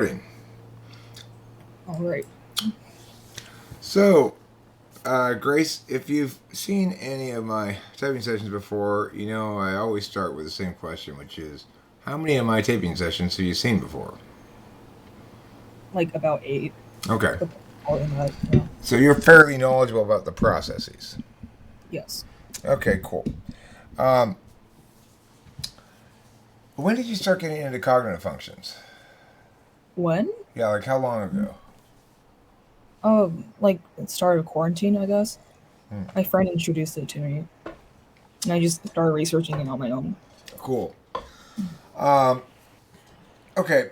All All right. So, Grace, if you've seen any of my typing sessions before, you know I always start with the same question, which is, how many of my typing sessions have you seen before? Like about eight, Okay, but all in that. Yeah. so you're fairly knowledgeable about the processes. Yes. Okay, cool. Um, when did you start getting into cognitive functions? When? Yeah, like how long ago? Like it started quarantine, I guess. Hmm, My friend introduced it to me, and I just started researching it on my own. cool. Um, okay,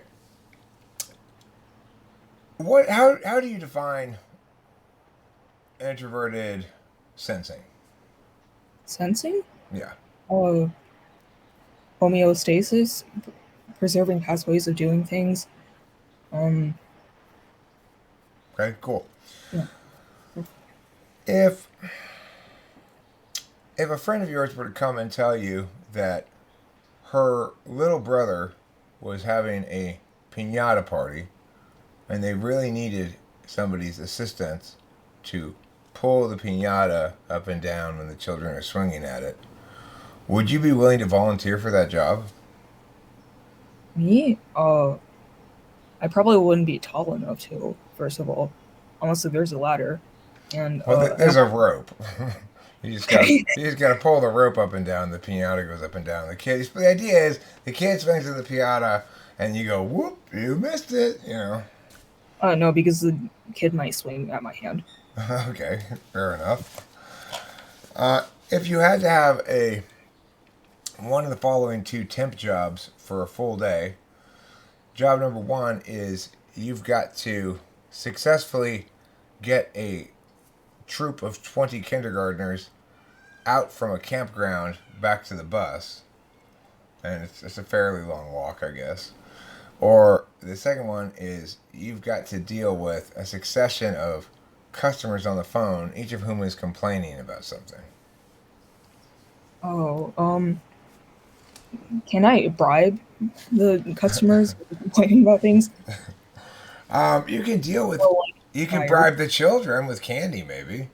what? How do you define introverted sensing? Sensing? Yeah. Uh, Homeostasis, preserving past ways of doing things. Um, Okay, cool. yeah. If if a friend of yours were to come and tell you that her little brother was having a pinata party and they really needed somebody's assistance to pull the pinata up and down when the children are swinging at it, would you be willing to volunteer for that job? Me? I probably wouldn't be tall enough to, first of all, unless there's a ladder. And Well, I there's don't a rope. You just got okay. you just got to pull the rope up and down. The pinata goes up and down. But the idea is the kid swings to the pinata, and you go, "Whoop! You missed it." You know. No, because the kid might swing at my hand. Okay, fair enough. If you had to have a one of the following two temp jobs for a full day, job number one is you've got to successfully get a troop of 20 kindergartners out from a campground back to the bus, and it's a fairly long walk, I guess. Or the second one is you've got to deal with a succession of customers on the phone, each of whom is complaining about something. Oh, can I bribe the customers who are complaining about things? You can deal with, Or like you can fired? bribe the children with candy, maybe.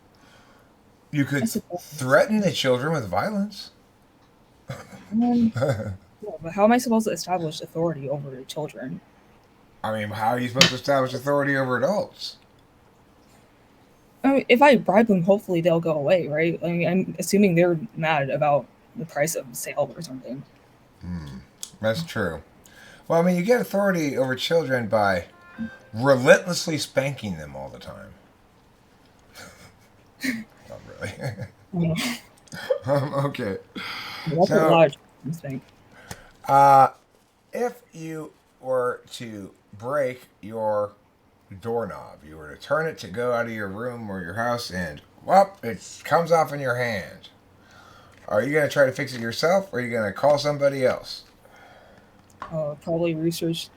You I could suppose. threaten the children with violence. Um, yeah, but how am I supposed to establish authority over the children? I mean, how are you supposed to establish authority over adults? I mean, if I bribe them, hopefully they'll go away, right? I mean, I'm assuming they're mad about the price of sale or something. That's true. Well, I mean, you get authority over children by relentlessly spanking them all the time. Not really. Yeah, Okay. that's what a So, lot of children think. uh, if you were to break your doorknob, you were to turn it to go out of your room or your house, and whoop, it comes off in your hand. Are you going to try to fix it yourself, or are you going to call somebody else? Probably research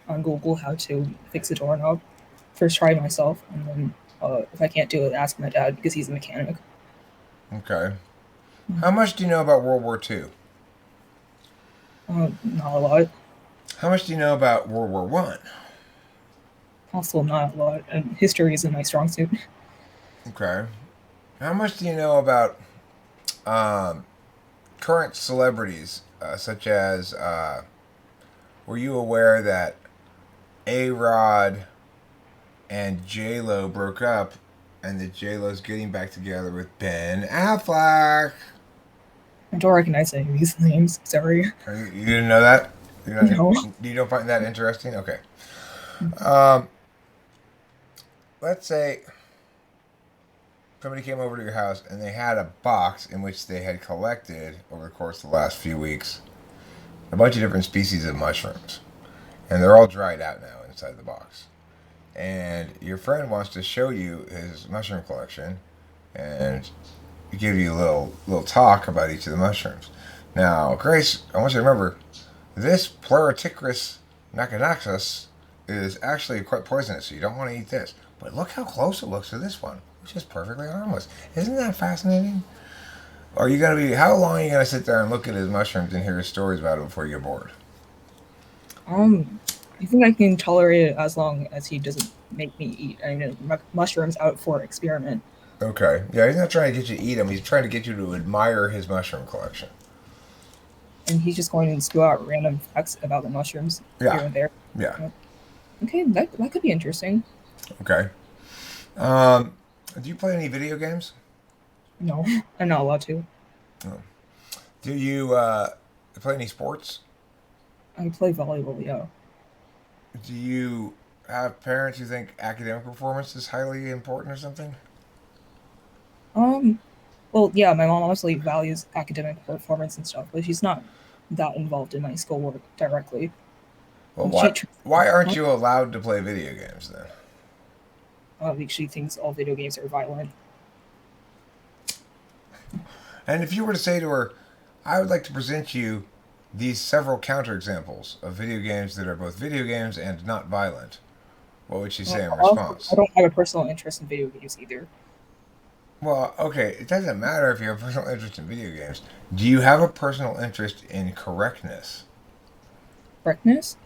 on Google how to fix a doorknob. First, try it myself, and then if I can't do it, ask my dad because he's a mechanic. Okay. How much do you know about World War II? Not a lot. How much do you know about World War One? Also, not a lot. And history isn't my strong suit. Okay. How much do you know about um, current celebrities, such as were you aware that A Rod and J Lo broke up, and that J Lo's getting back together with Ben Affleck? I don't recognize any of these names. Sorry. You didn't know that? No. You don't find that interesting? Okay. Um, let's say somebody came over to your house and they had a box in which they had collected over the course of the last few weeks a bunch of different species of mushrooms, and they're all dried out now inside the box. And your friend wants to show you his mushroom collection and give you a little talk about each of the mushrooms. Now, Grace, I want you to remember this Pleuroticris nakanaxus is actually quite poisonous, so you don't want to eat this. But look how close it looks to this one, which is perfectly harmless. Isn't that fascinating? Are you gonna be? How long are you gonna sit there and look at his mushrooms and hear his stories about it before you get bored? Um, I think I can tolerate it as long as he doesn't make me eat. I mean, mushrooms out for experiment, Okay. Yeah, he's not trying to get you to eat them. He's trying to get you to admire his mushroom collection. and he's just going to spew out random facts about the mushrooms Yeah. here and there. Yeah. Uh, Okay, that could be interesting. Okay. Um, do you play any video games? No, I'm not allowed to. Do you play any sports? I play volleyball. Yeah. Do you have parents who think academic performance is highly important or something? Um. Well, yeah. My mom obviously values academic performance and stuff, but she's not that involved in my schoolwork directly. Well, She, why aren't you allowed to play video games then? she thinks all video games are violent. And if you were to say to her, I would like to present you these several counterexamples of video games that are both video games and not violent, what would she say in I response? don't have a personal interest in video games either. Well, okay, it doesn't matter if you have a personal interest in video games. Do you have a personal interest in correctness? Correctness?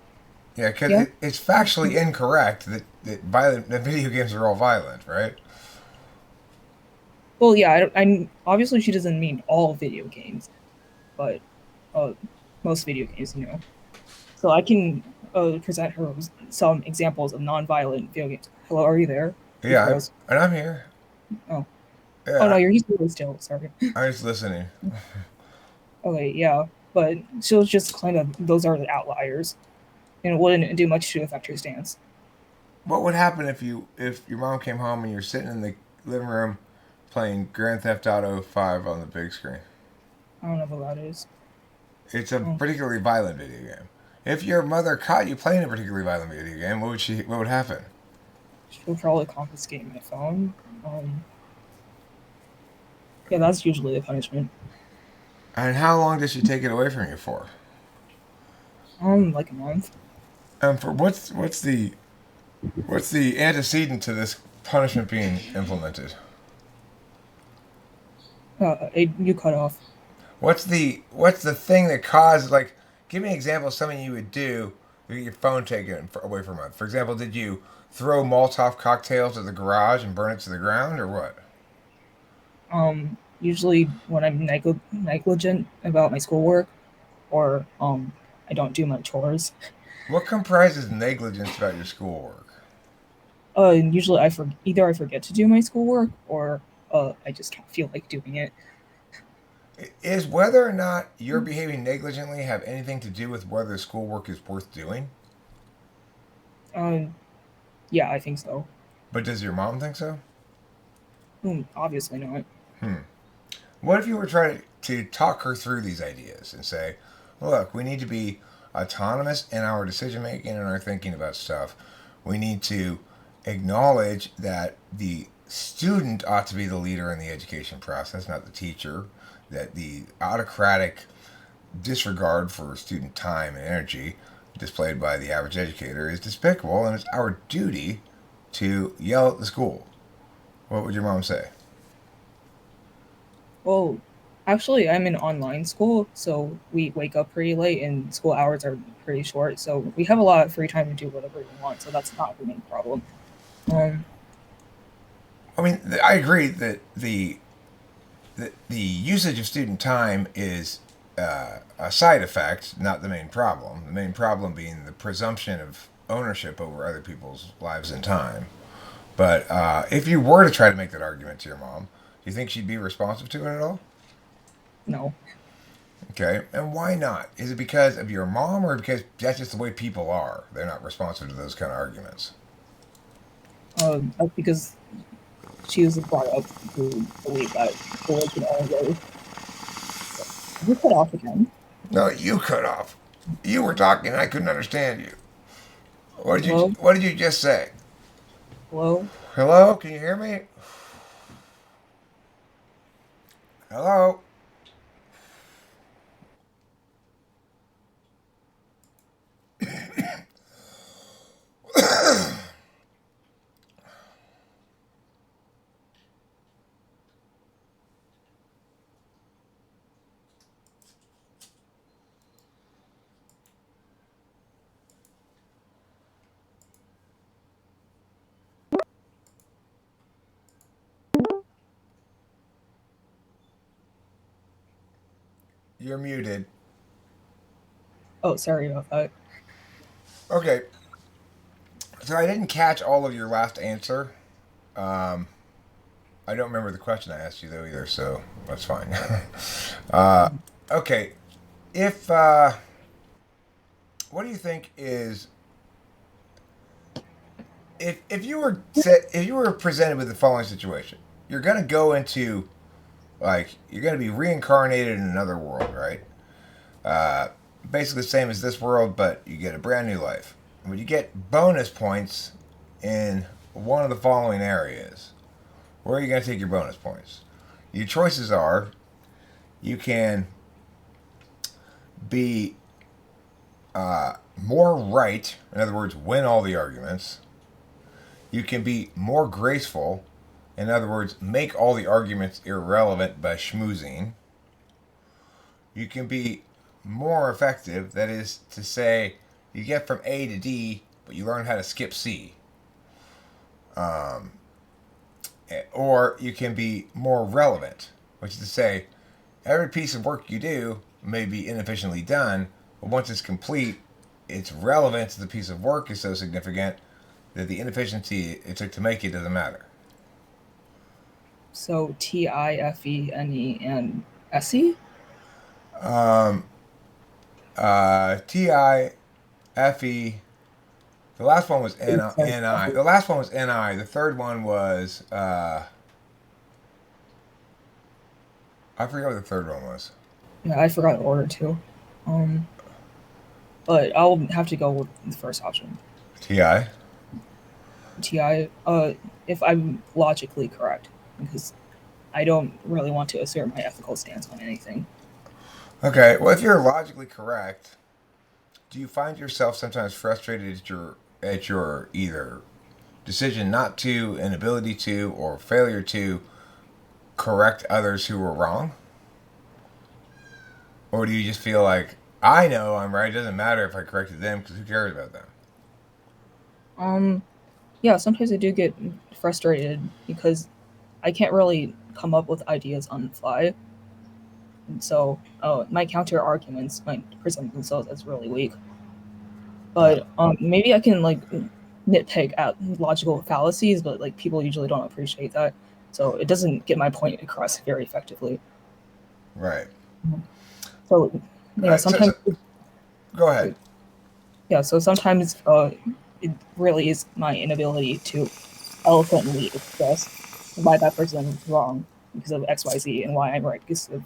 Yeah, because Yeah. it's factually incorrect that video games are all violent, right? Well, yeah. I obviously she doesn't mean all video games, but uh, most video games, you know. So I can present her some examples of non-violent video games. Hello, are you there? You Yeah, froze. and I'm here. Oh, oh no, Yeah, you're he's really still. Sorry. I was listening. Okay, yeah, but she'll just claim that those are the outliers, and it wouldn't do much to affect her stance. What would happen if your mom came home and you're sitting in the living room playing Grand Theft Auto 5 on the big screen? I don't know what that is. It's a Oh, particularly violent video game. If your mother caught you playing a particularly violent video game, what would happen? she'll probably confiscate my phone. Yeah, that's usually the punishment. And how long does she take it away from you for? Like a month. For what's the antecedent to this punishment being implemented? You cut off. What's the thing that caused like? Give me an example of something you would do to get your phone taken away for a month. For example, did you throw Molotov cocktails at the garage and burn it to the ground, or what? Usually when I'm negligent about my schoolwork, or I don't do my chores. What comprises negligence about your schoolwork? Usually either I forget to do my schoolwork, or I just don't feel like doing it. Is whether or not you're behaving negligently have anything to do with whether schoolwork is worth doing? Um, yeah, I think so. But does your mom think so? Obviously not. Hmm. What if you were trying to talk her through these ideas and say, look, we need to be autonomous in our decision making and our thinking about stuff. We need to acknowledge that the student ought to be the leader in the education process, not the teacher. That the autocratic disregard for student time and energy displayed by the average educator is despicable, and it's our duty to yell at the school. What would your mom say? Well, actually, I'm in online school, so we wake up pretty late and school hours are pretty short. So we have a lot of free time to do whatever we want. So that's not the main problem. Um, I mean, I agree that the usage of student time is a side effect, not the main problem. The main problem being the presumption of ownership over other people's lives and time. But if you were to try to make that argument to your mom, do you think she'd be responsive to it at all? no, Okay, and why not? Is it because of your mom, or because that's just the way people are? They're not responsive to those kind of arguments. that's because she was brought up to believe that school can only go. You cut off again. No, you cut off. You were talking. I couldn't understand you. Hello, What did you just say? hello. Hello, can you hear me? Hello. You're muted. Oh, sorry about that. Okay, so I didn't catch all of your last answer. Um, I don't remember the question I asked you though either, so that's fine. uh, okay, if what do you think is if you were presented with the following situation, you're gonna go into you're gonna be reincarnated in another world, right? Uh, Basically the same as this world, but you get a brand new life. But you get bonus points in one of the following areas. Where are you going to take your bonus points? Your choices are you can be more right, in other words, win all the arguments. You can be more graceful, in other words, make all the arguments irrelevant by schmoozing. You can be more effective, that is to say, you get from A to D, but you learn how to skip C. Or you can be more relevant, which is to say, every piece of work you do may be inefficiently done, but once it's complete, its relevance to the piece of work is so significant that the inefficiency it took to make it doesn't matter. So TIFE, NE, and SE? TIFE. The last one was NI. The last one was NI. The third one was I forget what the third one was. Yeah, I forgot the order too. Um, but I'll have to go with the first option. TI. TI, if I'm logically correct, because I don't really want to assert my ethical stance on anything. Okay. Well, if you're logically correct, do you find yourself sometimes frustrated at your either decision not to, inability to, or failure to correct others who were wrong? Or do you just feel like I know I'm right? It doesn't matter if I corrected them because who cares about them? Yeah, sometimes I do get frustrated because I can't really come up with ideas on the fly. And so my counter arguments might present themselves as really weak. Uh, But maybe I can like nitpick at logical fallacies, but like people usually don't appreciate that. So it doesn't get my point across very effectively. right. So All yeah, right. So, sometimes so go ahead. yeah, so sometimes it really is my inability to eloquently express why that person is wrong because of XYZ and why I'm right because of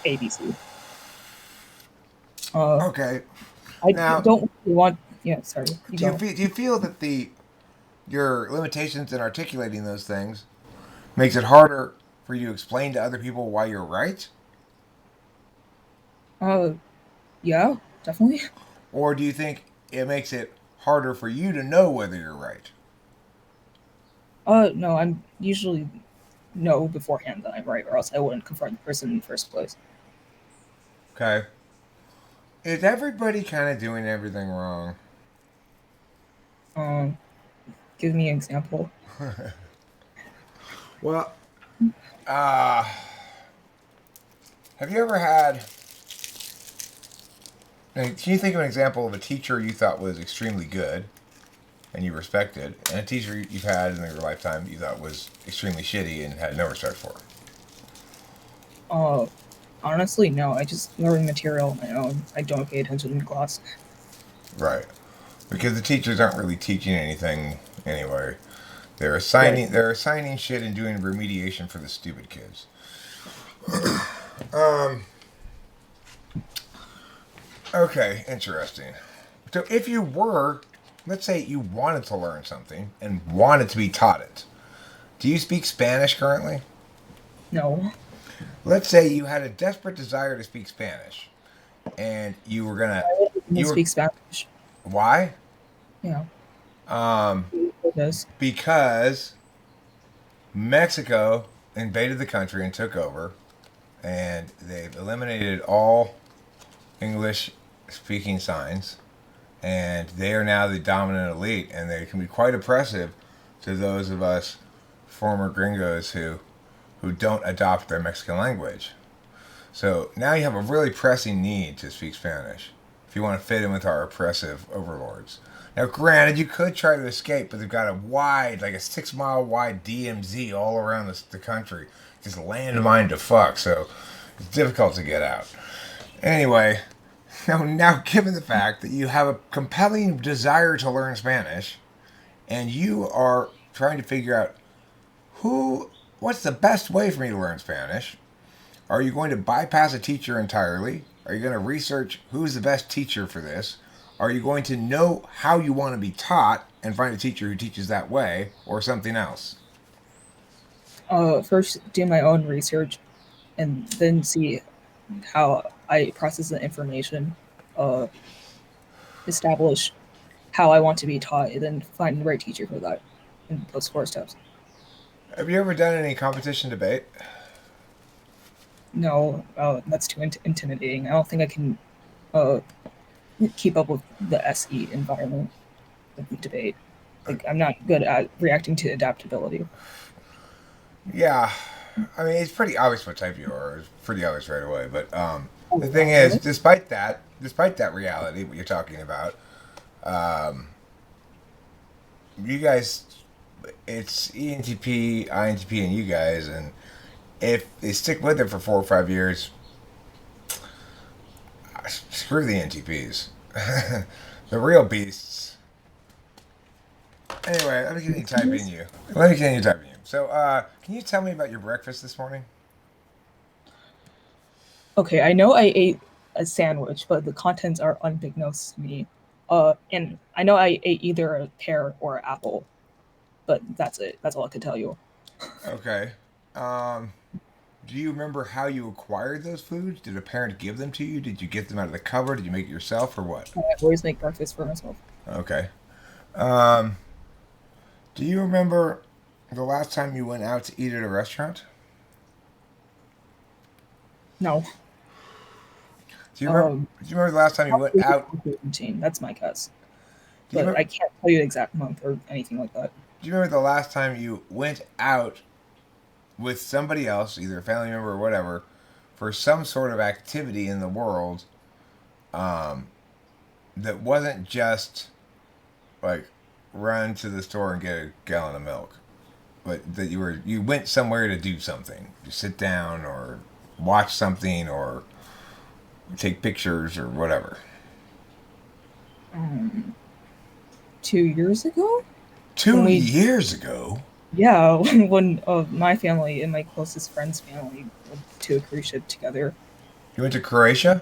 ABC. Uh, Okay. I Now, don't really want. Yeah, sorry, you go. do you feel that the your limitations in articulating those things makes it harder for you to explain to other people why you're right? Uh, yeah, definitely. Or do you think it makes it harder for you to know whether you're right? No, I'm usually know beforehand that I'm right, or else I wouldn't confront the person in the first place. Okay. Is everybody kind of doing everything wrong? Um, give me an example. Well, uh, have you ever had. Can you think of an example of a teacher you thought was extremely good and you respected, and a teacher you've had in your lifetime you thought was extremely shitty and had no respect for? Uh, Honestly, no. I just learn material on my own. I don't pay attention in class. Right. Because the teachers aren't really teaching anything anyway. Right. They're assigning shit and doing remediation for the stupid kids. Um. Okay. Interesting. So if you were, let's say you wanted to learn something and wanted to be taught it, do you speak Spanish currently? No. Let's say you had a desperate desire to speak Spanish, and you were gonna, I didn't you were speak Spanish. why? Yeah. Um, Yes. because Mexico invaded the country and took over, and they've eliminated all English speaking signs, and they are now the dominant elite, and they can be quite oppressive to those of us former gringos who don't adopt their Mexican language. So now you have a really pressing need to speak Spanish if you want to fit in with our oppressive overlords. Now, granted, you could try to escape, but they've got a wide, like a 6 mile wide DMZ all around the country. Just landmine to fuck, so it's difficult to get out. Anyway, now given the fact that you have a compelling desire to learn Spanish, and you are trying to figure out what's the best way for me to learn Spanish, are you going to bypass a teacher entirely? Are you going to research who's the best teacher for this? Are you going to know how you want to be taught and find a teacher who teaches that way, or something else? First, do my own research, and then see how I process the information. Uh, establish how I want to be taught, and then find the right teacher for that, in those 4 steps. Have you ever done any competition debate? No, that's too intimidating. I don't think I can uh, keep up with the SE environment of the debate. Like, I'm not good at reacting to adaptability. Yeah, I mean it's pretty obvious what type you are. It's pretty obvious right away. But the Oh, thing wow, is, really? despite that reality, what you're talking about, um, you guys, it's ENTP, INTP, and you guys, and if they stick with it for 4 or 5 years, screw the NTPs. The real beasts. Anyway, let me continue typing you. Let me continue typing you. So, can you tell me about your breakfast this morning? Okay, I know I ate a sandwich, but the contents are unbeknownst to me. And I know I ate either a pear or an apple, but that's it. That's all I can tell you. Okay. Um, do you remember how you acquired those foods? Did a parent give them to you? Did you get them out of the cupboard? Did you make it yourself, or what? I always make breakfast for myself. Okay. Um, do you remember the last time you went out to eat at a restaurant? No, Do you remember? um, Do you remember the last time you went probably out? routine. That's my guess, Do you but remember? I can't tell you the exact month or anything like that. Do you remember the last time you went out with somebody else, either a family member or whatever, for some sort of activity in the world um, that wasn't just like run to the store and get a gallon of milk, but that you went somewhere to do something, to sit down or watch something or take pictures or whatever. Um, 2 years ago, when Two we years ago, yeah, when my family and my closest friend's family went to a cruise ship together. you went to Croatia.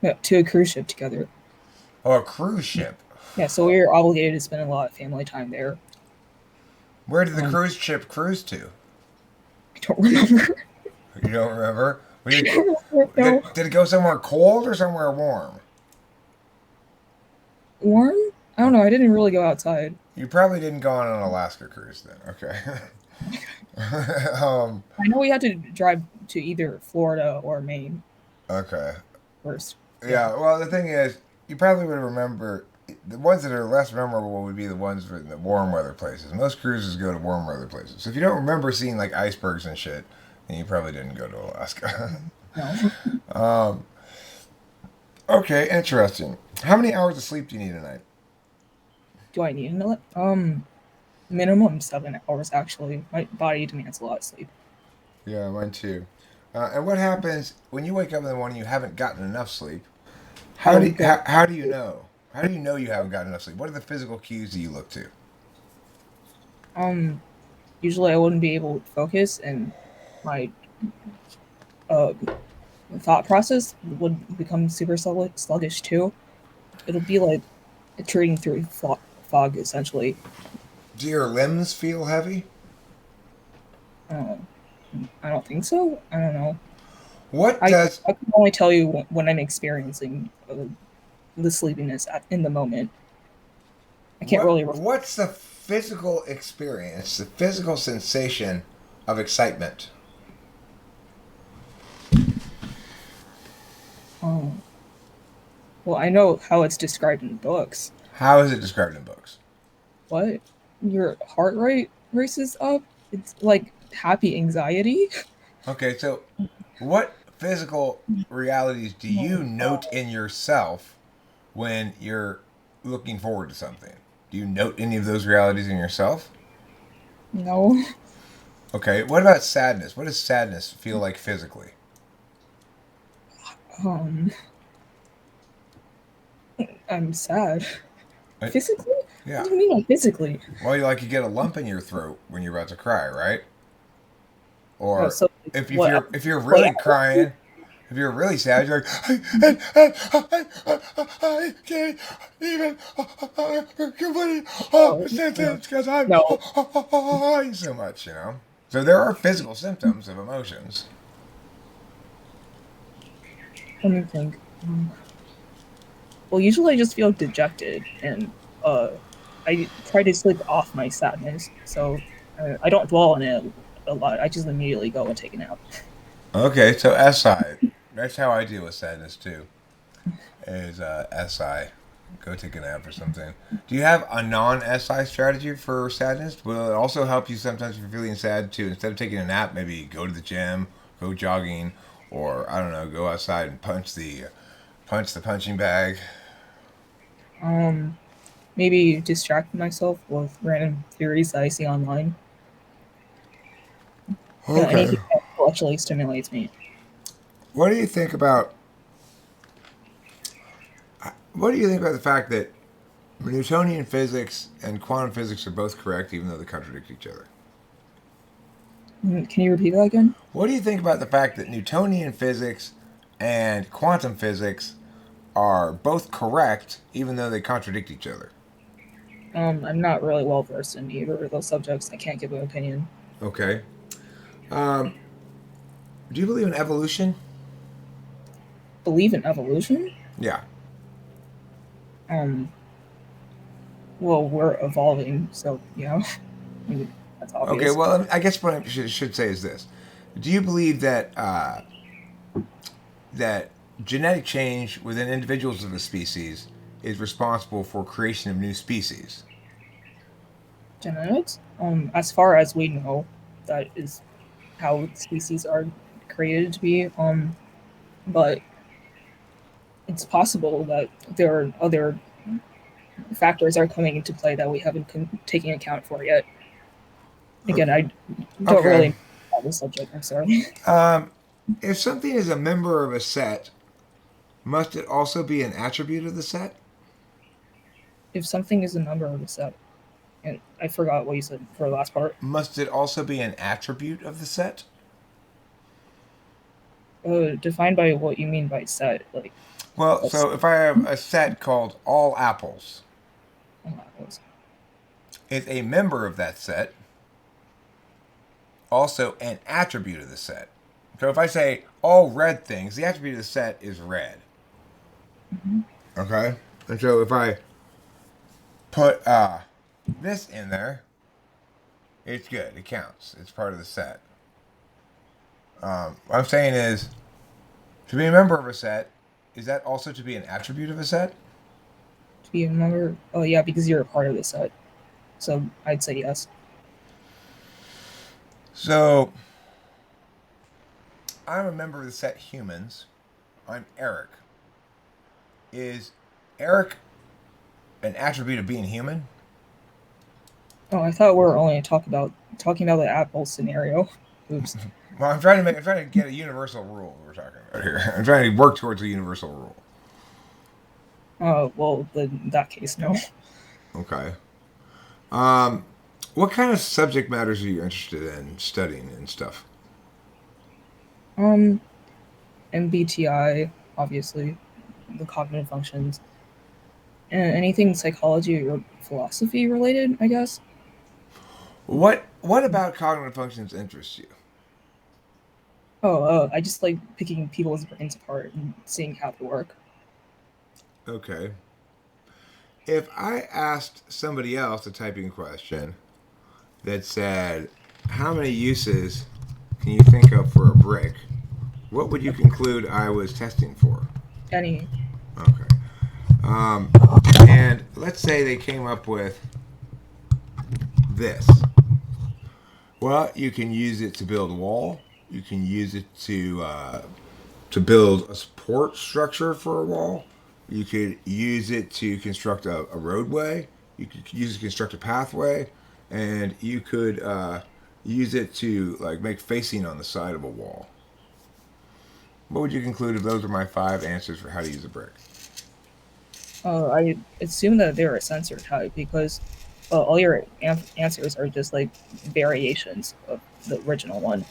Yeah, to a cruise ship together. Oh, a cruise ship. Yeah, so we were obligated to spend a lot of family time there. Where did the Um, cruise ship cruise to? I don't remember. You don't remember? I don't remember. No. Did it go somewhere cold or somewhere warm? Warm? I don't know. I didn't really go outside. You probably didn't go on an Alaska cruise then. Okay. um, I know we had to drive to either Florida or Maine okay. first. Yeah. Yeah. Well, the thing is, you probably would remember the ones that are less memorable would be the ones in the warm weather places. Most cruises go to warm weather places. So if you don't remember seeing like icebergs and shit, then you probably didn't go to Alaska. No. um, okay. Interesting. How many hours of sleep do you need a night? Do I need another? Minimum 7 hours actually. My body demands a lot of sleep. Yeah, mine too. And what happens when you wake up in the morning? You haven't gotten enough sleep. I would go. How do you know? How do you know you haven't gotten enough sleep? What are the physical cues that you look to? Um, Usually I wouldn't be able to focus, and my uh thought process would become super sluggish too. It'll be like trading through fog essentially. Do your limbs feel heavy? Uh, I don't think so. I don't know. What I does I can only tell you when I'm experiencing the sleepiness in the moment. I can't really. what's the physical experience, the physical sensation of excitement? Um, well, I know how it's described in books. How is it described in books? What? Your heart rate races up? It's like happy anxiety. Okay, so what physical realities do you note in yourself when you're looking forward to something? Do you note any of those realities in yourself? No. Okay, what about sadness? What does sadness feel like physically? Um, I'm sad. Uh, Physically? What Yeah. do you mean by physically? Well, you get a lump in your throat when you're about to cry, right? Oh, Or so if what? you're Wait, really crying, if you're really sad, you're like, I can't even complete oh, a sentence because I'm no. crying so much, you know? So there are physical symptoms of emotions. Let me think. Well, usually I just feel dejected, and uh, I try to sleep off my sadness, so I don't dwell on it a lot. I just immediately go and take a nap. Okay, so SI. That's how I deal with sadness too. Is SI. Go take a nap or something. Do you have a non-SI strategy for sadness? Will it also help you sometimes if you're feeling sad to, instead of taking a nap, maybe go to the gym, go jogging, or I don't know, go outside and punch the punching bag? Um, Maybe distract myself with random theories that I see online. Okay. Anything that intellectually stimulates me. What do you think about the fact that Newtonian physics and quantum physics are both correct, even though they contradict each other? Can you repeat that again? What do you think about the fact that Newtonian physics and quantum physics are both correct, even though they contradict each other? I'm not really well versed in either of those subjects. I can't give an opinion. Okay. Um, do you believe in evolution? Believe in evolution? Yeah. Um, well, we're evolving, so yeah, I mean, that's Okay. obvious. Well, I guess what I should say is this: do you believe that that genetic change within individuals of a species is responsible for creation of new species? Genetics? As far as we know, that is how species are created to be. But it's possible that there are other factors are coming into play that we haven't taken account for yet. Again, Okay. I don't Okay. really know about this subject. I'm sorry. Um, if something is a member of a set, must it also be an attribute of the set? If something is a number of a set, and I forgot what you said for the last part. Must it also be an attribute of the set? Defined by what you mean by set, like Well, let's so if I have a set called all apples, apples. is a member of that set also an attribute of the set? So if I say all red things, the attribute of the set is red. Mm-hmm. Okay? And so if I put this in there, it's good. It counts. It's part of the set. What I'm saying is, to be a member of a set, is that also to be an attribute of a set? To be a member, oh yeah, because you're a part of the set. So I'd say yes. So I'm a member of the set humans. I'm Eric. Is Eric an attribute of being human? Oh, I thought we were only talking about the Apple scenario. Oops. Well, I'm trying to get a universal rule we're talking about here. I'm trying to work towards a universal rule. Well, in that case, no. Okay. Um, what kind of subject matters are you interested in studying and stuff? Um, MBTI, obviously, the cognitive functions, and anything psychology or philosophy related, I guess. What about cognitive functions interests you? Oh, I just like picking people's brains apart and seeing how they work. Okay. If I asked somebody else a typing question that said, "How many uses can you think of for a brick?" What would you conclude I was testing for? Any, Okay. Um, and let's say they came up with this. Well, you can use it to build a wall. You can use it to to build a support structure for a wall. You could use it to construct a roadway. You could use it to construct a pathway, and you could use it to like make facing on the side of a wall. What would you conclude if those are my 5 answers for how to use a brick? I assume that they're a sensor type because all your answers are just like variations of the original one.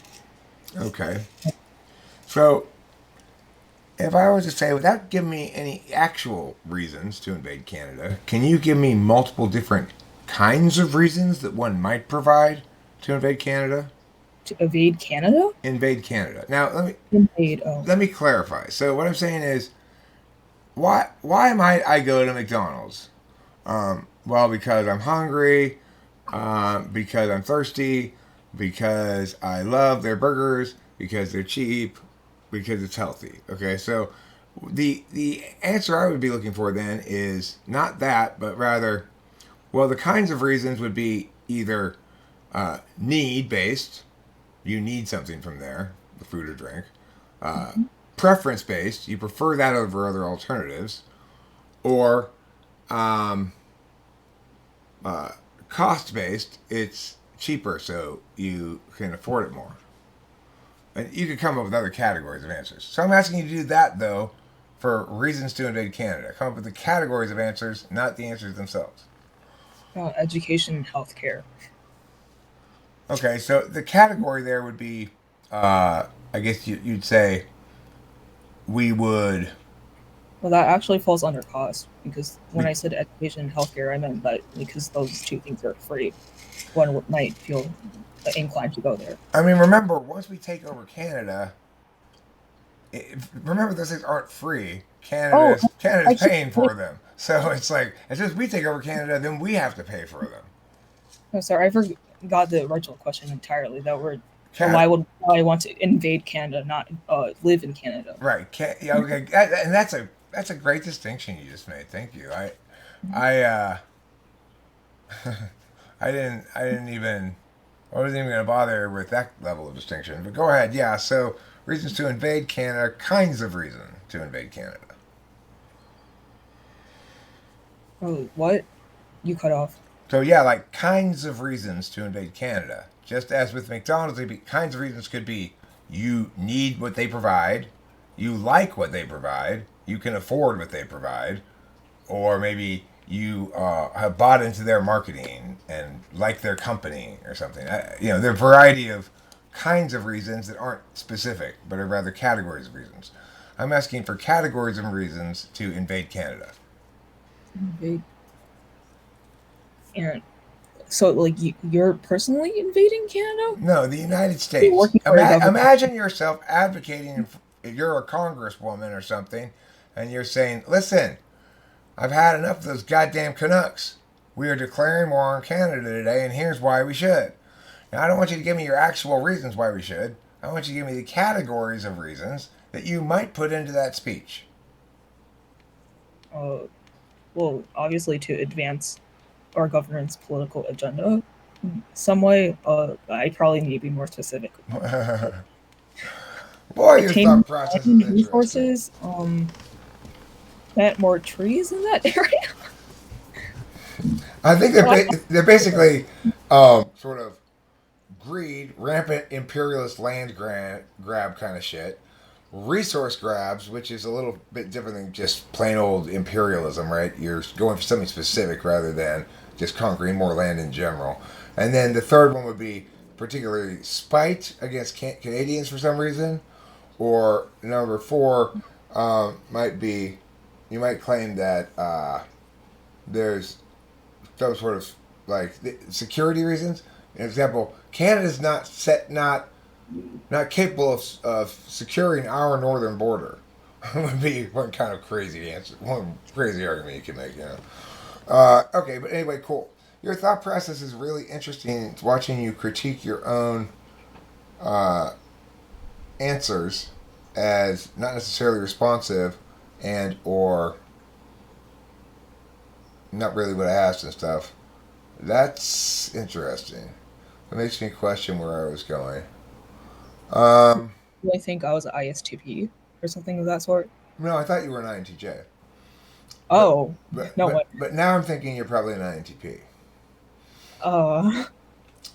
Okay. So, if I was to say, without giving me any actual reasons to invade Canada, can you give me multiple different kinds of reasons that one might provide to invade Canada? To evade Canada? Invade Canada. Now, Invade, oh. let me clarify. So, what I'm saying is, why might I go to McDonald's? Well, because I'm hungry, because I'm thirsty, because I love their burgers, because they're cheap, because it's healthy. Okay, so the answer I would be looking for then is not that, but rather, well, the kinds of reasons would be either need based, you need something from there, the food or drink. Uh, Preference based, you prefer that over other alternatives, or um, cost based, it's cheaper, so you can afford it more. And you could come up with other categories of answers. So I'm asking you to do that, though, for reasons to invade Canada. Come up with the categories of answers, not the answers themselves. Education and healthcare. Okay, so the category there would be, I guess you'd say, we would. Well, that actually falls under cost because when Be, I said education and healthcare, I meant that because those two things are free, one might feel inclined to go there. I mean, remember, once we take over Canada, remember those things aren't free. Oh, Canada's I keep paying for them, so it's like as soon as we take over Canada, then we have to pay for them. no, sorry, I forgot the original question entirely. That word, Can, why I want to invade Canada, not live in Canada. right? Yeah, okay, and that's a great distinction you just made. Thank you. I I wasn't even going to bother with that level of distinction. But go ahead. Yeah. So reasons to invade Canada, kinds of reason to invade Canada. Oh, what? You cut off. So yeah, like kinds of reasons to invade Canada. Just as with McDonald's, kinds of reasons could be you need what they provide, you like what they provide, you can afford what they provide, or maybe you have bought into their marketing and like their company or something. There are a variety of kinds of reasons that aren't specific, but are rather categories of reasons. I'm asking for categories of reasons to invade Canada. Invade. And so, like, you're personally invading Canada? No, the United You're States. working for a government. Imagine yourself advocating, if you're a congresswoman or something, and you're saying, listen, I've had enough of those goddamn Canucks. We are declaring war on Canada today, and here's why we should. Now, I don't want you to give me your actual reasons why we should. I want you to give me the categories of reasons that you might put into that speech. Uh, well, obviously to advance our government's political agenda in some way. I probably need to be more specific. Boy, your Obtain thought process is interesting. resources. Plant more trees in that area. I think Why? they're basically sort of greed, rampant imperialist land grab kind of shit. Resource grabs, which is a little bit different than just plain old imperialism, right? You're going for something specific rather than just conquering more land in general. And then the third one would be particularly spite against Canadians for some reason. Or number four might be you might claim that there's some sort of like security reasons. An example: Canada's not capable of securing our northern border. Would be one kind of crazy answer, one crazy argument you can make. Okay, but anyway, cool. Your thought process is really interesting. It's watching you critique your own uh, answers as not necessarily responsive and or not really what I asked and stuff. That's interesting. It makes me question where I was going. Um, I think I was ISTP. or something of that sort. No, I thought you were an INTJ. But Oh, but no, but what? but now I'm thinking you're probably an INTP. Uh,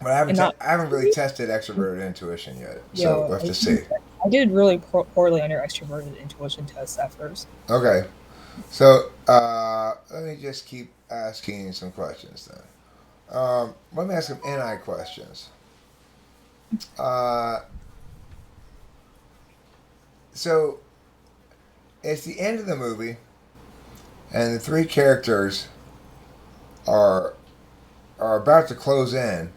But and not. I haven't really tested extroverted intuition yet, so Yeah, we'll have to see. I did really poorly on your extroverted intuition test at first. Okay, so let me just keep asking some questions then. Let me ask some NI questions. Uh, so it's the end of the movie, and the three characters are are about to close in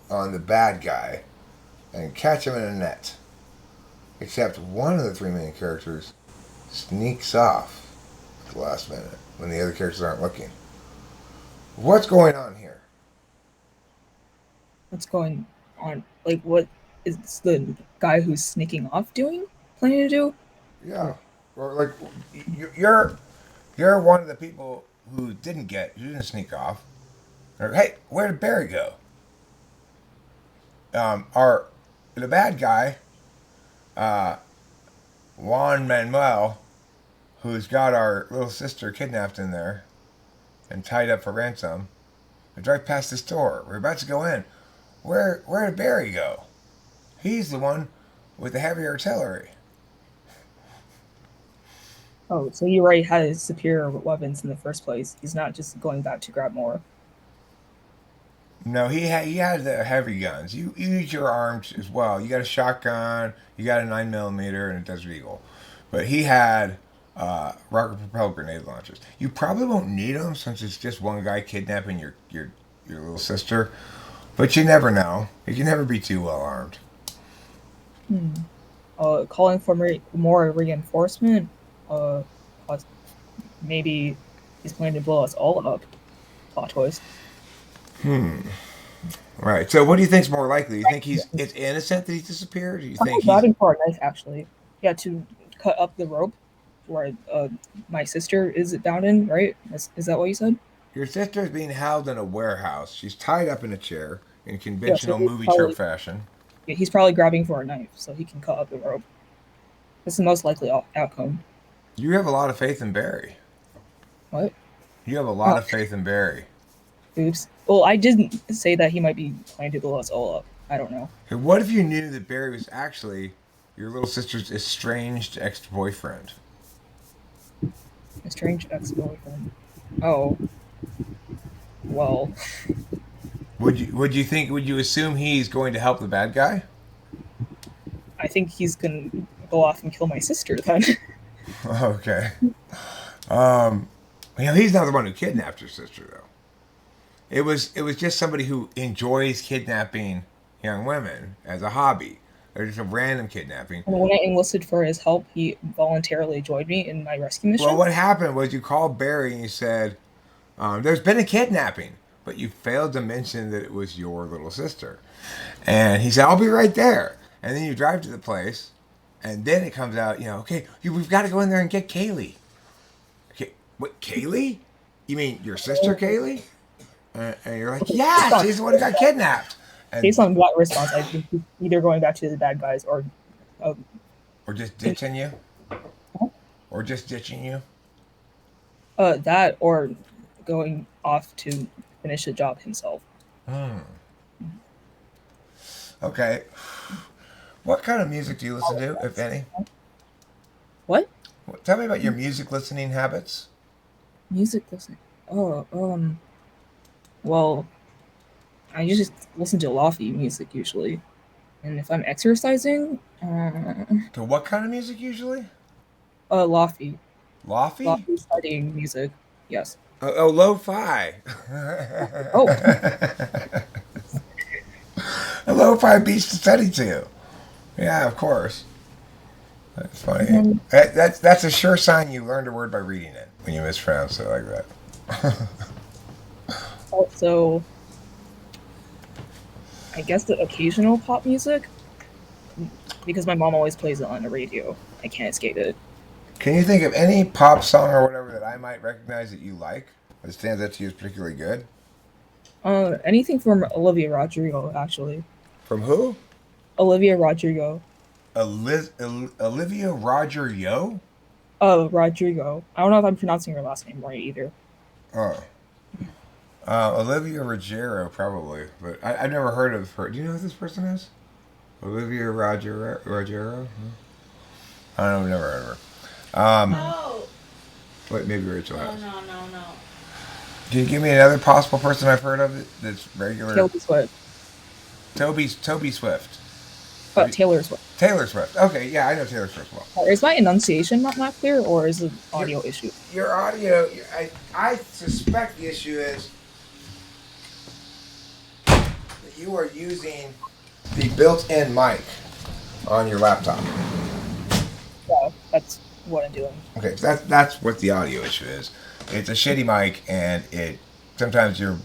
on the bad guy and catch him in a net. Except one of the three main characters sneaks off at the last minute when the other characters aren't looking. What's going on here? What's going on? Like, what is the guy who's sneaking off doing? Planning to do? Yeah, Or, or like you're one of the people who who didn't sneak off. Or, hey, where did Barry go? Our the bad guy, uh, Juan Manuel, who's got our little sister kidnapped in there and tied up for ransom. We drive past this door. We're about to go in. Where did Barry go? He's the one with the heavy artillery. oh, so he already had his superior weapons in the first place. He's not just going back to grab more. No, he had the heavy guns. You use your arms as well. You got a shotgun, you got a 9 millimeter, and a Desert Eagle, but he had rocket propelled grenade launchers. You probably won't need them since it's just one guy kidnapping your little sister, but you never know. You can never be too well armed. Hmm. Calling for more reinforcement. Uh, plus maybe he's planning to blow us all up. Plot twist. Right. So, what do you think's more likely? You think it's innocent that he disappeared? Or do you think Someone he's grabbing for a knife, actually. Yeah, to cut up the rope where my sister is bound in, right? Is that what you said? your sister's being held in a warehouse? She's tied up in a chair in Yeah, so conventional movie trope fashion. he's probably grabbing for a knife so he can cut up the rope. That's the most likely outcome. You have a lot of faith in Barry. What? You have a lot Oh, of faith in Barry. oops. Well, I didn't say that he might be planning to blow us all up. I don't know. Hey, what if you knew that Barry was actually your little sister's estranged ex-boyfriend? A strange ex-boyfriend. Oh, well, Would you assume he's going to help the bad guy? I think he's gonna go off and kill my sister then. Okay. Um, he's not the one who kidnapped your sister though. It was just somebody who enjoys kidnapping young women as a hobby. Or just a random kidnapping. And when I enlisted for his help, he voluntarily joined me in my rescue Well, mission. what happened was you called Barry and you said, there's been a kidnapping, but you failed to mention that it was your little sister. And he said, I'll be right there. And then you drive to the place, and then it comes out, okay, we've got to go in there and get Kaylee. Okay, what, Kaylee? You mean your sister Kaylee? And you're like, yeah, she's the one who got kidnapped. And Based on that response, I think he's either going back to the bad guys or uh, or just ditching you, or just ditching you. that or going off to finish the job himself. Hmm. Okay. What kind of music do you listen to, if any? What? Tell me about your music listening habits. Music listening? Oh, well, I just listen to lofi music usually. And if I'm exercising, To what kind of music usually? lofi. Lofi? Lofi studying music. Yes. Oh, lo-fi. Oh, A lo-fi beats to study to. Yeah, of course. That's funny. um, That's a sure sign you learned a word by reading it when you mispronounce it like that. also, I guess the occasional pop music, because my mom always plays it on the radio. I can't escape it. Can you think of any pop song or whatever that I might recognize that you like that stands out to you as particularly good? Anything from Olivia Rodrigo, actually. From who? Olivia Rodrigo. Olivia Roger Yo? Rodrigo. I don't know if I'm pronouncing her last name right either. Oh. Olivia Rogero, probably. But I've never heard of her. Do you know who this person is? Olivia Rogero? I don't know. I've never heard of her. Oh. Wait, maybe Rachel No, has. no, no, no. Can you give me another possible person I've heard of that's regular? Taylor Swift. Toby Swift. Have you, Taylor Swift. Taylor Swift. Okay, yeah, I know Taylor Swift well. Is my enunciation not clear, or is it Your, audio issue? your audio, I suspect the issue is that you are using the built-in mic on your laptop. Yeah, that's what I'm doing. Okay, so that's what the audio issue is. It's a shitty mic, and it sometimes your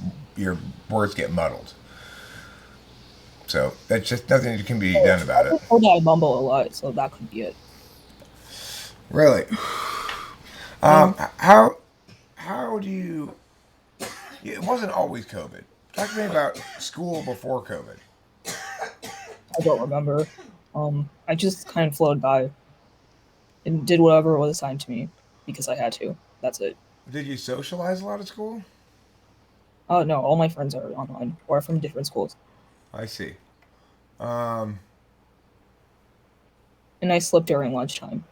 words get muddled. So that's just nothing that can be done about it. I I mumble a lot, so that could be it. Really. Um, How do you? It wasn't always COVID. Talk to me about school before COVID. I don't remember. I just kind of flowed by and did whatever was assigned to me because I had to. That's it. Did you socialize a lot at school? No, all my friends are online or from different schools, I see. Um, and I slept during lunchtime.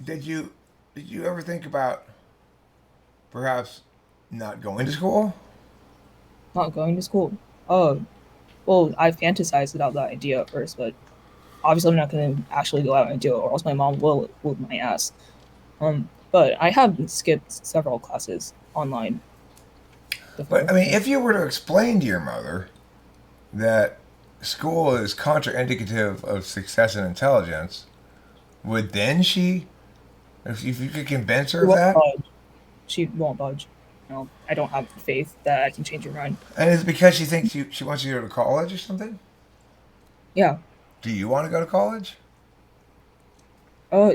did you did you ever think about perhaps not going to school? Not going to school. Oh, well, I fantasized about that idea at first, but obviously I'm not going to actually go out and do it, or else my mom will whoop my ass. But I have skipped several classes online But before. I mean, if you were to explain to your mother that school is contraindicative of success and intelligence, would then she, if you could convince her She of won't that? budge. She won't budge. No, I don't have faith that I can change her mind. And is it because she thinks she wants you to go to college or something? Yeah. Do you want to go to college?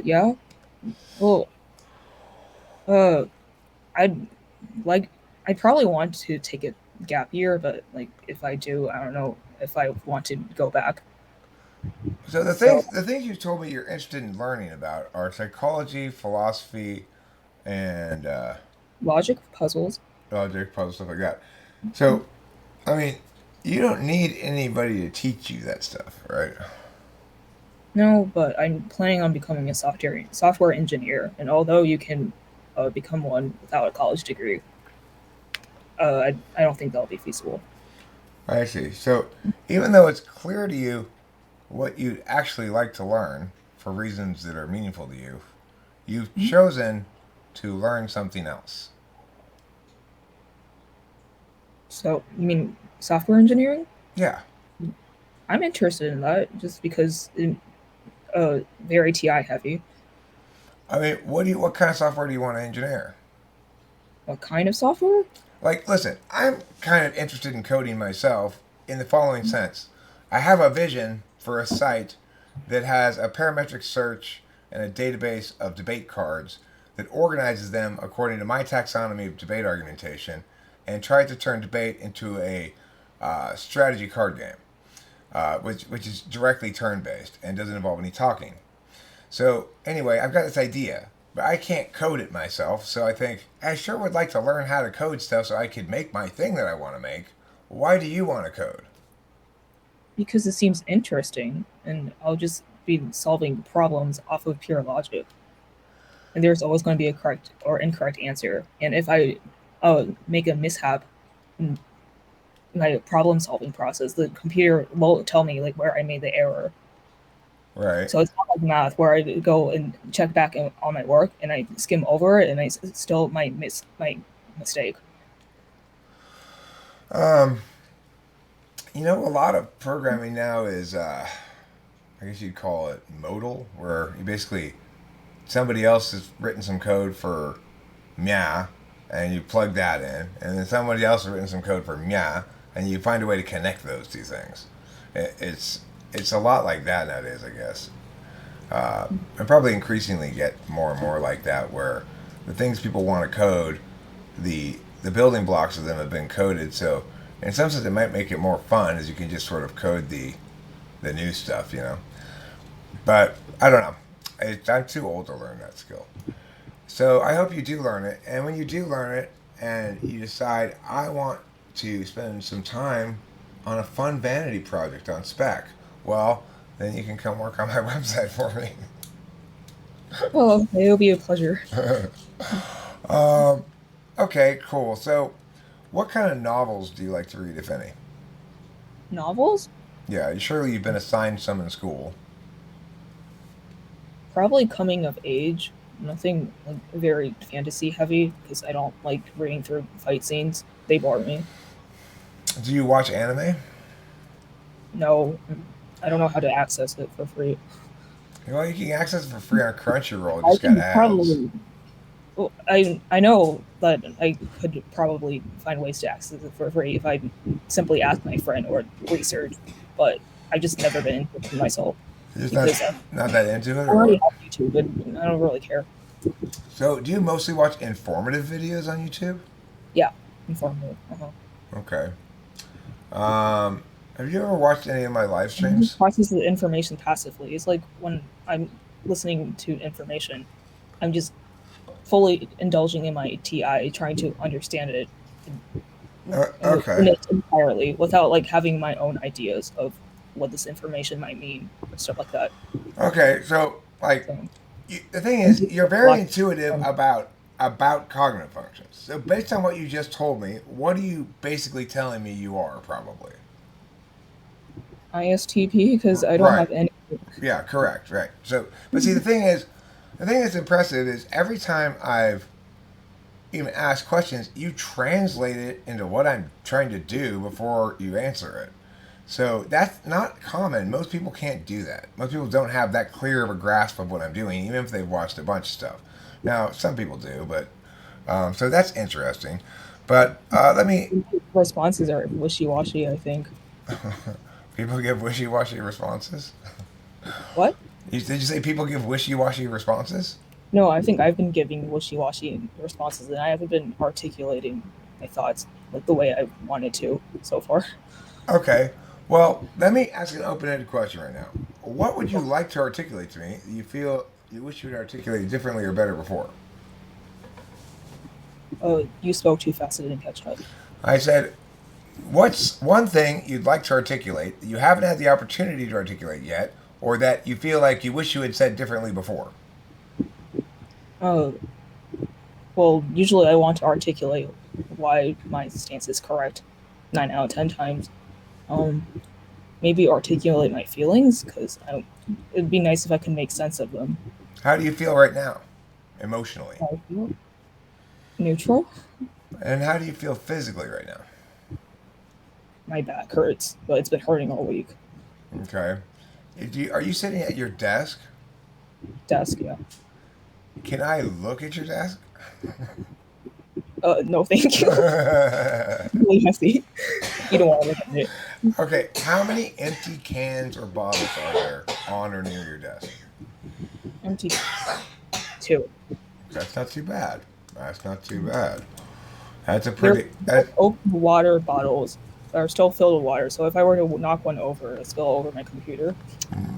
Yeah. Well, uh, I'd like. I probably want to take a gap year, but like, if I do, I don't know if I want to go back. So So the things you told me you're interested in learning about are psychology, philosophy, and logic puzzles. logic, puzzle stuff like that. So I mean, you don't need anybody to teach you that stuff, right? No, but I'm planning on becoming a software engineer, and although you can become one without a college degree, I don't think that'll be feasible. I see. So even though it's clear to you what you'd actually like to learn for reasons that are meaningful to you, you've Mhm. chosen to learn something else. So you mean software engineering? Yeah. I'm interested in that just because it's very TI heavy. I mean, what kind of software do you want to engineer? What kind of software? Like, listen, I'm kind of interested in coding myself in the following sense. I have a vision for a site that has a parametric search and a database of debate cards that organizes them according to my taxonomy of debate argumentation and tries to turn debate into a strategy card game, which is directly turn based and doesn't involve any talking. So anyway, I've got this idea, but I can't code it myself. So I think I sure would like to learn how to code stuff so I could make my thing that I want to make. Why do you want to code? Because it seems interesting, and I'll just be solving problems off of pure logic. And there's always going to be a correct or incorrect answer. And if I make a mishap in my problem solving process, the computer will tell me like where I made the error. Right. So it's not like math where I go and check back on my work and I skim over it and I still might miss my mistake. Um, a lot of programming now is, I guess you'd call it modal, where you basically somebody else has written some code for Mya, and you plug that in, and then somebody else has written some code for Mya, and you find a way to connect those two things. It's a lot like that nowadays, I guess. And probably increasingly get more and more like that, where the things people want to code, the building blocks of them have been coded. So in some sense, it might make it more fun, as you can just sort of code the new stuff. But I don't know. I'm too old to learn that skill. So I hope you do learn it. And when you do learn it and you decide, I want to spend some time on a fun vanity project on spec, well, then you can come work on my website for me. Oh, okay, it'll be a pleasure. um, okay, cool. So, what kind of novels do you like to read, if any? Novels? Yeah, surely you've been assigned some in school. Probably coming of age. Nothing like very fantasy heavy because I don't like reading through fight scenes. They bore me. Do you watch anime? No, I don't know how to access it for free. Well, you can access it for free on Crunchyroll. It I just got can ads. probably. Well, I know that I could probably find ways to access it for free if I simply ask my friend or research, but I've just never been into it myself You're just because not that into it, I or already what? have YouTube and I don't really care. So, do you mostly watch informative videos on YouTube? Yeah, informative. Okay. Um, have you ever watched any of my live I just streams? process the information passively. It's like when I'm listening to information, I'm just fully indulging in my TI, trying to understand it in Okay. it entirely without like having my own ideas of what this information might mean or stuff like that. Okay. So, like, So the thing I'm is, just you're a very black intuitive about cognitive functions. So, based on what you just told me, what are you basically telling me you are? Probably. ISTP because I don't Right. have any. Yeah. Correct. Right. So, but see, the thing that's impressive is every time I've even asked questions, you translate it into what I'm trying to do before you answer it. So that's not common. Most people can't do that. Most people don't have that clear of a grasp of what I'm doing, even if they've watched a bunch of stuff. Now, some people do, but so that's interesting. But let me. Responses are wishy washy, I think. People give wishy-washy responses. What? Did you say people give wishy-washy responses? No, I think I've been giving wishy washy responses and I haven't been articulating my thoughts like the way I wanted to so far. Okay. Well, let me ask an open-ended question right now. What would you like to articulate to me? You feel you wish you would articulate it differently or better before? You spoke too fast, I didn't catch that. I said, what's one thing you'd like to articulate that you haven't had the opportunity to articulate yet, or that you feel like you wish you had said differently before? Uh, well, usually I want to articulate why my stance is correct 9 out of 10 times. Um, Maybe articulate my feelings because it'd be nice if I could make sense of them. How do you feel right now, emotionally? How I feel? Neutral. And how do you feel physically right now? My back hurts, but it's been hurting all week. Okay. Are you sitting at your desk? Desk, yeah. Can I look at your desk? No, thank you. Really messy. You don't want to look at it. Okay, how many empty cans or bottles are there on or near your desk? Empty too. That's not too bad. That's not too bad. That's a They're pretty. both open water bottles that are still filled with water. So if I were to knock one over, it'd spill over my computer.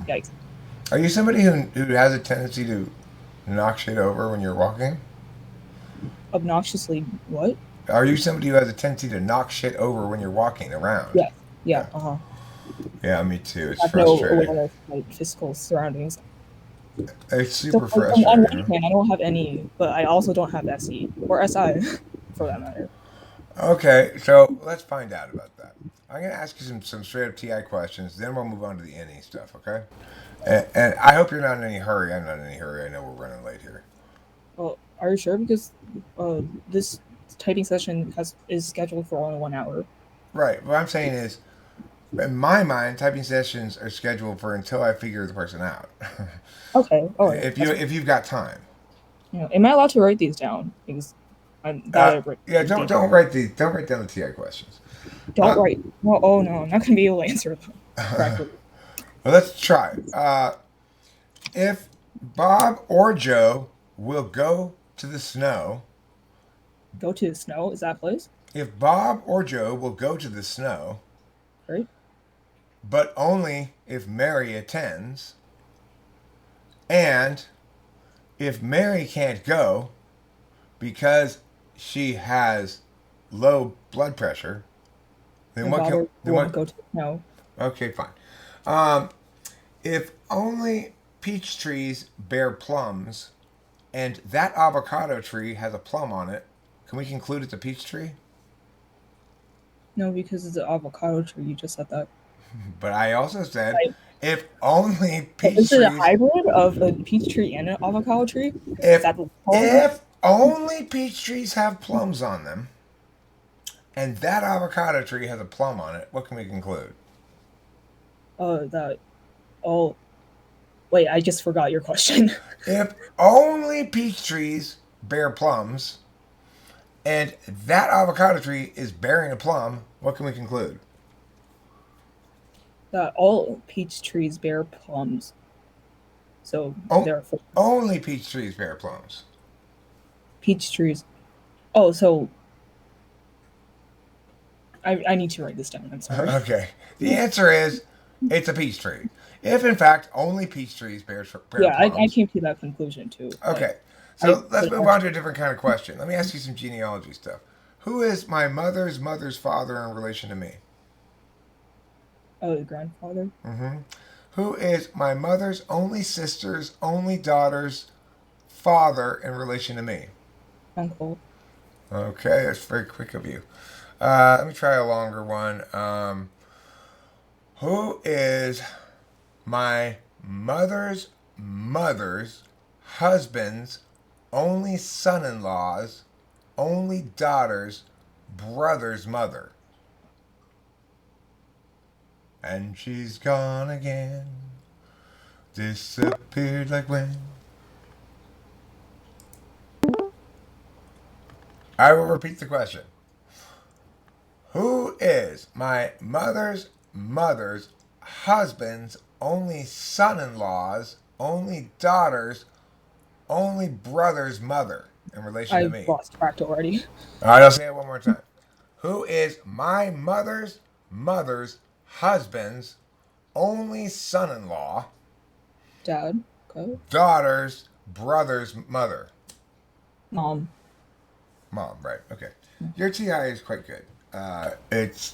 Yikes. Are you somebody who has a tendency to knock shit over when you're walking? Obnoxiously, what? Are you somebody who has a tendency to knock shit over when you're walking around? Yes. Yeah. Yeah. Uh huh. Yeah, me too. It's I have no frustrating. awareness of my physical surroundings. It's So super on one frustrating. hand, I don't have any, but I also don't have SE or SI, for that matter. Okay, so let's find out about that. I'm going to ask you some straight up TI questions, then we'll move on to the NE stuff, okay? And I hope you're not in any hurry. I'm not in any hurry. I know we're running late here. Well, are you sure? Because this typing session is scheduled for only 1 hour. Right. What I'm saying is, in my mind, typing sessions are scheduled for until I figure the person out. Okay. All right. If you've got time. Am I allowed to write these down? Because I'm bad at Yeah, writing details. don't write down the TI questions. Don't Uh, write. Well, oh no, I'm not going to be able to answer them correctly. well, let's try. If Bob or Joe will go to the snow, Go to the snow. Is that a place? if Bob or Joe will go to the snow, Right. but only if Mary attends, And if Mary can't go because she has low blood pressure, then Your what can father then won't what? go to no. Okay, fine. Um, if only peach trees bear plums, and that avocado tree has a plum on it, can we conclude it's a peach tree? No, because it's an avocado tree. You just said that. But I also said Like, if only is peach it a trees, hybrid of a peach tree and an avocado tree? Is if that the call? if only peach trees have plums on them, and that avocado tree has a plum on it, what can we conclude? That. Oh, wait. I just forgot your question. If only peach trees bear plums, and that avocado tree is bearing a plum, what can we conclude? That all peach trees bear plums. So O- therefore, only peach trees bear plums. peach trees. Oh, so I need to write this down. I'm sorry. Okay. The answer is it's a peach tree. If in fact only peach trees bear Yeah, I plums. came to that conclusion too. Like, Okay. I So let's but move on to a different kind of question. Let me ask you some genealogy stuff. Who is my mother's mother's father in relation to me? oh, grandfather, Mm-hmm. Who is my mother's only sister's only daughter's father in relation to me? uncle. Okay, that's very quick of you. Let me try a longer one. Who is my mother's mother's husband's only son in law's only daughter's brother's mother? And she's gone again, disappeared like when. I will repeat the question. Who is my mother's husband's only son in law's only daughter's only brother's mother in relation to I me? lost track already. All right, I'll say it one more time. Who is my mother's husband's only son in law, Dad. Okay. daughter's brother's mother? Mom. Mom, right? Okay. Your TI is quite good.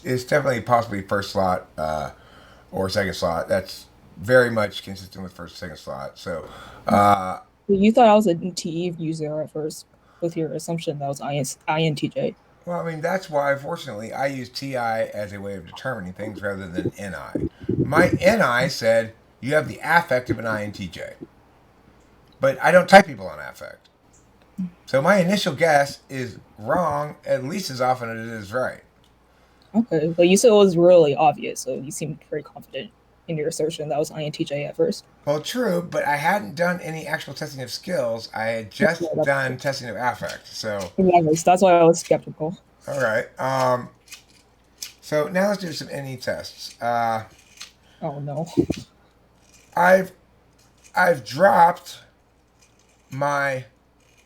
It's definitely possibly first slot or second slot. That's very much consistent with first second slot. So, You thought I was a TE user at first with your assumption that was INTJ. well, I mean that's why fortunately I use TI as a way of determining things rather than NI. My NI said you have the affect of an INTJ, but I don't type people on affect. So my initial guess is wrong at least as often as it is right. Okay, but you said it was really obvious, so you seemed very confident in your assertion that was INTJ at first. Well, true, but I hadn't done any actual testing of skills. I had Yeah, just that's done testing of affect. So, exactly. So that's why I was skeptical. all right. So now let's do some NE tests. Oh no. I've I've dropped my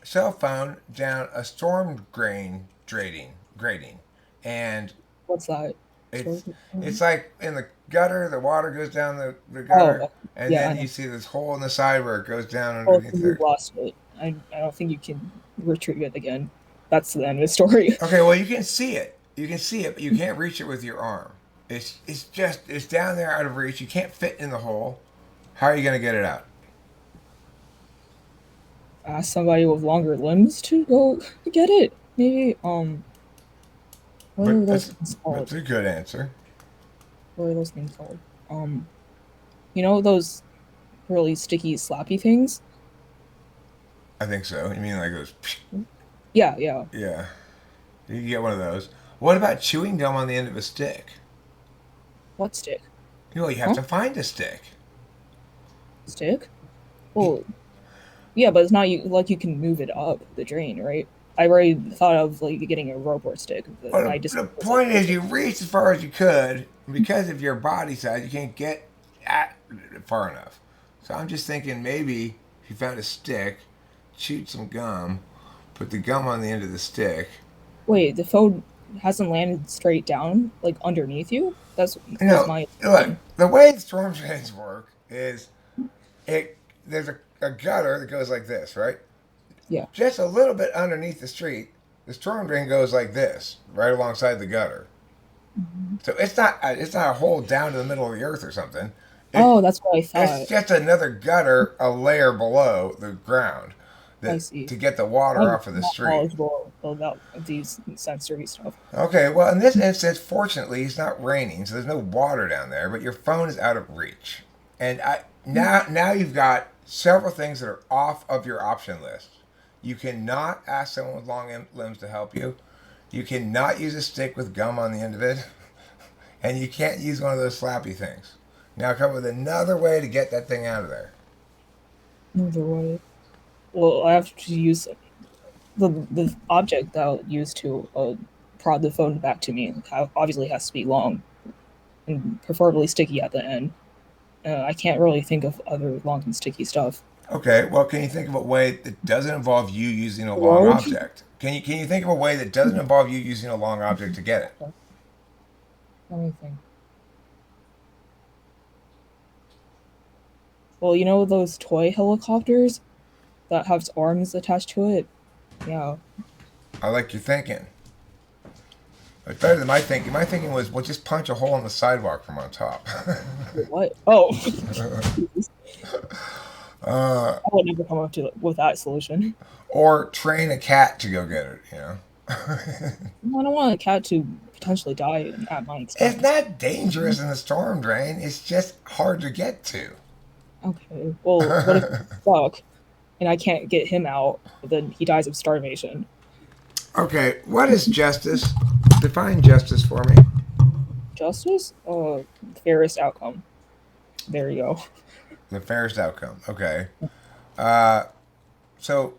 cell phone down a storm drain grading, and What's that? it's it's like in the gutter. The water goes down the gutter, Oh, and yeah, I then you know. see this hole in the side where it goes down Oh, underneath so you there. lost it. I don't think you can retrieve it again. That's the end of the story. Okay, well you can see it. You can see it, but you can't reach it with your arm. It's down there out of reach. You can't fit in the hole. How are you gonna get it out? Ask somebody with longer limbs to go get it. Maybe, what are But those that's things that's called? a good answer. What are those things called? Um, you know those really sticky, slappy things? I think so. You mean like those? Yeah, yeah. Yeah, you can get one of those. What about chewing gum on the end of a stick? What stick? You have Huh? to find a stick. Stick? Well, yeah, but it's not like you can move it up the drain, right? I already thought of like getting a rope or stick, but Well, I just the was like, point is, you reached as far as you could. Because of your body size, you can't get at far enough. So I'm just thinking maybe if you found a stick, chewed some gum, put the gum on the end of the stick. wait, the phone hasn't landed straight down, like underneath you? That You was know, my look, assumption. the way storm drains work is it there's a gutter that goes like this, right? Yeah. Just a little bit underneath the street, the storm drain goes like this, right alongside the gutter. Mhm. So it's not a hole down to the middle of the earth or something. It Oh, that's what I it's thought. just another gutter, a layer below the ground, I that see. to get the water I'm off of the not street. knowledgeable about these sensory stuff. Okay, well, in this instance, fortunately, it's not raining, so there's no water down there. But your phone is out of reach, and now you've got several things that are off of your option list. You cannot ask someone with long limbs to help you. You cannot use a stick with gum on the end of it, and you can't use one of those slappy things. Now come up with another way to get that thing out of there. Either way. Well, I have to use the object that I'll use to prod the phone back to me. Obviously has to be long and preferably sticky at the end. I can't really think of other long and sticky stuff. Okay, well, can you think of a way that doesn't involve you using a long Road? object? Can you think of a way that doesn't involve you using a long object to get it? Let me think. Well, you know those toy helicopters that have arms attached to it? Yeah. I like your thinking. It's better than my thinking. My thinking was, well, just punch a hole in the sidewalk from on top. What? Oh, uh, I would never come up to with that solution. or train a cat to go get it. I don't want a cat to potentially die at my It's expense. not dangerous in the storm drain. It's just hard to get to. Okay. Well, what if he's stuck and I can't get him out? Then he dies of starvation. Okay, what is justice? Define justice for me. Justice? Fairest outcome. There you go. The fairest outcome. Okay. Uh, so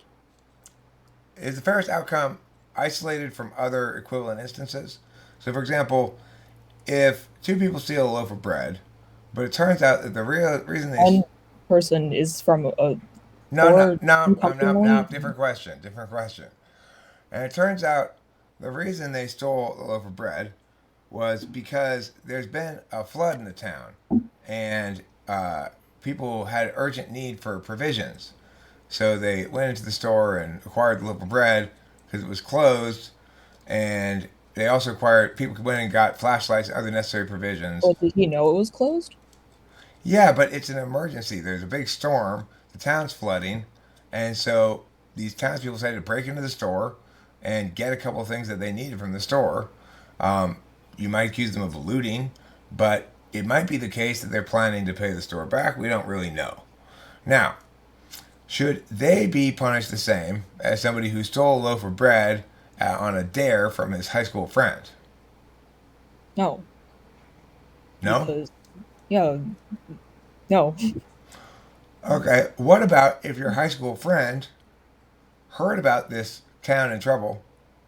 is the fairest outcome isolated from other equivalent instances? So, for example, if two people steal a loaf of bread, but it turns out that the real reason they One person is from a no no poor no income no no no family. different question, and it turns out the reason they stole the loaf of bread was because there's been a flood in the town, and people had urgent need for provisions. So they went into the store and acquired the loaf of bread because it was closed, and they also acquired people went and got flashlights and other necessary provisions. Well, did he know it was closed? Yeah, but it's an emergency. There's a big storm. The town's flooding, and so these townspeople decided to break into the store and get a couple of things that they needed from the store. Um, you might accuse them of looting, but it might be the case that they're planning to pay the store back. We don't really know. Now, should they be punished the same as somebody who stole a loaf of bread on a dare from his high school friend? No, No? because yeah, no. Okay, what about if your high school friend heard about this town in trouble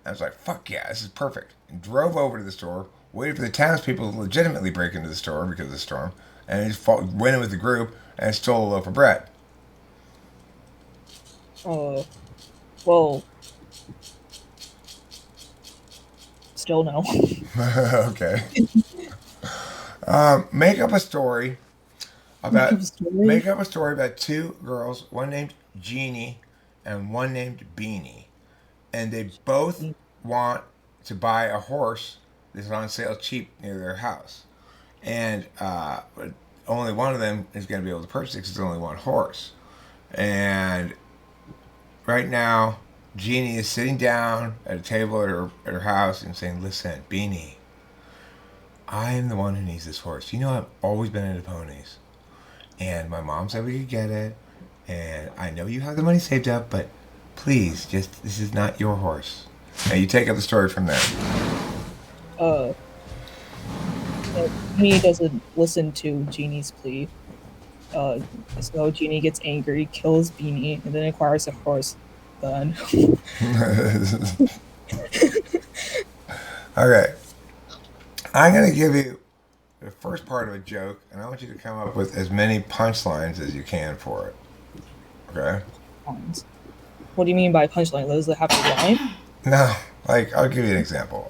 and was like, fuck yeah, this is perfect, and drove over to the store, waited for the townspeople to legitimately break into the store because of the storm, and he just went in with the group and stole a loaf of bread? Uh, well, still no. Okay. Make up a story Make about up a story. make up a story about two girls, one named Jeannie and one named Beanie, and they both want to buy a horse that's on sale cheap near their house, and but only one of them is going to be able to purchase it because there's only one horse. And right now, Jeannie is sitting down at a table at her house and saying, "Listen, Beanie, I am the one who needs this horse. You know, I've always been into ponies. And my mom said we could get it. And I know you have the money saved up, but please, just this is not your horse." Now you take up the story from there. Uh, Genie doesn't listen to Genie's plea. Uh, so Genie gets angry, kills Beanie, and then acquires a horse. Then Okay, I'm gonna give you the first part of a joke, and I want you to come up with as many punchlines as you can for it. Okay? lines. What do you mean by punchline? Those that have to rhyme? No, like I'll give you an example.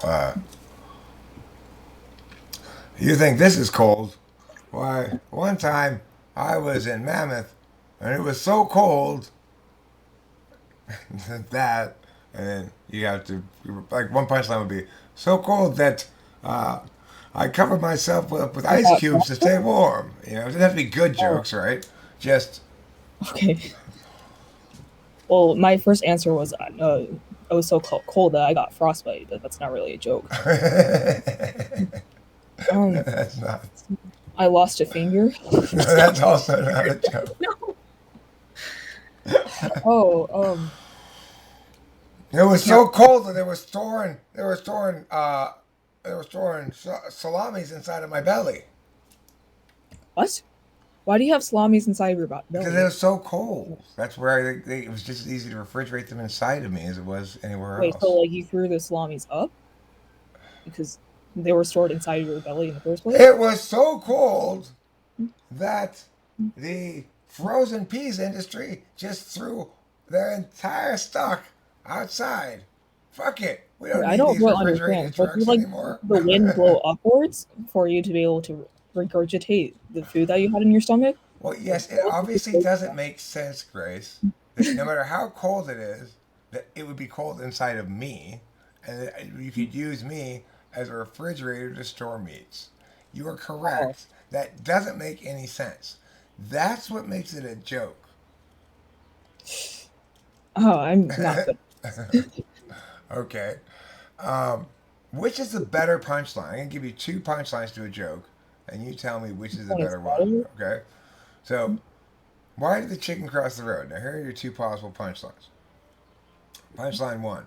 You think this is cold? Why, one time I was in Mammoth And it was so cold that, and then you have to, like, one punchline would be so cold that uh, I covered myself with I ice got cubes to stay warm. You know, it doesn't have to be good oh, jokes, right? Just okay. Well, my first answer was I was so cold that I got frostbite, but that's not really a joke. Um, that's not. I lost a finger. That's also not a joke. No. Oh, It was can't. so cold that they were storing salamis inside of my belly What? Why do you have salamis inside of your because it belly? was so cold. That's where it was just as easy to refrigerate them inside of me as it was anywhere Wait, so else. like you threw the salamis up because they were stored inside of your belly in the first place? It was so cold that the frozen peas industry just threw their entire stock outside. Fuck it. We don't I need don't these really refrigerated understand. But you trucks like anymore. the wind blow upwards for you to be able to regurgitate the food that you had in your stomach? Well, Like, yes, it what was obviously the doesn't make sense, Grace, that no matter how cold it is, that it would be cold inside of me, and that you could use me as a refrigerator to store meats. You are oh, correct. That doesn't make any sense. That's what makes it a joke. oh, I'm not good. Okay. Um, which is the better punchline? I'm going to give you two punchlines to a joke, and you tell me which is the One is better one. better. Okay? So, why did the chicken cross the road? Now, here are your two possible punchlines. Punchline one,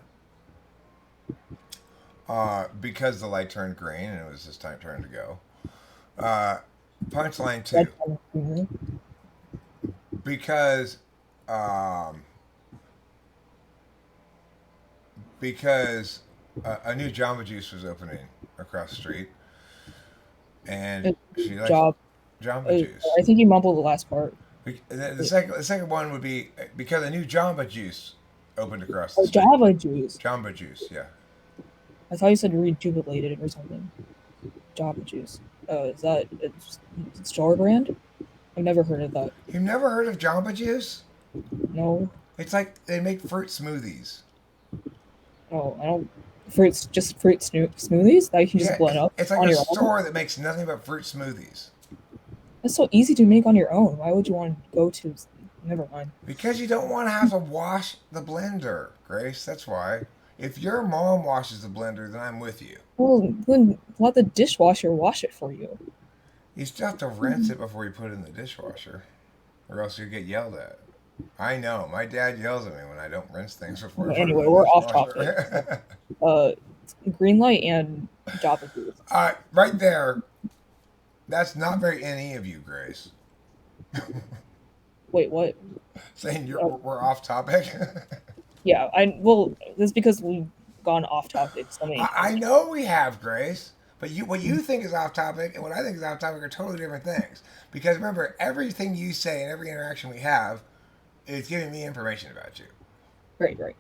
because the light turned green and it was his time turn to go. Uh, Punchline Red two, pen humor. because um, because a new Jamba Juice was opening across the street, and Uh, she likes Job. Jamba Juice. I think you mumbled the last part. The second one would be because a new Jamba Juice opened across the Oh, street. Java juice. Jamba Juice, yeah. I thought you said rejubilated or something. Java juice. Is that a store brand? I've never heard of that. You've never heard of Jamba Juice? No, It's like they make fruit smoothies. no, I don't. Fruits, just fruit smoothies that you can just Yeah, blend up it's like on a your own. store that makes nothing but fruit smoothies. That's so easy to make on your own. Why would you want to go to? Never mind. Because you don't want to have to wash the blender, Grace. That's why. If your mom washes the blender, then I'm with you. Well, then let the dishwasher wash it for you. You still have to rinse it before you put it in the dishwasher, or else you get yelled at. I know. My dad yells at me when I don't rinse things before I put them Anyway, in the we're off topic. dishwasher. Uh, green light and Java juice. Right there. That's not very NE of you, Grace. Wait, what? Saying Uh, we're off topic. yeah, well, that's because we've gone off topic so many I times. know we have, Grace. But what you think is off topic and what I think is off topic are totally different things. Because remember, everything you say and every interaction we have is giving me information about you. Right, right.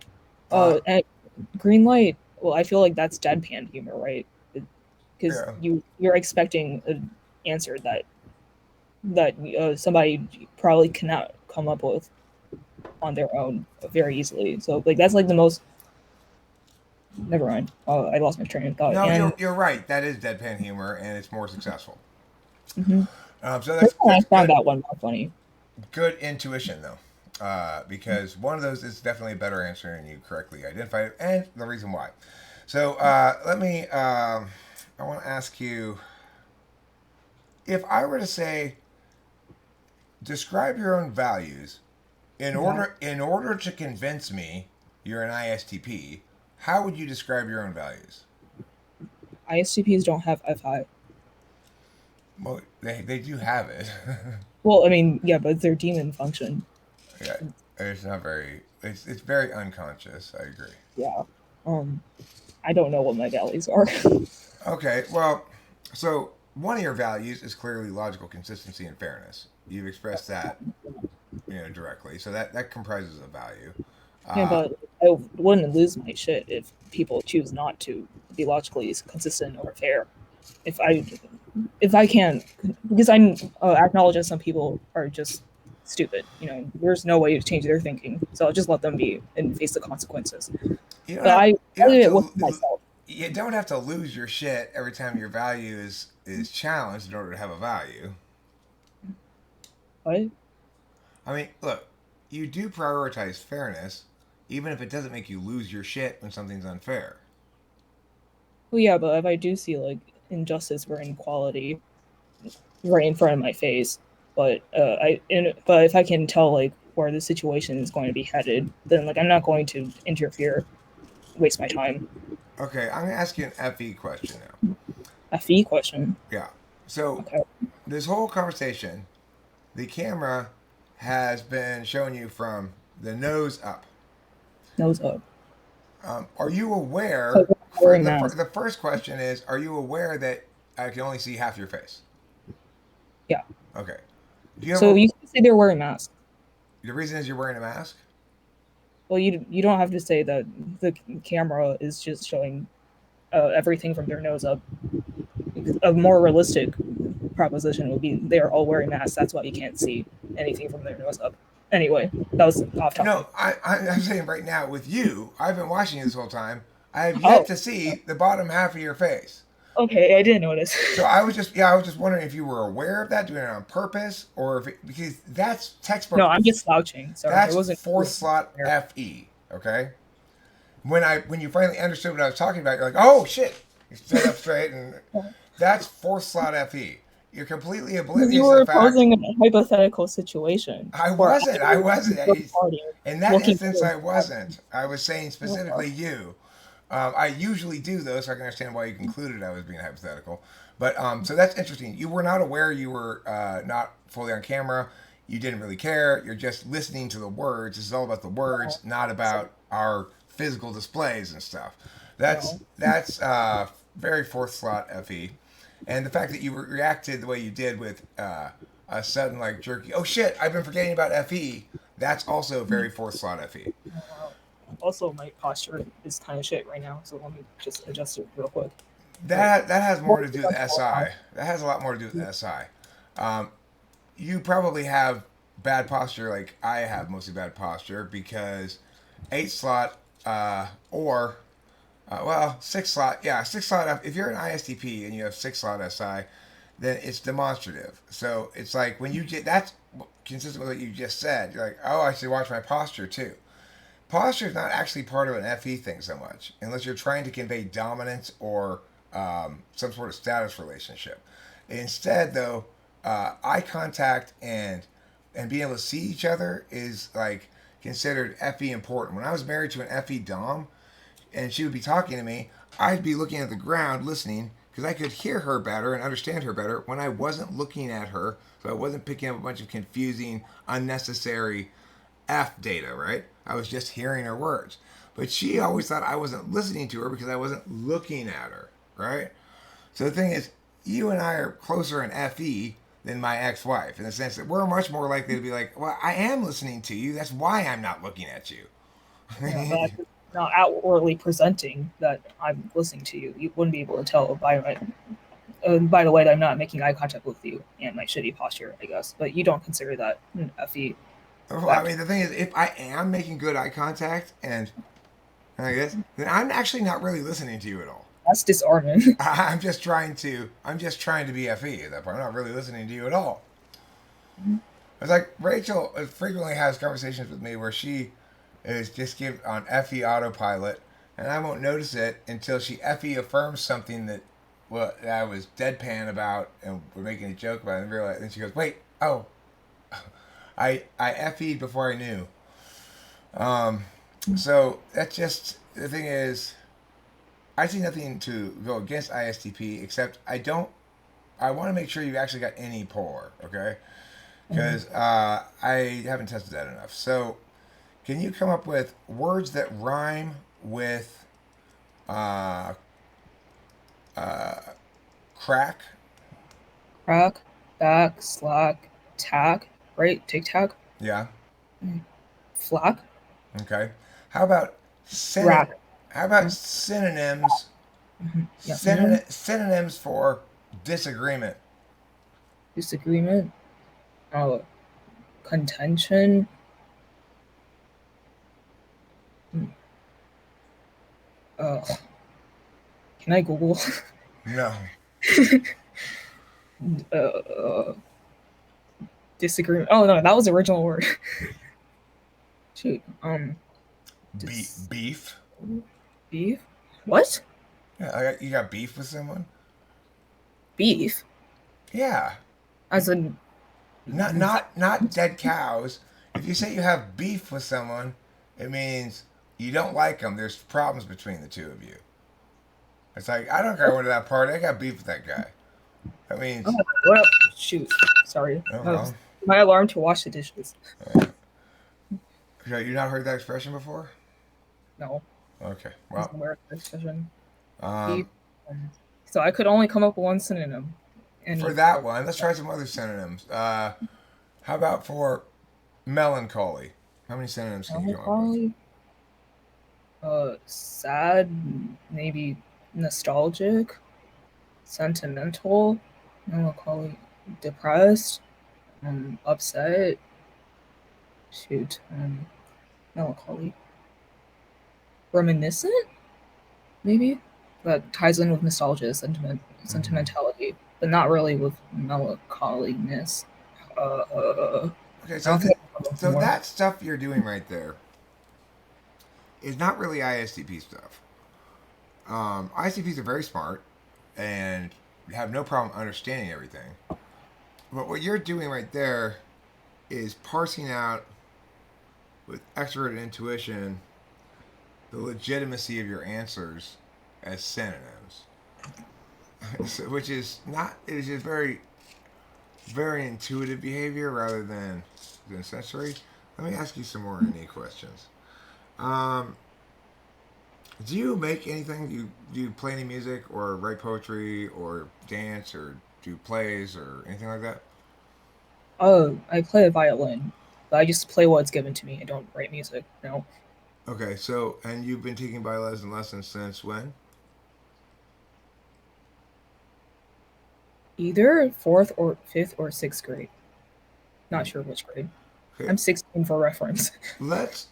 Uh, And green light. Well, I feel like that's deadpan humor, right? Because yeah. you're expecting an answer that somebody probably cannot come up with on their own very easily. So like that's like the most. Never mind. I lost my train of thought. No, And you're right. That is deadpan humor, and it's more successful. mhm. So that's Personally, I that's found good. that one more funny. Good intuition though, because one of those is definitely a better answer, and you correctly identified it, and the reason why. So let me. I want to ask you if I were to say describe your own values Yeah. in order to convince me you're an ISTP. How would you describe your own values? ISTPs don't have FI. Well, they do have it. Well, I mean, yeah, but they're demon function. Yeah, it's not very. It's very unconscious. I agree. Yeah. Um, I don't know what my values are. Okay, well, so one of your values is clearly logical consistency and fairness. You've expressed that, directly. So that comprises a value. Yeah, Uh, but I wouldn't lose my shit if people choose not to be logically consistent or fair. If I if I can't, because I acknowledge that some people are just stupid. There's no way to change their thinking. So I'll just let them be and face the consequences. You don't But have I you don't have did it with to myself. you don't have to lose your shit every time your value is challenged in order to have a value. What? I mean, look, you do prioritize fairness, even if it doesn't make you lose your shit when something's unfair. Well, yeah, but if I do see like injustice or inequality right in front of my face, but if I can tell like where the situation is going to be headed, then like I'm not going to interfere, waste my time. Okay, I'm gonna ask you an FE question now. A fee question. Yeah. So Okay, this whole conversation, the camera has been showing you from the nose up. nose up. Are you So aware? wearing masks. The first question is: are you aware that I can only see half your face? Yeah. Okay. Do you So ever? you can say they're wearing masks. The reason is you're wearing a mask. Well, you don't have to say that the camera is just showing everything from their nose up. A more realistic proposition would be they are all wearing masks. That's why you can't see anything from their nose up. Anyway, that was off No, topic. I'm saying right now with you, I've been watching you this whole time. I have yet Oh, to see the bottom half of your face. okay. I didn't notice. So I was just, yeah, I was just wondering if you were aware of that, doing it on purpose, or if it, because that's No, textbook, I'm just slouching. Sorry, it that's wasn't fourth slot there. FE. Okay. When you finally understood what I was talking about, you're like, oh shit, you stood up straight, and that's fourth slot FE. You're completely Because you oblivious to the were fact posing a hypothetical situation I where wasn't. I wasn't. third party In that looking instance, for I wasn't. I was saying specifically you. I usually do though, so I can understand why you concluded I was being hypothetical. But so that's interesting. You were not aware you were not fully on camera. You didn't really care. You're just listening to the words. This is all about the words, not so, about our physical displays and stuff. no. That's very fourth slot FE, and the fact that you reacted the way you did with a sudden like jerky. Oh shit! I've been forgetting about FE. That's also very fourth slot FE. Also, my posture is kind of shit right now, so let me just adjust it real quick. But That has more more to do with presentable now. SI. That has a lot more to do with SI. Um, you probably have bad posture, like I have mostly bad posture because eight slot or well, six slot. Yeah, six slot. If you're an ISTP and you have six slot SI, then it's demonstrative. So it's like when you get that's consistent with what you just said. You're like, oh, I should watch my posture too. Posture is not actually part of an FE thing so much, unless you're trying to convey dominance or some sort of status relationship. Instead, though, eye contact and being able to see each other is like considered FE important. When I was married to an FE dom, and she would be talking to me, I'd be looking at the ground listening because I could hear her better and understand her better when I wasn't looking at her. So I wasn't picking up a bunch of confusing, unnecessary F data, right? I was just hearing her words. But she always thought I wasn't listening to her because I wasn't looking at her, right? So the thing is, you and I are closer in FE than my ex wife in the sense that we're much more likely to be like, well, I am listening to you. That's why I'm not looking at you. Yeah, but I'm not outwardly presenting that I'm listening to you. You wouldn't be able to tell by the way that I'm not making eye contact with you and my shitty posture, I guess. But you don't consider that an FE Well, I factor. mean, the thing is, if I am making good eye contact and I guess, then I'm actually not really listening to you at all. That's disarming. I'm just trying to be FE at that point. I'm not really listening to you at all. It's like Rachel frequently has conversations with me where she is just give on FE autopilot, and I won't notice it until she FE affirms something that well that I was deadpan about, and we're making a joke about it, and realize, and she goes, "Wait, oh, I FE'd before I knew." Um, so that's just the thing is, I see nothing to go against ISTP except I don't. I want to make sure you actually got any polar, okay? Because I haven't tested that enough. So can you come up with words that rhyme with uh, crack? Crack, back, slack, tack, right? Tic tac, Yeah. flack, Okay. How about syn- rack. How about synonyms? Yeah, synonym, Synonyms for disagreement. disagreement, uh, contention. Uh, can I Google? No. uh, disagreement. Oh no, that was the original word. Shoot. Dis Beef. beef. What? Yeah, you got beef with someone? Beef? Yeah. As in Not dead cows. If you say you have beef with someone, it means you don't like them. There's problems between the two of you. It's like I don't care. I went to that party. I got beef with that guy. That oh, means well, shoot. Sorry. no That was wrong. my alarm to wash the dishes. You not heard that expression before? No, Okay. I Well, wasn't aware of the expression. Beef. um, Um, so I could only come up with one synonym. for Any that one, let's try some other synonyms. How about for melancholy? How many synonyms can you come up with? melancholy? Sad, maybe nostalgic, sentimental, melancholy, depressed, upset. Shoot, melancholy, reminiscent, maybe that ties in with nostalgia, Mm-hmm. sentimentality, but not really with melancholiness. Okay, I don't think I have so more. that stuff you're doing right there is not really ISTP stuff. ISTPs are very smart and have no problem understanding everything. But what you're doing right there is parsing out with expert intuition the legitimacy of your answers as synonyms, so, which is not. It is just very intuitive behavior rather than sensory. Let me ask you some more innate questions. Um, do you make anything? Do you play any music or write poetry or dance or do plays or anything like that? Oh, I play a violin, but I just play what's given to me. I don't write music. No, Okay, so and you've been taking violin lessons since when? either fourth or fifth or sixth grade. Not sure which grade. Okay, I'm 16 for reference. let's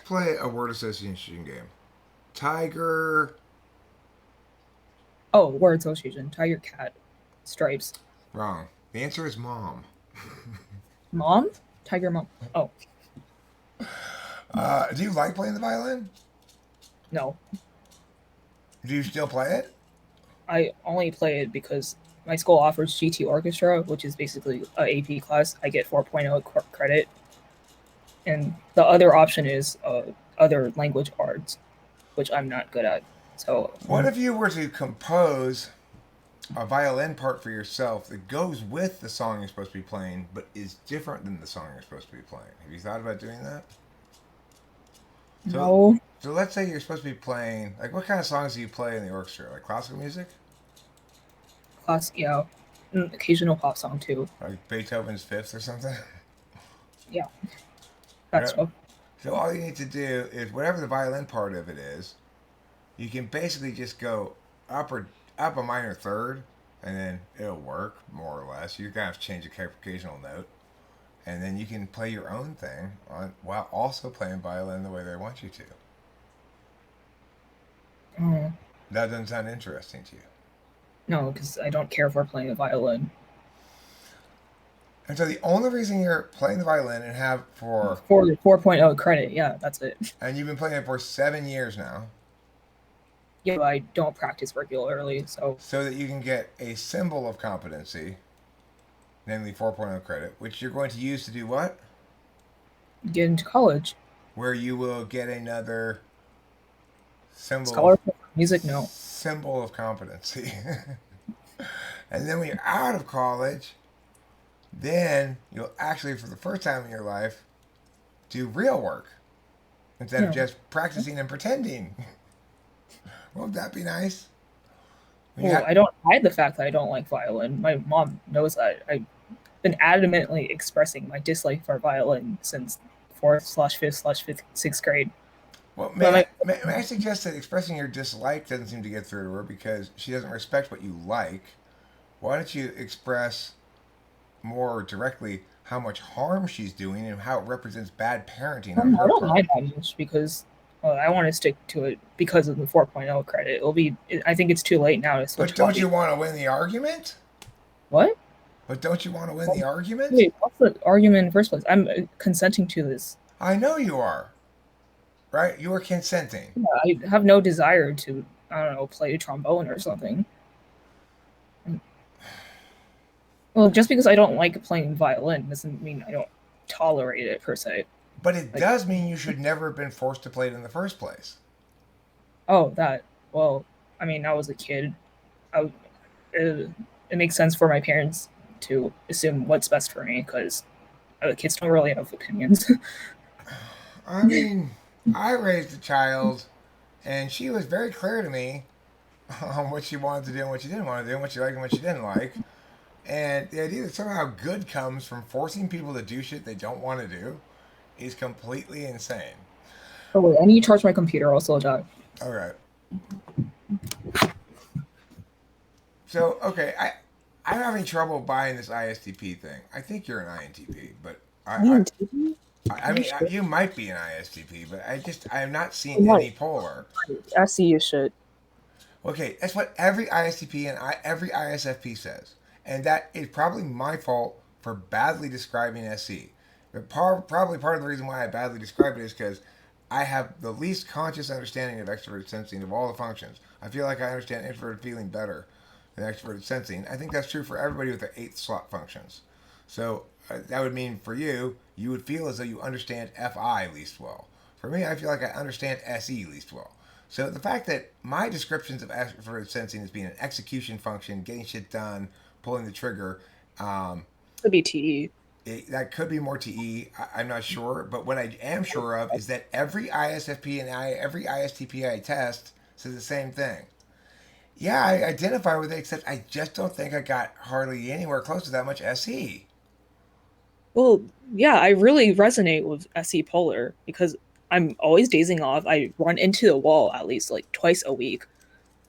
play a word association game. Tiger. Oh, word association. Tiger, cat, stripes. Wrong. The answer is mom. Mom? Tiger mom. Oh, Do you like playing the violin? no. Do you still play it? I only play it because my school offers GT Orchestra, which is basically a AP class. I get 4.0 credit. And the other option is other language arts, which I'm not good at. So, What if you were to compose a violin part for yourself that goes with the song you're supposed to be playing, but is different than the song you're supposed to be playing? Have you thought about doing that? So, no. so let's say you're supposed to be playing. Like, what kind of songs do you play in the orchestra? Like classical music, Class, yeah. Occasional pop song too. like Beethoven's Fifth or something. Yeah, You that know? stuff. So all you need to do is whatever the violin part of it is, you can basically just go up or up a minor third, and then it'll work more or less. You're gonna have to change a occasional note, and then you can play your own thing on while also playing violin the way they want you to. Oh, That doesn't sound interesting to you. no, because I don't care for playing the violin. And so the only reason you're playing the violin and have for 4.0 credit, yeah, that's it. and you've been playing it for 7 years now, Yeah, but I don't practice regularly, so so that you can get a symbol of competency, namely 4.0 credit, which you're going to use to do what? get into college. Where you will get another symbol of Scholarship for music, no. competency. And then when you're out of college, then you'll actually, for the first time in your life, do real work instead of Yeah. just practicing and pretending. Won't that be nice? When you Well, have, I don't hide the fact that I don't like violin. My mom knows that. I've been adamantly expressing my dislike for violin since fourth/fifth/fifth sixth grade. well, But my may I suggest that expressing your dislike doesn't seem to get through to her because she doesn't respect what you like. Why don't you express more directly how much harm she's doing and how it represents bad parenting on I her don't part. mind that much because I want to stick to it because of the 4.0 credit. I think it's too late now to switch But don't hobbies. you want to win the argument? What? But don't you want to win the argument? Wait, what's the argument in the first place? I'm consenting to this. I know you are, right? You are consenting. Yeah, I have no desire to, I don't know, play trombone or something. Well, just because I don't like playing violin doesn't mean I don't tolerate it per se. But it Like, does mean you should never have been forced to play it in the first place. oh, that. Well, I mean, I was a kid. I, it, it makes sense for my parents to assume what's best for me because kids don't really have opinions. I mean, I raised a child, and she was very clear to me on what she wanted to do and what she didn't want to do, and what she liked and what she didn't like. And the idea that somehow good comes from forcing people to do shit they don't want to do is completely insane. Oh wait, I need to charge my computer. Also, die. All right. So, okay, I'm having trouble buying this ISTP thing. I think you're an INTP, but INTJ? I Are you mean, sure? you might be an ISTP, but I have not I seen might. any polar. I see you shit. Okay, that's what every ISTP and every ISFP says, and that is probably my fault for badly describing SE. But probably part of the reason why I badly describe it is because I have the least conscious understanding of extroverted sensing of all the functions. I feel like I understand introverted feeling better than extroverted sensing. I think that's true for everybody with the eighth slot functions. So that would mean for you, you would feel as though you understand FI least well. For me, I feel like I understand SE least well. So the fact that my descriptions of extroverted sensing as being an execution function, getting shit done, pulling the trigger, um, Could be TE. that could be more TE. I'm not sure, but what I am sure of is that every ISFP and every ISTP I test says the same thing. Yeah, I identify with it, except I just don't think I got hardly anywhere close to that much SE. Well, yeah, I really resonate with SE Polar because I'm always dazing off. I run into the wall at least like twice a week.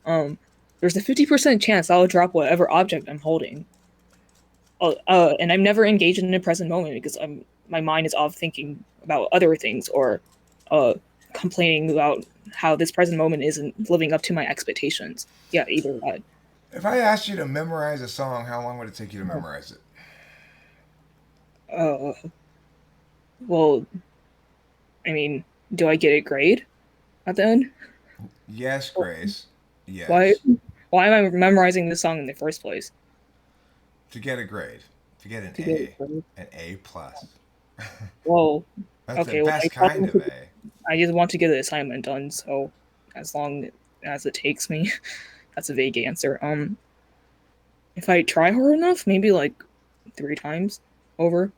Um, there's a 50% chance I'll drop whatever object I'm holding. And I'm never engaged in the present moment because my mind is off thinking about other things or uh complaining about how this present moment isn't living up to my expectations. Yeah, either that. If I asked you to memorize a song, how long would it take you to memorize it? Uh, well, I mean, do I get a grade at the end? Yes, Grace. Why Yes. why am I memorizing this song in the first place? To get a grade, to get To get a grade? An A plus. Well, That's the okay, well, best kind of A. I just want to get the assignment done, so as long as it takes me, that's a vague answer. If I try hard enough, maybe like 3 times over.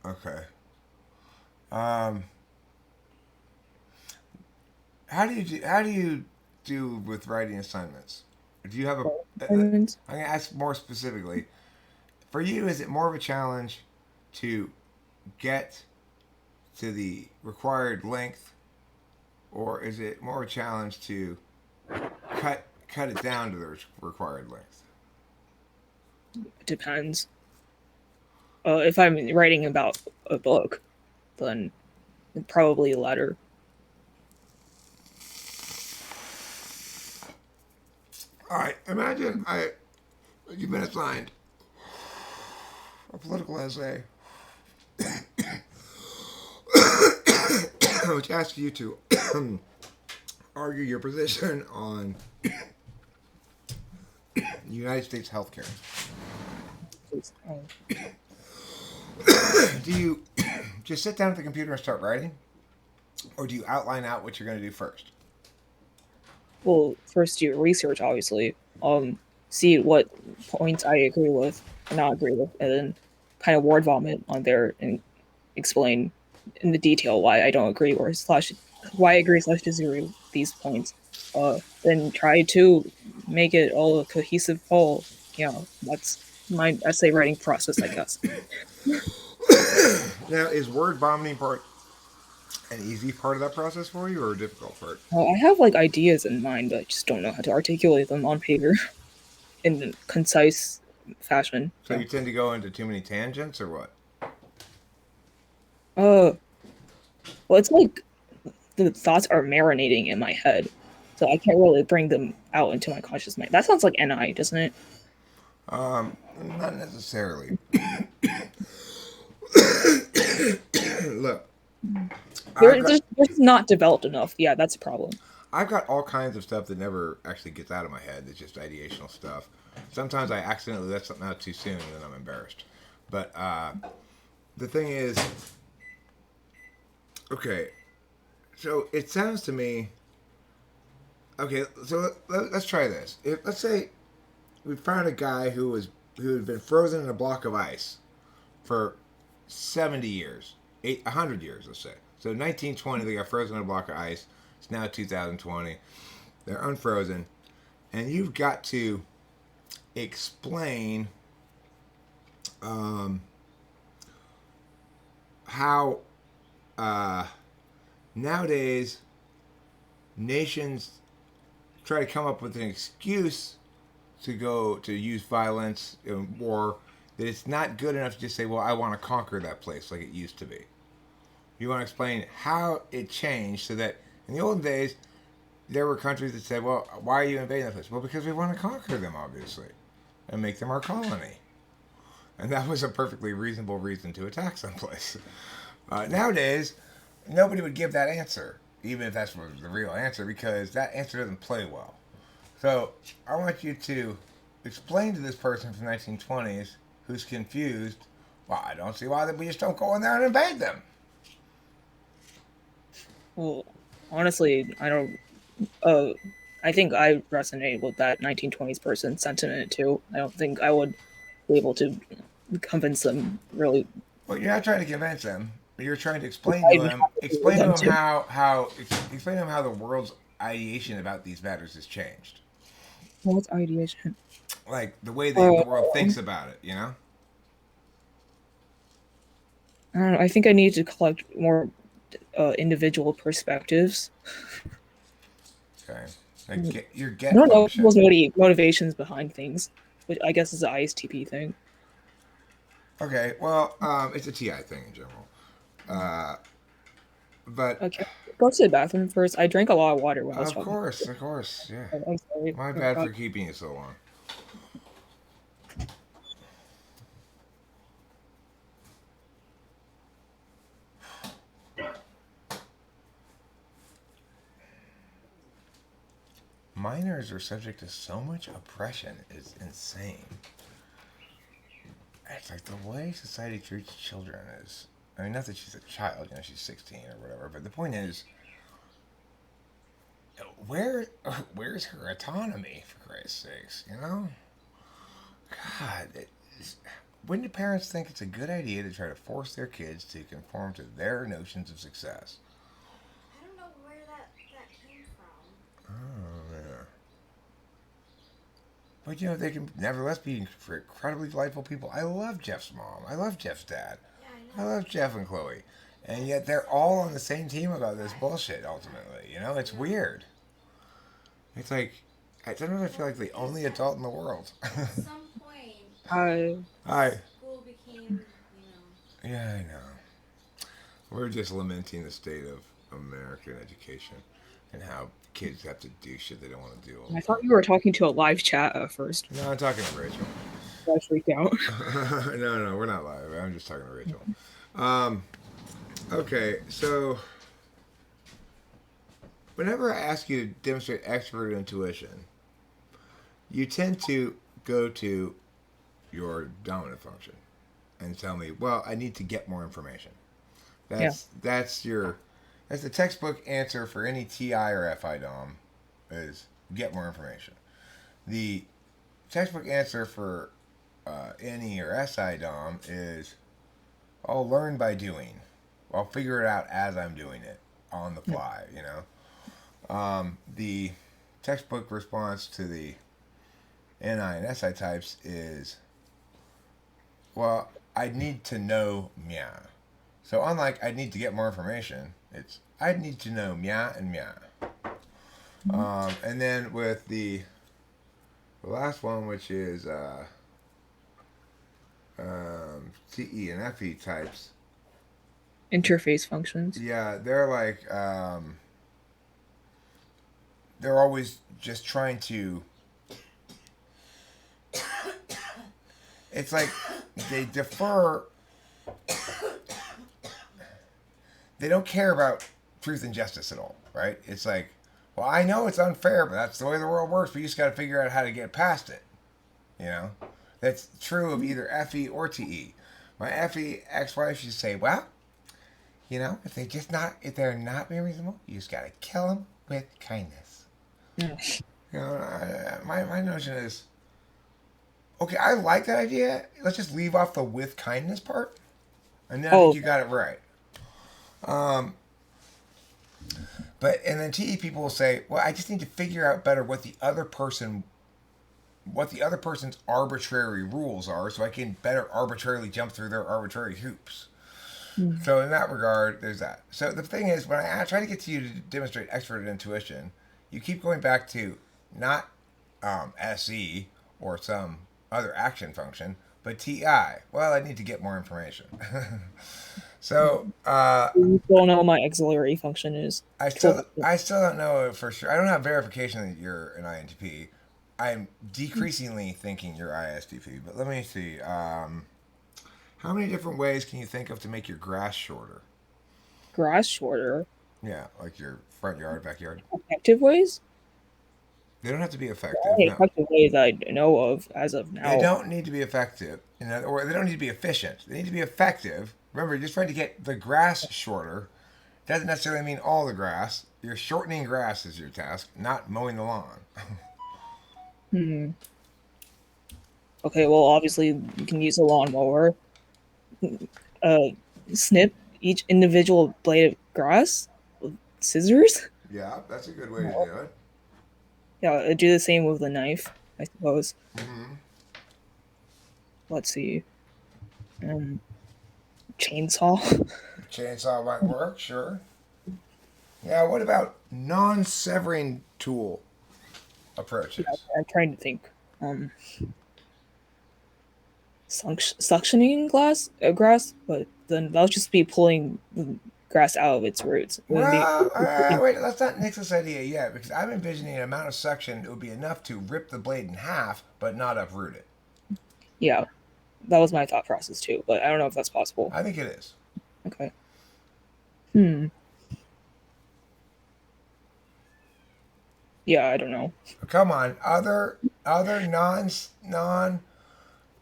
Okay. Um, how do you do with writing assignments? Do you have a? Assignments. I'm gonna ask more specifically. For you, is it more of a challenge to get to the required length, or is it more of a challenge to cut it down to the required length? It depends. If I'm writing about a book, then probably the latter. All right. Imagine you've been assigned a political essay which asks you to argue your position on United States healthcare. Do you just sit down at the computer and start writing, or do you outline out what you're going to do first? Well, first do research, obviously. See what points I agree with or not agree with, and then kind of word vomit on there and explain in the detail why I don't agree or slash why I agree slash disagree with these points. Then try to make it all a cohesive whole. Yeah, that's my essay writing process, I guess. Now, is word vomiting part an easy part of that process for you, or a difficult part? I have like ideas in mind, but I just don't know how to articulate them on paper in concise fashion. So Yeah. you tend to go into too many tangents, or what? Uh, well, it's like the thoughts are marinating in my head, so I can't really bring them out into my conscious mind. That sounds like NI, doesn't it? Not necessarily. Look, I've got They're just not developed enough. Yeah, that's a problem. I've got all kinds of stuff that never actually gets out of my head. It's just ideational stuff. Sometimes I accidentally let something out too soon, and then I'm embarrassed. But the thing is, okay. So it sounds to me. Okay, so let's try this. Let's say we found a guy who had been frozen in a block of ice for 70 years, 100 years, let's say. So 1920, they got frozen in a block of ice. It's now 2020. They're unfrozen, and you've got to explain um, how uh, nowadays nations try to come up with an excuse to go to use violence and war, that it's not good enough to just say, well, I want to conquer that place like it used to be. You want to explain how it changed so that in the old days, there were countries that said, well, why are you invading that place? Well, because we want to conquer them, obviously, and make them our colony. And that was a perfectly reasonable reason to attack someplace. Nowadays, nobody would give that answer, even if that's the real answer, because that answer doesn't play well. So I want you to explain to this person from the 1920s who's confused, well, I don't see why we just don't go in there and invade them. Well, honestly, I don't. Uh, I think I resonate with that 1920s person sentiment too. I don't think I would be able to convince them really. Well, you're not trying to convince them. You're trying to I'd have to agree with explain to them them too. explain to them how the world's ideation about these matters has changed, What's ideation? like the way the Uh, world thinks about it. You know. I don't know. I think I need to collect more individual perspectives. Okay. I Like your get don't know function. people's motivations behind things, which I guess is an ISTP thing. Okay. Well, it's a TI thing in general. Uh, but Okay, go to the bathroom first. I drank a lot of water while I was talking. of course, yeah. I'm sorry. My I bad forgot. for keeping you so long. Minors are subject to so much oppression. It's insane. It's like the way society treats children is. I mean, not that she's a child, she's 16 or whatever, but the point is, where, where's her autonomy, for Christ's sakes, you know? God, when do parents think it's a good idea to try to force their kids to conform to their notions of success? I don't know where that came from. Oh, yeah. But they can nevertheless be incredibly delightful people. I love Jeff's mom. I love Jeff's dad. Yeah, I I know. love Jeff and Chloe. And yet they're all on the same team about this Right. bullshit, ultimately. I It's know. weird. It's like, I sometimes feel Well, like the the thing is only that adult in the world. at some point, I Hi. school became. Yeah, I know. We're just lamenting the state of American education and how kids have to do shit they don't want to do all I the thought time. you were talking to a live chat at first. No, I'm talking to Rachel. I freaked out. No, we're not live. I'm just talking to Rachel. Um, okay, so whenever I ask you to demonstrate expert intuition, you tend to go to your dominant function and tell me, well, I need to get more information. Yeah. That's the textbook answer for any TI or FI dom is get more information. The textbook answer for NE or SI dom is I'll learn by doing. I'll figure it out as I'm doing it on the Yeah. fly. The textbook response to the NI and SI types is, well, I need to know meow. So unlike I need to get more information, it's I need to know meow and meow. And then with the last one, which is TE and FE types, Interface functions. yeah, they're always just trying to. It's like they defer. They don't care about truth and justice at all, right? It's like, well, I know it's unfair, but that's the way the world works. But you just got to figure out how to get past it. You know, that's true of either FE or TE. My FE ex-wife used to say, "Well, if they're not being reasonable, you just got to kill them with kindness." Yeah. My notion is, okay, I like that idea. Let's just leave off the with kindness part, and then I think Oh, you got it right. Um, but and then TE people will say, well, I just need to figure out better what the other person's arbitrary rules are, so I can better arbitrarily jump through their arbitrary hoops. mm, So in that regard, there's that. So the thing is, when I try to get to you to demonstrate expert intuition, you keep going back to not SE or some other action function, but TI. Well, I need to get more information. So you don't know what my auxiliary function is. Tool. I still don't know for sure. I don't have verification that you're an INTP. I'm decreasingly thinking you're ISTP, but let me see. How many different ways can you think of to make your grass shorter? Grass shorter. Yeah, like your front yard, backyard. Effective ways? They don't have to be The effective. only No, effective ways I know of as of they now. don't need to be effective. Or they don't need to be efficient. They need to be effective. Remember, you're just trying to get the grass shorter. Doesn't necessarily mean all the grass. You're shortening grass is your task, not mowing the lawn. Hmm. Okay, well, obviously you can use a lawnmower. Uh, snip each individual blade of grass with scissors. Yeah, that's a good way to do it. Yeah, do the same with the knife, I suppose. Mm-hmm. Let's see. Um, chainsaw. Chainsaw might work, sure. Yeah, what about non-severing tool Yeah, approaches? I'm trying to think. Um, suctioning grass, but then that'll just be pulling the grass out of its roots. It wouldn't be. Well, wait, let's not nix this idea yet, because I'm envisioning an amount of suction that would be enough to rip the blade in half, but not uproot it. Yeah, that was my thought process too, but I don't know if that's possible. I think it is. Okay. Hmm. Yeah, I don't know. Come on, other non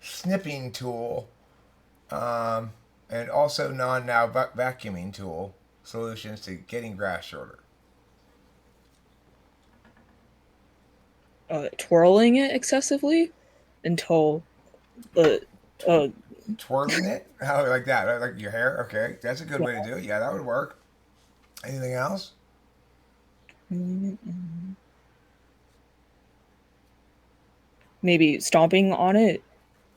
snipping tool, um, and also non now vacuuming tool solutions to getting grass shorter. Twirling it excessively until the uh Twirling it, how like that, right? Like your hair. Okay, that's a good yeah, way to do it. Yeah, that would work. Anything else? maybe stomping on it.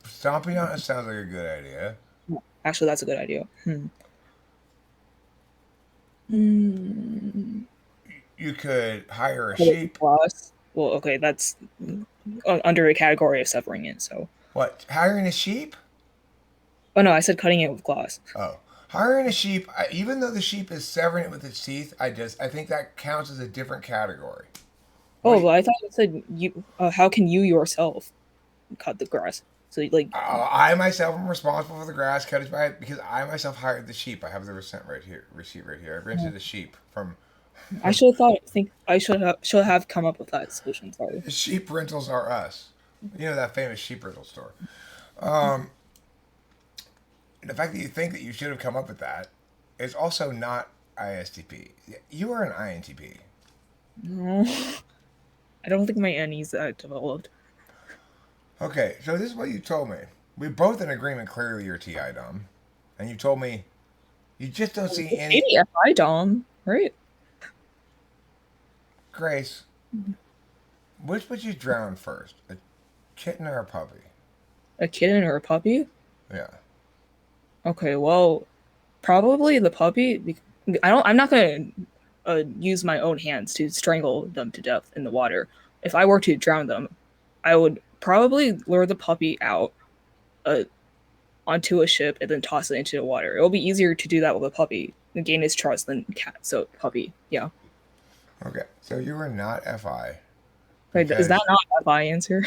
Stomping on it sounds like a good idea. Actually, that's a good idea. Hmm. You could hire a Cutting sheep. glass. Well, okay, that's under a category of severing it. So, What? Hiring a sheep? oh no, I said cutting it with glass. Oh, hiring a sheep. Even though the sheep is severing it with its teeth, I think that counts as a different category. What do Oh, you? but I thought you said you. How can you yourself cut the grass? So like, I myself am responsible for the grass cutting by because I myself hired the sheep. I have the receipt right here. Receipt right here. I rented a sheep from. I should have thought. Think I should have come up with that solution. Sorry. Sheep rentals are us. You know that famous sheep rental store. Um, the fact that you think that you should have come up with that is also not ISTP. You are an INTP. No, I don't think my Annie's that developed. Okay, so this is what you told me. We're both in agreement. Clearly, you're TI dumb, and you told me you just don't see any. Maybe FI Dom, right? Grace, which would you drown first, a kitten or a puppy? A kitten or a puppy? Yeah. Okay, well, probably the puppy. I'm not gonna use my own hands to strangle them to death in the water. If I were to drown them, I would probably lure the puppy out, uh, onto a ship and then toss it into the water. It'll be easier to do that with a puppy and gain his trust than cat. So puppy, yeah. Okay, so you are not FI Right, is that because, not a FI answer?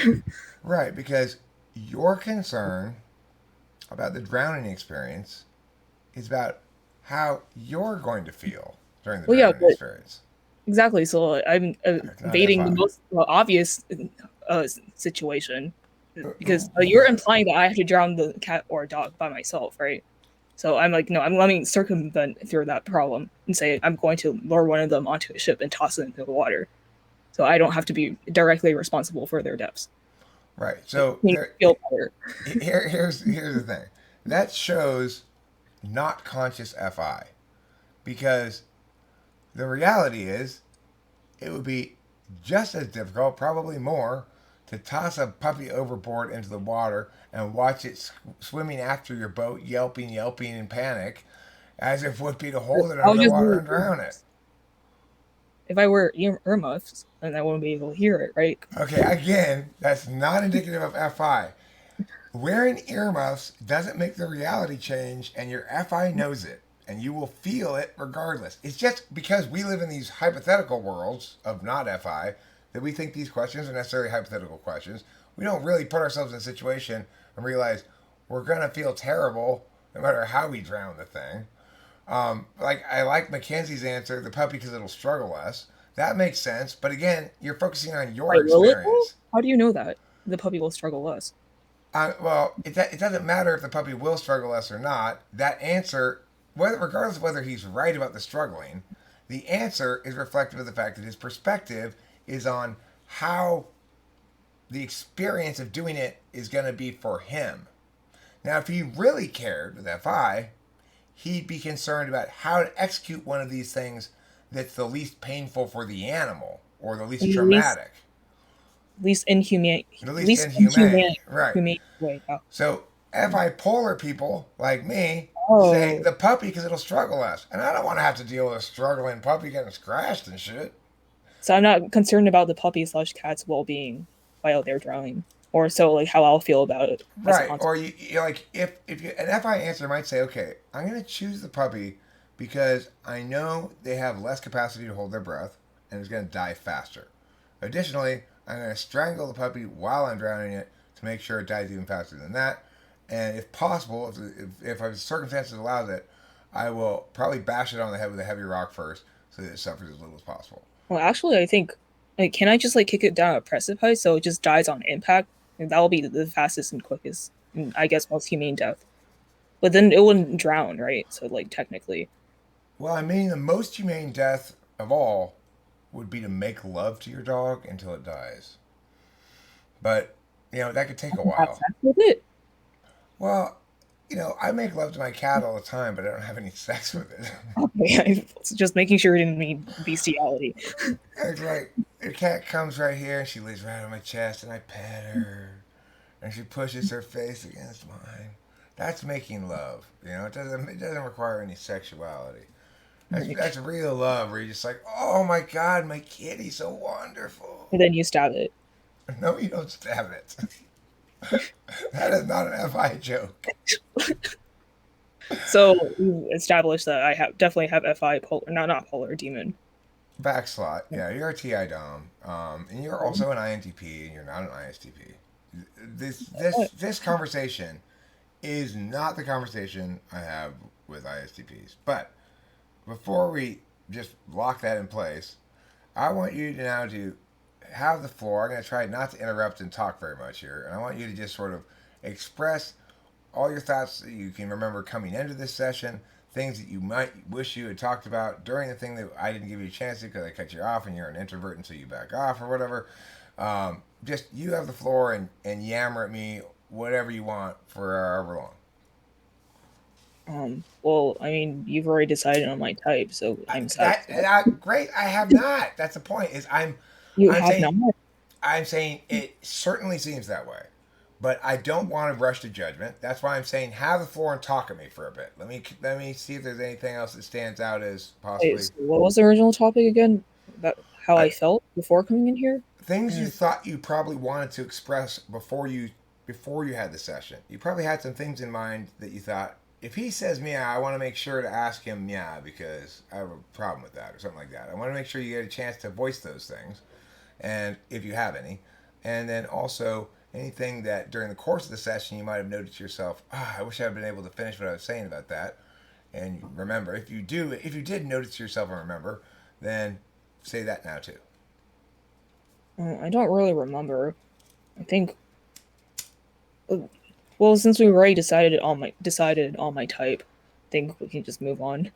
right, because your concern about the drowning experience is about how you're going to feel during the Well, yeah, drowning but experience. exactly. So I'm It's not evading the FI. most obvious situation because Uh, you're implying that I have to drown the cat or dog by myself, right? So I'm like, no, I'm letting circumvent through that problem and say I'm going to lure one of them onto a ship and toss it into the water, so I don't have to be directly responsible for their deaths. Right. It So makes me feel better. here's the thing. That shows not conscious FI because the reality is it would be just as difficult, probably more, to toss a puppy overboard into the water and watch it swimming after your boat, yelping in panic, as it would be to hold it I under would the just water and drown it. if I were earmuffs, then I wouldn't be able to hear it, right? Okay, again, that's not indicative of FI. Wearing earmuffs doesn't make the reality change, and your FI knows it, and you will feel it regardless. It's just because we live in these hypothetical worlds of not FI that we think these questions are necessarily hypothetical questions. We don't really put ourselves in a situation and realize we're going to feel terrible no matter how we drown the thing. Like I like Mackenzie's answer, the puppy because it'll struggle less. That makes sense, but again, you're focusing on your Right, will it though? experience. How do you know that the puppy will struggle less? Well, it doesn't matter if the puppy will struggle less or not. That answer, regardless of whether he's right about the struggling, the answer is reflective of the fact that his perspective is on how the experience of doing it is going to be for him. Now, if he really cared with FI, he'd be concerned about how to execute one of these things that's the least painful for the animal or the least In the least traumatic, inhumane, the least least inhumane. inhumane, Right. humane way. Yeah. So bipolar people like me say Oh, the puppy because it'll struggle less, and I don't want to have to deal with a struggling puppy getting scratched and shit. so I'm not concerned about the puppy slash cat's well being while they're drowning, or so like how I'll feel about it as a Right? consequence. Or you like if you an FI answer might say, okay, I'm going to choose the puppy because I know they have less capacity to hold their breath and is going to die faster. Additionally, I'm going to strangle the puppy while I'm drowning it to make sure it dies even faster than that. And if possible, if circumstances allows it, I will probably bash it on the head with a heavy rock first so that it suffers as little as possible. Well, actually, I think like can I just like kick it down a precipice so it just dies on impact? And that will be the fastest and quickest, and I guess most humane death. But then it wouldn't drown, right? So like technically, Well, I mean, the most humane death of all would be to make love to your dog until it dies. But, that could take a have while. sex with it. Well, I make love to my cat all the time, but I don't have any sex with it. Okay, I was just making sure it didn't mean bestiality. It's like the cat comes right here and she lays right on my chest and I pet her and she pushes her face against mine. That's making love. It doesn't require any sexuality. That's real love where you're just like, oh my god, my kitty's so wonderful. And then you stab it. No, you don't stab it. That is not an FI joke. So we established that I have definitely have FI polar, not polar demon. Backslot. Yeah, you're a TI Dom. And you're also an INTP and you're not an ISTP. This conversation is not the conversation I have with ISTPs. But before we just lock that in place, I want you to now to have the floor. I'm going to try not to interrupt and talk very much here. And I want you to just sort of express all your thoughts that you can remember coming into this session, things that you might wish you had talked about during the thing that I didn't give you a chance to because I cut you off and you're an introvert and so you back off or whatever. Just you have the floor and yammer at me whatever you want for however long. Well, I mean, you've already decided on my type, so I'm satisfied. Great. I have not. That's the point. Is You I'm have saying not. I'm saying it certainly seems that way, but I don't want to rush to judgment. That's why I'm saying have the floor and talk at me for a bit. Let me see if there's anything else that stands out as Wait, possibly so what was the original topic again? About how I, I felt before coming in here? things you Mm. thought you probably wanted to express before you before you had the session. You probably had some things in mind that you thought, if he says meow, I want to make sure to ask him meow because I have a problem with that or something like that. I want to make sure you get a chance to voice those things, and if you have any, and then also anything that during the course of the session you might have noticed yourself, I wish I had been able to finish what I was saying about that. And remember, if you did notice yourself and remember, then say that now too. I don't really remember. I think. uh, Well, since we already decided on my type, I think we can just move on.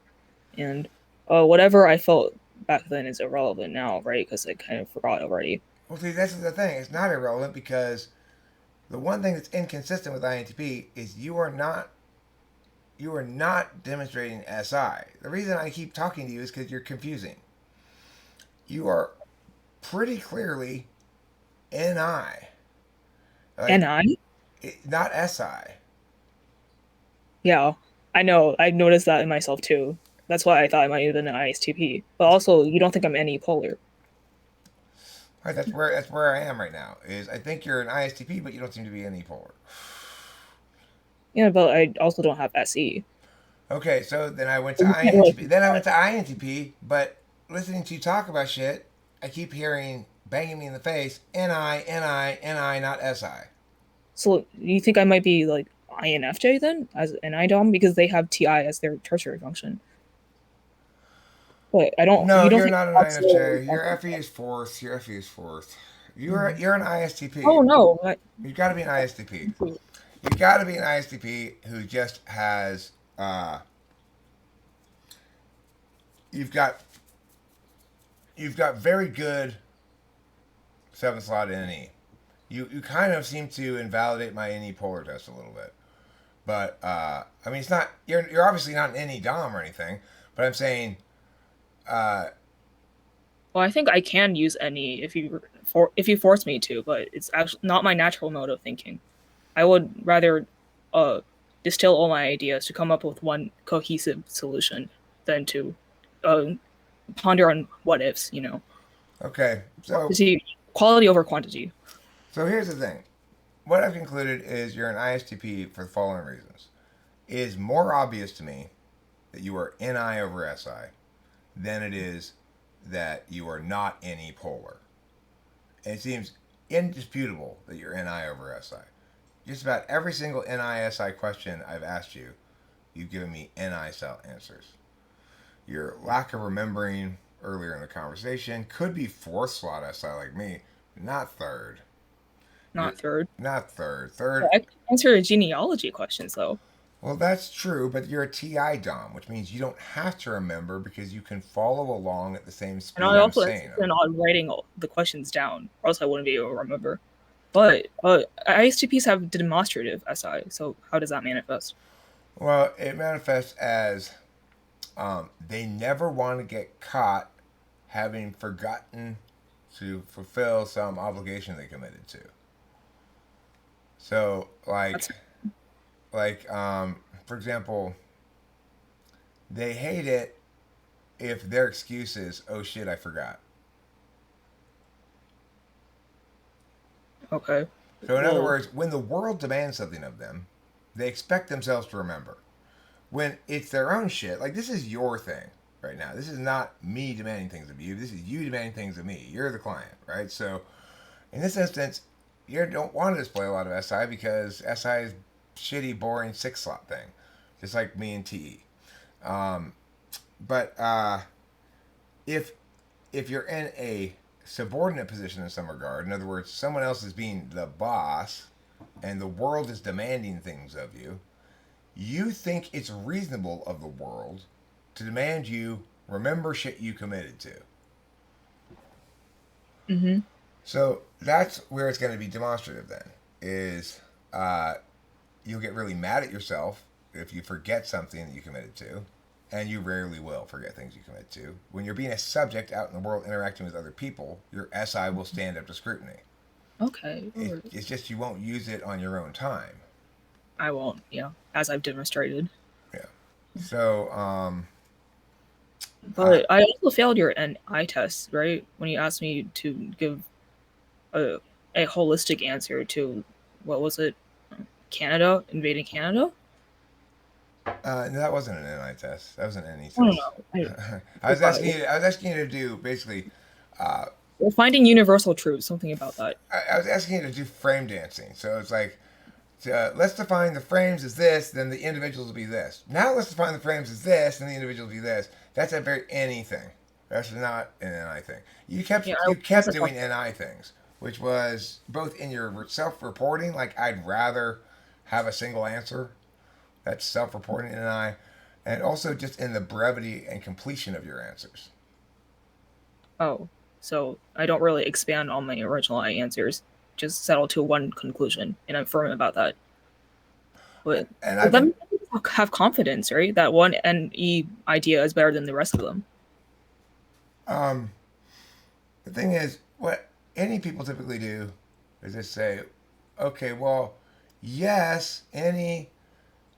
And whatever I felt back then is irrelevant now, right? Because I kind of forgot already. Well, see, that's the thing. It's not irrelevant because the one thing that's inconsistent with INTP is you are not demonstrating SI. The reason I keep talking to you is because you're confusing. You are pretty clearly NI, And like I, not SI. yeah, I know. I noticed that in myself too. That's why I thought I might have been an ISTP. But also, you don't think I'm any polar. Right, that's where I am right now. Is I think you're an ISTP, but you don't seem to be any polar. Yeah, but I also don't have SE. Okay, so then I went to You can't really INTP. Then I went to INTP, but listening to you talk about shit, I keep hearing banging me in the face. NI, not SI. So you think I might be like INFJ then, as an IDOM, because they have TI as their tertiary function. But I don't. No, You don't you're think not an auxiliary INFJ. Your function? FE is fourth. Your FE is fourth. You're Mhm. you're an ISTP. Oh no. You've got to be an ISTP. You've got to be an ISTP who just has you've got you've got very good seventh slot NE. You kind of seem to invalidate my NE polar test a little bit. But I mean, it's not you're obviously not an NE dom or anything. But I'm saying uh, Well, I think I can use any if you force me to, but it's actually not my natural mode of thinking. I would rather uh distill all my ideas to come up with one cohesive solution than to uh ponder on what ifs. okay, You so see, quality over quantity. here's the thing. What I've concluded is you're an ISTP for the following reasons. It is more obvious to me that you are NI over SI than it is that you are not NE polar. And it seems indisputable that you're NI over SI. Just about every single NI-SI question I've asked you, you've given me NI style answers. Your lack of remembering earlier in the conversation could be fourth slot SI like me, not third. You're Not third. not third. But Third, I can answer the genealogy questions though. well, that's true, but you're a TI DOM, which means you don't have to remember because you can follow along at the same And speed I I'm also saying insisted them. on writing all the questions down, or else I wouldn't be able to remember. But ISTPs have demonstrative SI, so how does that manifest? Well, it manifests as they never want to get caught having forgotten to fulfill some obligation they committed to. So, That's for example, they hate it if their excuse is, "Oh shit, I forgot." okay. So, in other Well, words, when the world demands something of them, they expect themselves to remember. When it's their own shit, like this is your thing right now. This is not me demanding things of you. This is you demanding things of me. You're the client, right? So, in this instance, you don't want to display a lot of SI because SI is shitty, boring six slot thing, just like me and TE. Um, but if you're in a subordinate position in some regard, in other words, someone else is being the boss, and the world is demanding things of you, you think it's reasonable of the world to demand you remember shit you committed to. hmm So that's where it's going to be demonstrative. Then is you'll get really mad at yourself if you forget something that you committed to, and you rarely will forget things you commit to. When you're being a subject out in the world interacting with other people, your SI will stand up to scrutiny. okay. It's just you won't use it on your own time. I won't, yeah, as I've demonstrated. Yeah. So, I, But I also failed your NI test, right? When you asked me to give a, a holistic answer to what was it? Canada, invading Canada? No, that wasn't an NI test. That was an NE I don't test. know. I I was forgot asking it. you. I was asking you to do basically. Uh, Well, finding universal truth, something about that. I was asking you to do frame dancing. So it's like, let's define the frames as this, then the individuals will be this. Now let's define the frames as this, and the individuals will be this. That's a very NE thing. That's not an NI thing. You kept Yeah, I you kept wasn't doing talking. NI things, which was both in your self-reporting, like I'd rather have a single answer. That's self-reporting NI, and also just in the brevity and completion of your answers. Oh, so I don't really expand on my original answers. Just settle to one conclusion, and I'm firm about that. But And well, I've been then have confidence, right? That one NE idea is better than the rest of them. um, the thing is, what any people typically do is just say, okay, well, yes, any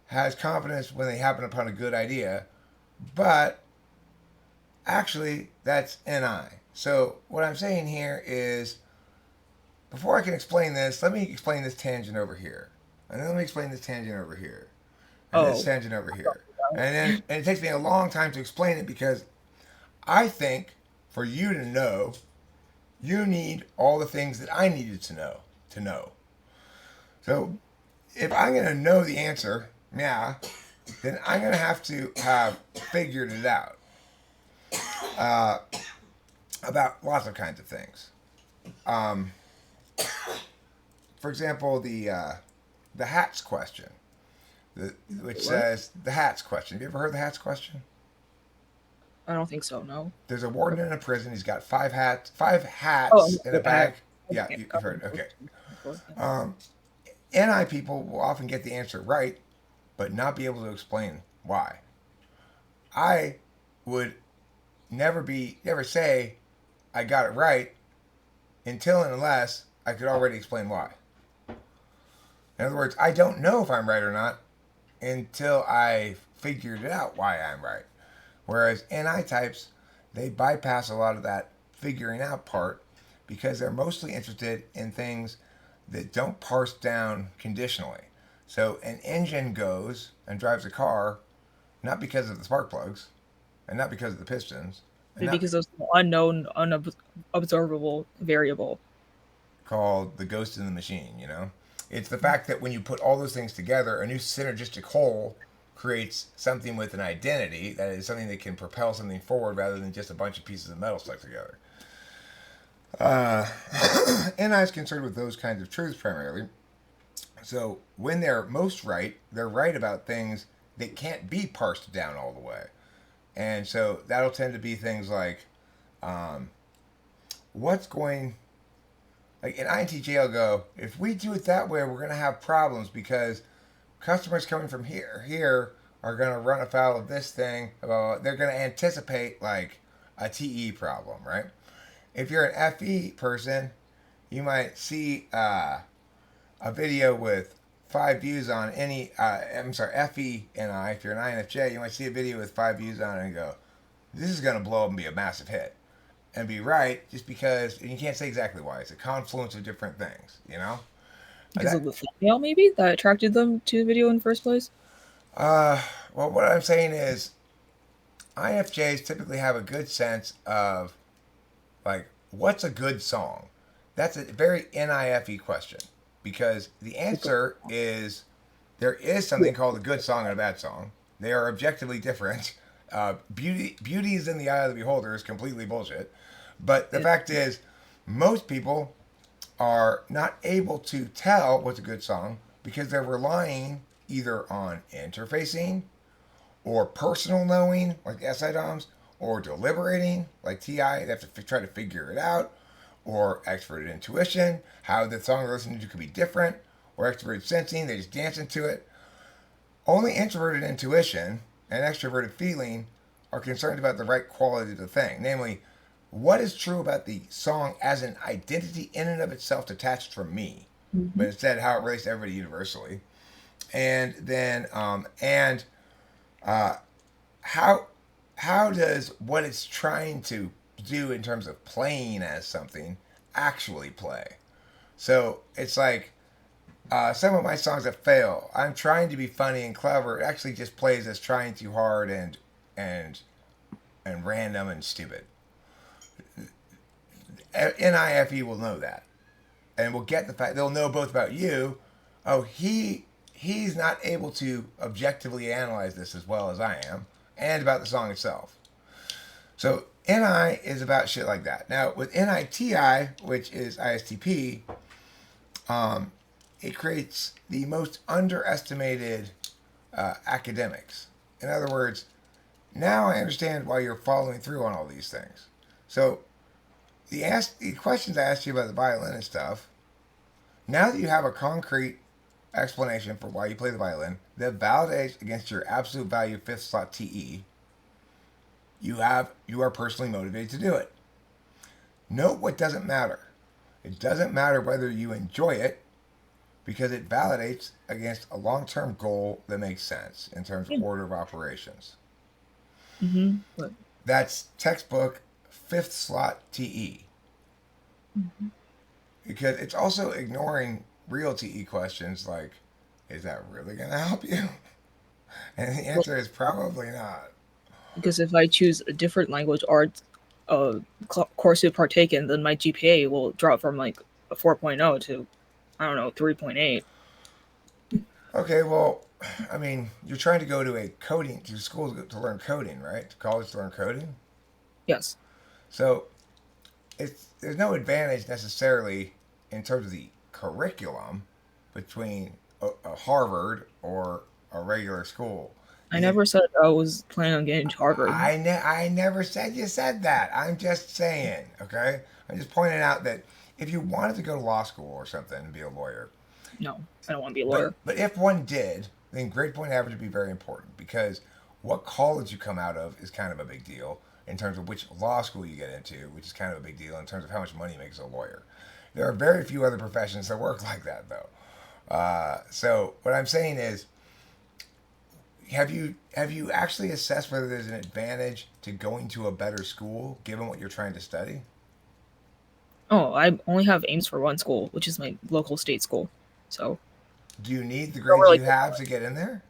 has confidence when they happen upon a good idea, but actually that's NI. So what I'm saying here is, before I can explain this, let me explain this tangent over here, and then let me explain this tangent over here, and this Oh, tangent over here, and it takes me a long time to explain it because I think for you to know, you need all the things that I needed to know to know. So if I'm going to know the answer, yeah, then I'm going to have figured it out uh, about lots of kinds of things. Um, for example, the hats question, which what? says the hats question. Have you ever heard the hats question? I don't think so. No. There's a What? warden in a prison. He's got Oh, five hats in a I have. bag. Yeah, Okay, you've heard. Okay. before, yeah. Um, NI people will often get the answer right, but not be able to explain why. I would never say I got it right until and unless I could already explain why. In other words, I don't know if I'm right or not until I figured it out why I'm right. Whereas NI types, they bypass a lot of that figuring out part because they're mostly interested in things that don't parse down conditionally. So an engine goes and drives a car not because of the spark plugs and not because of the pistons and not Because of the unknown, unobservable variable. called the ghost in the machine, you know? It's the fact that when you put all those things together, a new synergistic whole creates something with an identity that is something that can propel something forward rather than just a bunch of pieces of metal stuck together. Uh, and I was concerned with those kinds of truths primarily. So when they're most right, they're right about things that can't be parsed down all the way. And so that'll tend to be things like um, what's going like in INTJ will go, if we do it that way, we're gonna have problems because customers coming from here are gonna run afoul of this thing. They're gonna anticipate like a TE problem, right? If you're an FE person, you might see a video with 5 views on any. I'm sorry, FE and I. If you're an INFJ, you might see a video with 5 views on it and go, "This is gonna blow up and be a massive hit." And be right just because and you can't say exactly why. It's a confluence of different things, you know. Because of That the thumbnail, maybe that attracted them to the video in the first place. uh, well, what I'm saying is INFJs typically have a good sense of like what's a good song. That's a very NIFE question because the answer is there is Yeah. something called a good song and a bad song. They are objectively different. Beauty is in the eye of the beholder is completely bullshit. But the fact is, most people are not able to tell what's a good song because they're relying either on interfacing or personal knowing, like SIDOMs, or deliberating, like TI. They have to try to figure it out, or extroverted intuition, how the song they're listening to could be different, or extroverted sensing, they just dance into it. Only introverted intuition and extroverted feeling are concerned about the right quality of the thing, namely, what is true about the song as an identity in and of itself detached from me, but Mhm. instead how it relates to everybody universally, and then and uh, how how does what it's trying to do in terms of playing as something actually play? So it's like some of my songs that fail, I'm trying to be funny and clever. It actually just plays as trying too hard and and random and stupid. NIFE will know that, and will get the fact they'll know both about you. Oh, he's not able to objectively analyze this as well as I am, and about the song itself. So NI is about shit like that. Now with NITI, which is ISTP, um, it creates the most underestimated academics. In other words, now I understand why you're following through on all these things. So the questions I asked you about the violin and stuff. Now that you have a concrete explanation for why you play the violin that validates against your absolute value fifth slot TE, you are personally motivated to do it. Note what doesn't matter. It doesn't matter whether you enjoy it because it validates against a long-term goal that makes sense in terms of Yeah. order of operations. But That's textbook fifth slot TE because it's also ignoring real TE questions like, is that really going to help you? And the well, answer is probably not. because if I choose a different language arts course to partake in, then my GPA will drop from like a 4.0 to, I don't know, 3.8. Okay, well, I mean, you're trying to go to a coding to school to learn coding, right? To college to learn coding. Yes. So there's no advantage necessarily in terms of the curriculum between a Harvard or a regular school. I If never said I was planning on getting to Harvard. I never said you said that. I'm just saying, okay? I'm just pointing out that if you wanted to go to law school or something and be a lawyer, No, I don't want to be a but lawyer. if one did, then grade point average would be very important because what college you come out of is kind of a big deal in terms of which law school you get into, which is kind of a big deal in terms of how much money you make as a lawyer. There are very few other professions that work like that, though. So what I'm saying is, have you actually assessed whether there's an advantage to going to a better school given what you're trying to study? Oh, I only have aims for one school, which is my local state school. So, Do you need the don't grades really you care have about to get in there?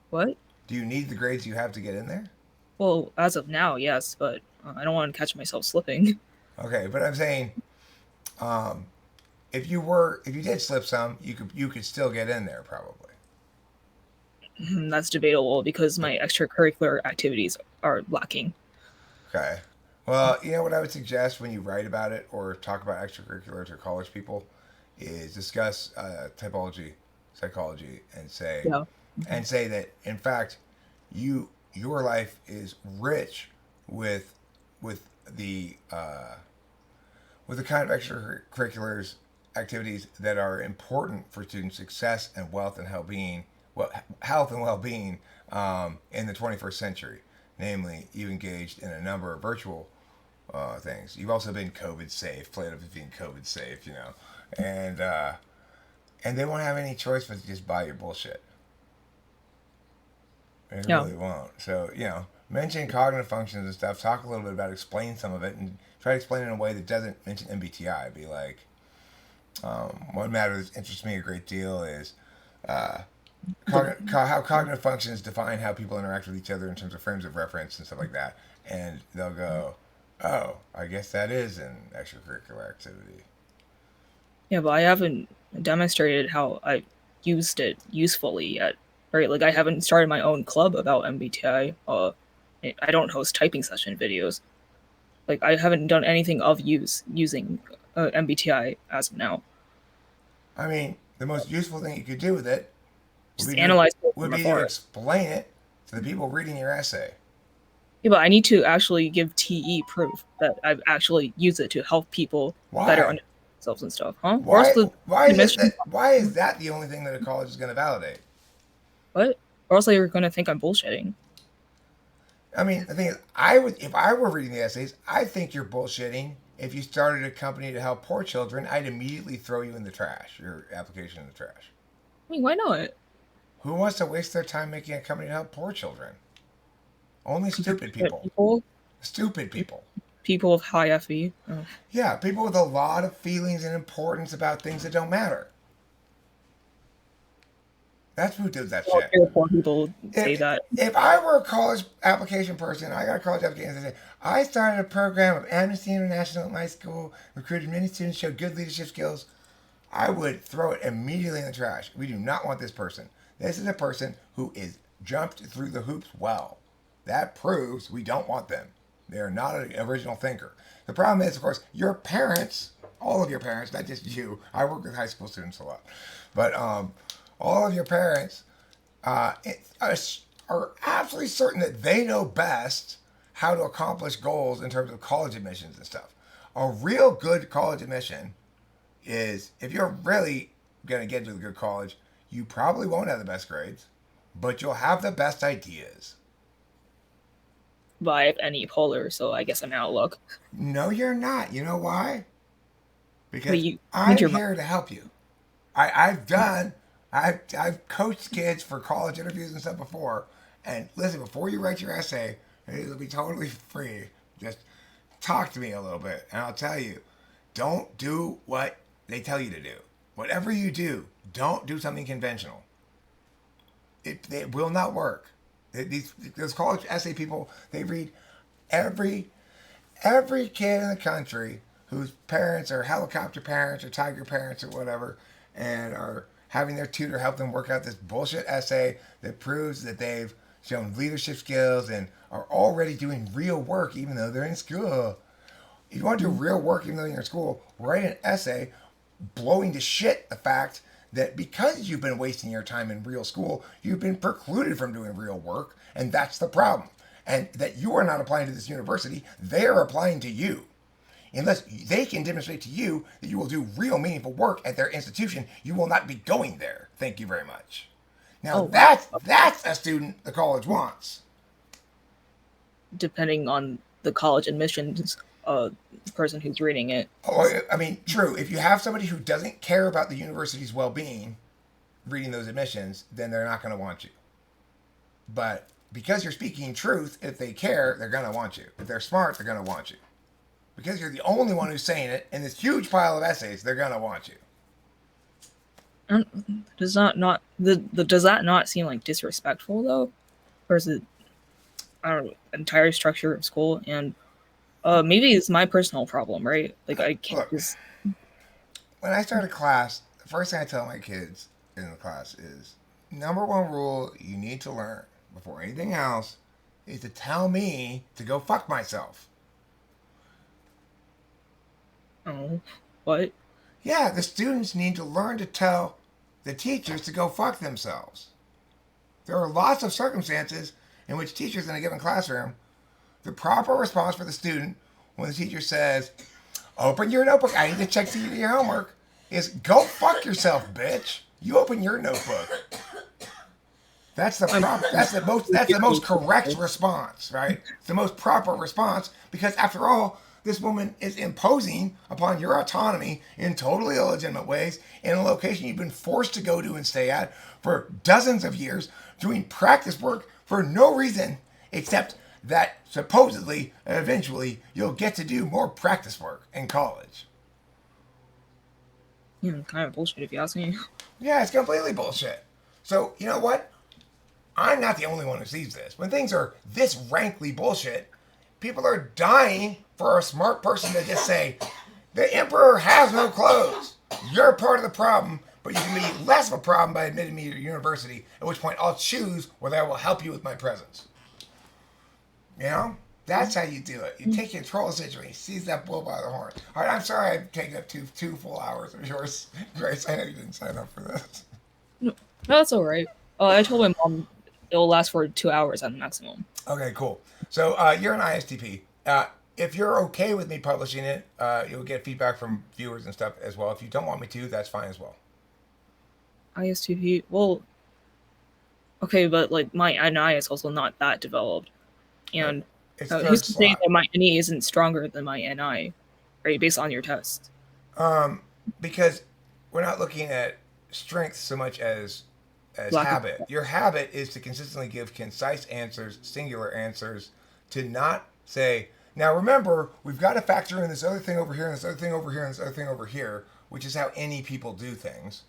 what? Do you need the grades you have to get in there? Well, as of now, yes, but I don't want to catch myself slipping. Okay, but I'm saying, um, if you did slip some, you could still get in there probably. That's debatable because my extracurricular activities are lacking. Okay. Well, you know what I would suggest when you write about it or talk about extracurriculars or college people is discuss typology, psychology, Yeah. and say that in fact your life is rich with with the uh, with the kind of extracurriculars activities that are important for student success and wealth and well-being, well, health and well-being in the 21st century. Namely, you engaged in a number of virtual things. You've also been COVID safe, played up as being COVID safe, and and they won't have any choice but to just buy your bullshit. They Yeah. really won't. So mention cognitive functions and stuff. Talk a little bit about explain some of it, and try to explain it in a way that doesn't mention MBTI. Be like, one matter that interests me a great deal is uh, how cognitive functions define how people interact with each other in terms of frames of reference and stuff like that. And they'll go, oh, I guess that is an extracurricular activity. Yeah, but I haven't demonstrated how I used it usefully yet. Right? Like I haven't started my own club about MBTI. I don't host typing session videos. Like I haven't done anything of use using MBTI as of now. I mean, the most useful thing you could do with it would Just be to analyze it from afar. explain it to the people reading your essay. Yeah, but I need to actually give TE proof that I've actually used it to help people better Why? understand themselves and stuff, huh? Or else the administration Why is that the only thing that a college is going to validate? what? Or else they're going to think I'm bullshitting. I mean, the thing is, I would if I were reading the essays, I think you're bullshitting. If you started a company to help poor children, I'd immediately throw you in the trash, your application in the trash. I mean, why not? Who wants to waste their time making a company to help poor children? Only stupid people. People, Stupid people. people of high FE. Oh. Yeah, people with a lot of feelings and importance about things that don't matter. That's who does that Well, shit. therefore, people say If that. if I were a college application person, I got a college application and say, I started a program of Amnesty International at my school, recruited many students, showed good leadership skills, I would throw it immediately in the trash. We do not want this person. This is a person who is jumped through the hoops well. That proves we don't want them. They are not an original thinker. The problem is, of course, your parents, all of your parents, not just you. I work with high school students a lot, but all of your parents uh, are absolutely certain that they know best how to accomplish goals in terms of college admissions and stuff. A real good college admission is if you're really going to get into a good college, you probably won't have the best grades, but you'll have the best ideas. Vibe any polar, so I guess I'm outlook. No, you're not. You know why? But Because you need I'm your here to help you. I've done, I've coached kids for college interviews and stuff before. And listen, before you write your essay, it'll be totally free. Just talk to me a little bit, and I'll tell you, don't do what they tell you to do. Whatever you do, don't do something conventional. It will not work. Those college essay people, they read every every kid in the country whose parents are helicopter parents or tiger parents or whatever, and are having their tutor help them work out this bullshit essay that proves that they've shown leadership skills and are already doing real work even though they're in school. If you want to do real work even though you're in school, write an essay blowing to shit the fact that because you've been wasting your time in real school, you've been precluded from doing real work, and that's the problem. And that you are not applying to this university, they are applying to you. Unless they can demonstrate to you that you will do real meaningful work at their institution, you will not be going there. Thank you very much. Now oh wow. that's a student the college wants. Depending on the college admissions person who's reading it. Oh, I mean, true. If you have somebody who doesn't care about the university's well-being reading those admissions, then they're not going to want you. But because you're speaking truth, if they care, they're going to want you. If they're smart, they're going to want you. Because you're the only one who's saying it in this huge pile of essays, they're going to want you. Does does that not seem like disrespectful though, or is it I don't know entire structure of school and maybe it's my personal problem, right? Like I can't Look, just when I start a class, the first thing I tell my kids in the class is number one rule you need to learn before anything else is to tell me to go fuck myself. oh what Yeah, the students need to learn to tell the teachers to go fuck themselves. There are lots of circumstances in which teachers in a given classroom, the proper response for the student when the teacher says, open your notebook, I need to check to you your homework, is go fuck yourself, bitch. You open your notebook. That's the proper, that's the most correct response, right? It's the most proper response because after all, this woman is imposing upon your autonomy in totally illegitimate ways in a location you've been forced to go to and stay at for dozens of years, doing practice work for no reason except that supposedly, eventually, you'll get to do more practice work in college. kind of bullshit if you ask me. Yeah, it's completely bullshit. So, you know what? I'm not the only one who sees this. When things are this rankly bullshit, people are dying for a smart person to just say, the emperor has no clothes. You're part of the problem, but you can be less of a problem by admitting me to your university, at which point I'll choose whether I will help you with my presence. You know? That's how you do it. You take control of the situation, seize that bull by the horn. All right, I'm sorry I've taken up two full hours of yours, Grace. I know you didn't sign up for this. No, that's all right. I told my mom it'll last for 2 hours at the maximum. Okay, cool. So you're an ISTP. If you're okay with me publishing it, you'll get feedback from viewers and stuff as well. If you don't want me to, that's fine as well. ISTP. Well, okay, but like my NI is also not that developed, and It's who's third to say slot. that my NE isn't stronger than my NI, right? Based on your test. Um, because we're not looking at strength so much as Lack of habit. Your habit is to consistently give concise answers, singular answers, to not say, now remember, we've got to factor in this other thing over here, and this other thing over here, and this other thing over here, which is how any people do things.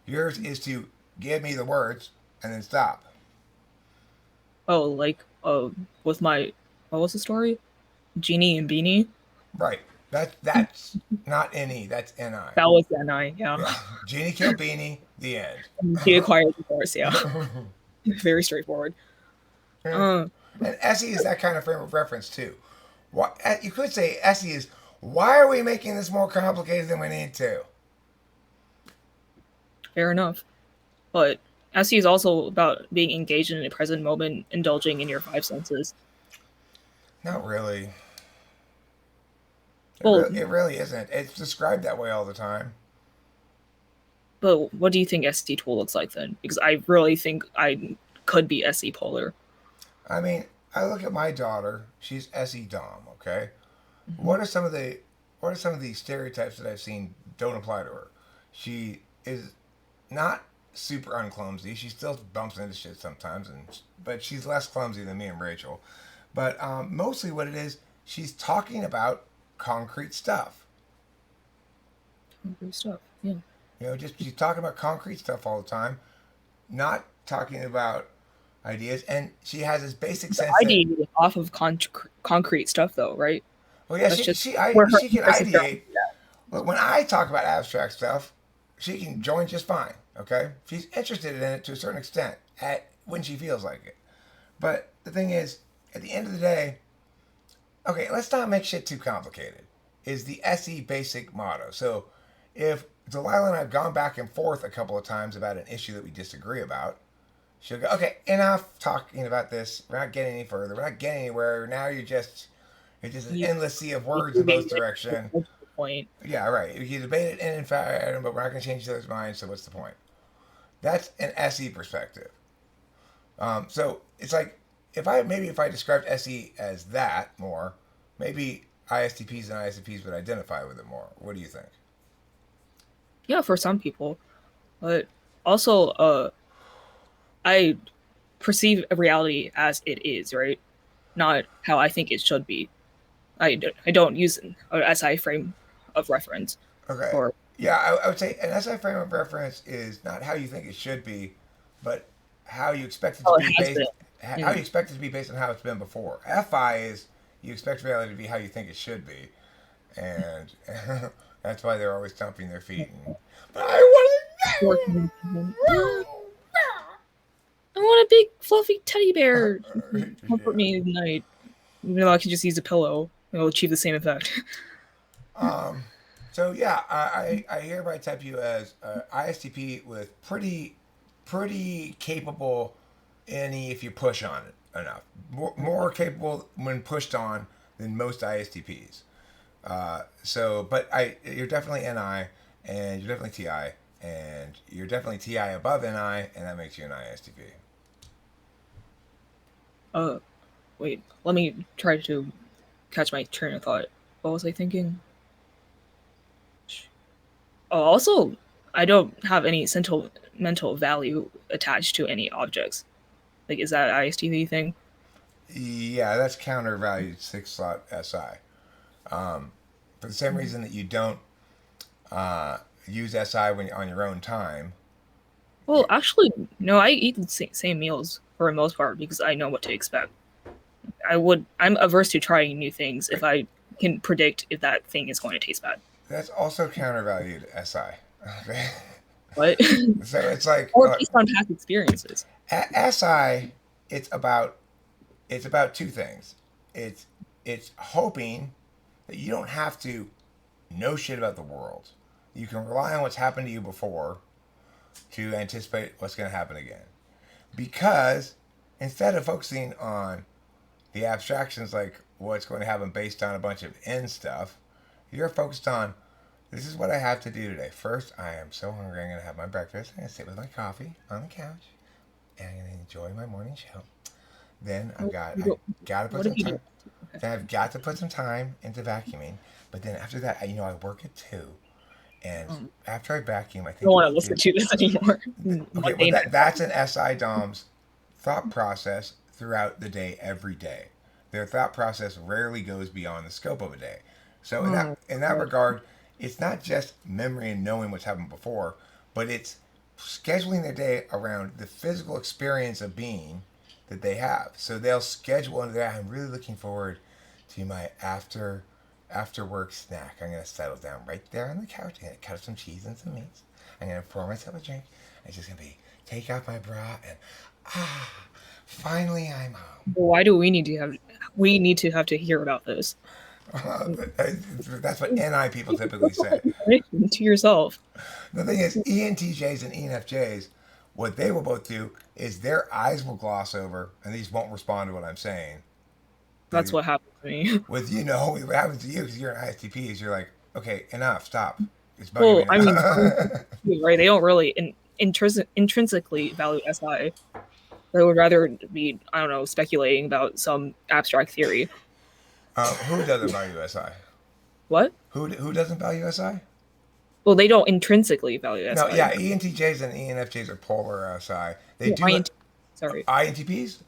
Yours is to give me the words and then stop. Oh, like with my what was the story? Genie and Beanie. Right. That's not NE. That's NI. That was the NI. Yeah, Yeah. Genie killed Beanie. The end. he acquired the horse. Yeah, very straightforward. Yeah. Uh, And SE is that kind of frame of reference too. What you could say SE is, why are we making this more complicated than we need to? Fair enough. But SE is also about being engaged in a present moment, indulging in your five senses. Not really. Well, It really isn't. It's described that way all the time. but what do you think SE tool looks like then? Because I really think I could be SE polar. I mean, I look at my daughter. She's SE Dom. Okay. Mm-hmm. What are some of the stereotypes that I've seen don't apply to her? She is not super unclumsy. She still bumps into shit sometimes, but she's less clumsy than me and Rachel. But mostly, what it is, she's talking about concrete stuff. Good stuff. Yeah. Just she's talking about concrete stuff all the time, not talking about ideas. And she has this basic The sense that, ideating off of concrete stuff, though, right? well, yeah, That's just she can her sister. ideate. But when I talk about abstract stuff, she can join just fine. Okay, she's interested in it to a certain extent when she feels like it. But the thing is, at the end of the day, okay, let's not make shit too complicated. Is the SE basic motto. So if Delilah and I have gone back and forth a couple of times about an issue that we disagree about, she'll go, okay, enough talking about this. We're not getting any further. We're not getting anywhere. Now you're just an endless sea of words in both directions. Point. Yeah, right. You debate it in infinitum, but we're not going to change each other's minds. So what's the point? That's an SE perspective. So it's like if I described SE as that more, maybe ISTPs and ISTPs would identify with it more. What do you think? Yeah, for some people, but also, I perceive a reality as it is, right? Not how I think it should be. I don't use an SI frame of reference Okay. or Yeah, I would say an SI frame of reference is not how you think it should be, but how you expect it to how it be has been. how you expect it to be based on how it's been before. FI is you expect reality to be how you think it should be, and that's why they're always stomping their feet. But I want I want a big fluffy teddy bear to comfort to. me at night. Even though I can just use a pillow, it'll achieve the same effect. So yeah, I hereby type you as ISTP with pretty capable any if you push on it enough. More capable when pushed on than most ISTPs. But you're definitely NI and you're definitely TI and you're definitely TI above NI and that makes you an ISTP. uh, Wait, let me try to catch my train of thought. What was I thinking? Oh, also, I don't have any sentimental value attached to any objects. Like, is that an ISTV thing? Yeah, that's counter valued 6 slot SI. For the same reason that you don't use SI when you're on your own time. Well, actually, no. I eat the same meals for the most part because I know what to expect. I'm averse to trying new things if I can predict if that thing is going to taste bad. That's also countervalued SI. Okay. What? So it's like Or based on past experiences. SI. It's about two things. It's it's hoping that you don't have to know shit about the world. You can rely on what's happened to you before to anticipate what's going to happen again. Because instead of focusing on the abstractions like what's going to happen based on a bunch of end stuff, you're focused on this is what I have to do today. First, I am so hungry. I'm going to have my breakfast. I'm going to sit with my coffee on the couch and I'm going to enjoy my morning show. Then I got to put What if some you do? time. Then I've got to put some time into vacuuming. But then after that, I work at 2. And after I vacuum, I I think don't want to about listen to this anymore. okay, well that's an SI Dom's thought process throughout the day, every day. Their thought process rarely goes beyond the scope of a day. So in that regard, it's not just memory and knowing what's happened before, but it's scheduling their day around the physical experience of being that they have. So they'll schedule into that. I'm really looking forward to my after work snack. I'm gonna settle down right there on the couch. I'm gonna cut up some cheese and some meats. I'm gonna pour myself a drink. It's just gonna be take off my bra and finally I'm home. Why do we need to have? We need to have to hear about this. That's what NI people typically say. To yourself. The thing is, ENTJs and ENFJs, what they will both do is their eyes will gloss over, and these won't respond to what I'm saying. That's what happened to me. With what happens to you because you're an ISTP is you're like, okay, enough, stop. It's bugging Well, me I now. mean, right? They don't really intrinsically value SI. They would rather be, I don't know, speculating about some abstract theory. Who doesn't value SI? What? Who doesn't value SI? Well, they don't intrinsically value SI. No, yeah, ENTJs and ENFJs are polar SI. They Yeah, do. Sorry. INTPs?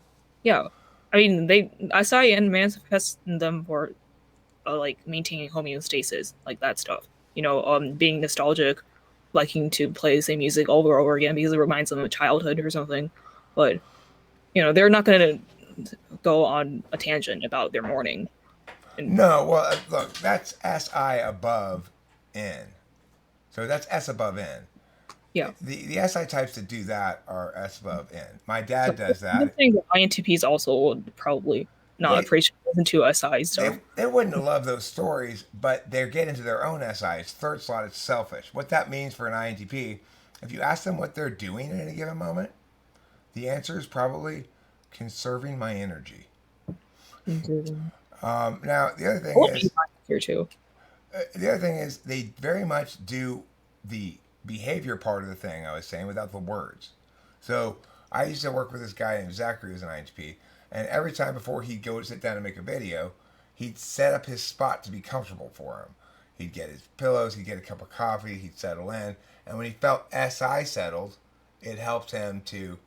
Yeah, I mean they SI and manifest them for like maintaining homeostasis, like that stuff. Being nostalgic, liking to play the same music over and over again because it reminds them of childhood or something. But they're not going to go on a tangent about their morning. No, well, look, that's SI above N. So that's S above N. Yeah. The SI types that do that are S above N. My dad So does that. I think that INTPs also would probably not appreciate into SI stuff. They wouldn't love those stories, but they're getting into their own SI. It's third slot, it's selfish. What that means for an INTP, if you ask them what they're doing at any given moment, the answer is probably conserving my energy. Now, the other thing is here too. The other thing is they very much do the behavior part of the thing I was saying without the words. So I used to work with this guy named Zachary who's an INTP, and every time before he'd go to sit down and make a video, he'd set up his spot to be comfortable for him. He'd get his pillows, he'd get a cup of coffee, he'd settle in, and when he felt SI settled, it helped him to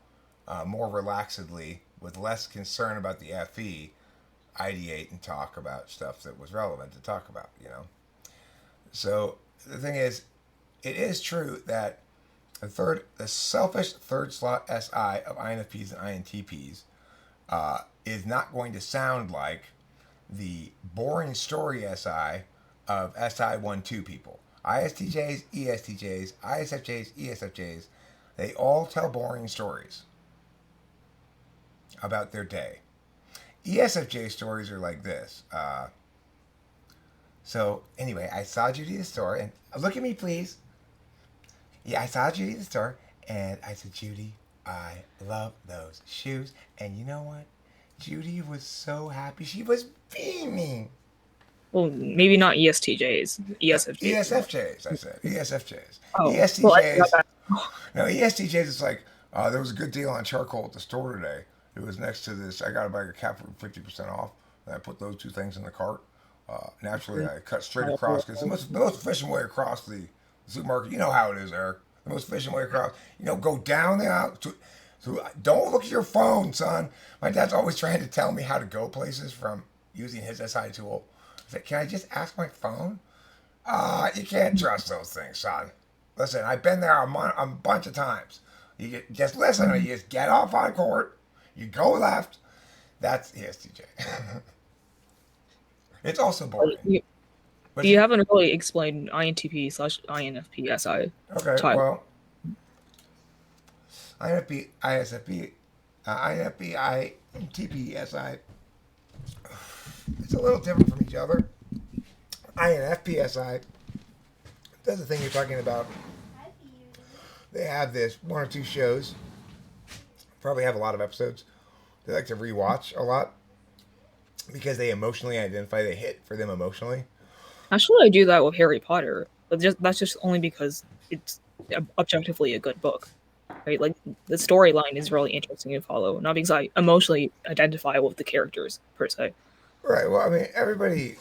more relaxedly, with less concern about the FE, ideate and talk about stuff that was relevant to talk about, So the thing is, it is true that the selfish third slot SI of INFPs and INTPs is not going to sound like the boring story SI of SI1-2 people. ISTJs, ESTJs, ISFJs, ESFJs, they all tell boring stories about their day. ESFJ stories are like this. So anyway, I saw Judy at the store, and look at me, please. Yeah, I saw Judy at the store, and I said, Judy, I love those shoes. And you know what? Judy was so happy. She was beaming. Well, maybe not ESTJs. ESFJs. ESFJs, I said. ESFJs. Oh, ESTJs. No, ESTJs is like, there was a good deal on charcoal at the store today. It was next to this. I got a bag of cap for 50% off. And I put those two things in the cart. Naturally, I cut straight across because the most efficient way across the supermarket. You know how it is, Eric. The most efficient way across. Go down the aisle. So don't look at your phone, son. My dad's always trying to tell me how to go places from using his SI tool. I said, can I just ask my phone? You can't trust those things, son. Listen, I've been there a bunch of times. Just listen. You just get off on court. You go left. That's ESTJ. It's also boring. You haven't really explained INTP/INFP SI. Okay, type. well, INFP, ISFP, INFP, INTP, SI. It's a little different from each other. INFP, SI does the thing you're talking about. They have this one or two shows. Probably have a lot of episodes. They like to rewatch a lot because they emotionally identify. They hit for them emotionally. Actually, I do that with Harry Potter, but that's just only because it's objectively a good book, right? Like the storyline is really interesting to follow, not because I emotionally identify with the characters per se. Right. Well, I mean, everybody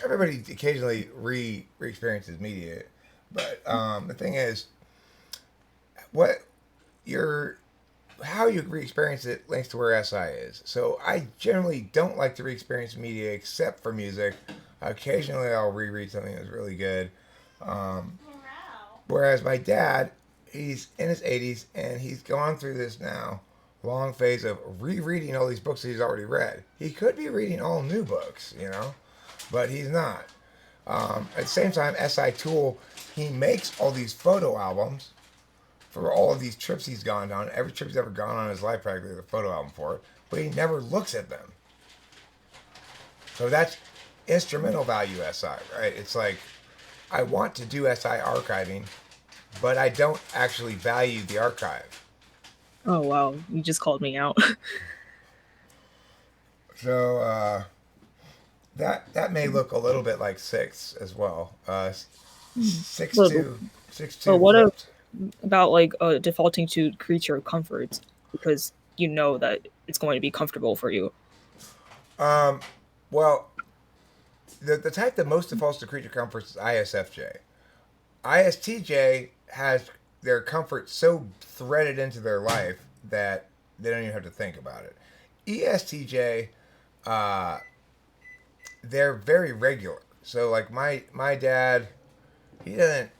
occasionally re-experiences media, but the thing is, how you re-experience it links to where SI is. So I generally don't like to re-experience media except for music. Occasionally I'll reread something that's really good. Whereas my dad, he's in his 80s and he's gone through this now long phase of rereading all these books that he's already read. He could be reading all new books, but he's not. At the same time, SI Tool, he makes all these photo albums for all of these trips he's gone on. Every trip he's ever gone on in his life, practically, there's a photo album for it, but he never looks at them. So that's instrumental value SI, right? It's like, I want to do SI archiving, but I don't actually value the archive. Oh wow, you just called me out. So that may look a little bit like six as well. Six But, two, six but two what flipped. about like defaulting to creature comforts because you know that it's going to be comfortable for you? Um, well, the type that most defaults to creature comforts is ISFJ. ISTJ has their comfort so threaded into their life that they don't even have to think about it. ESTJ, uh, they're very regular. So like my dad, he doesn't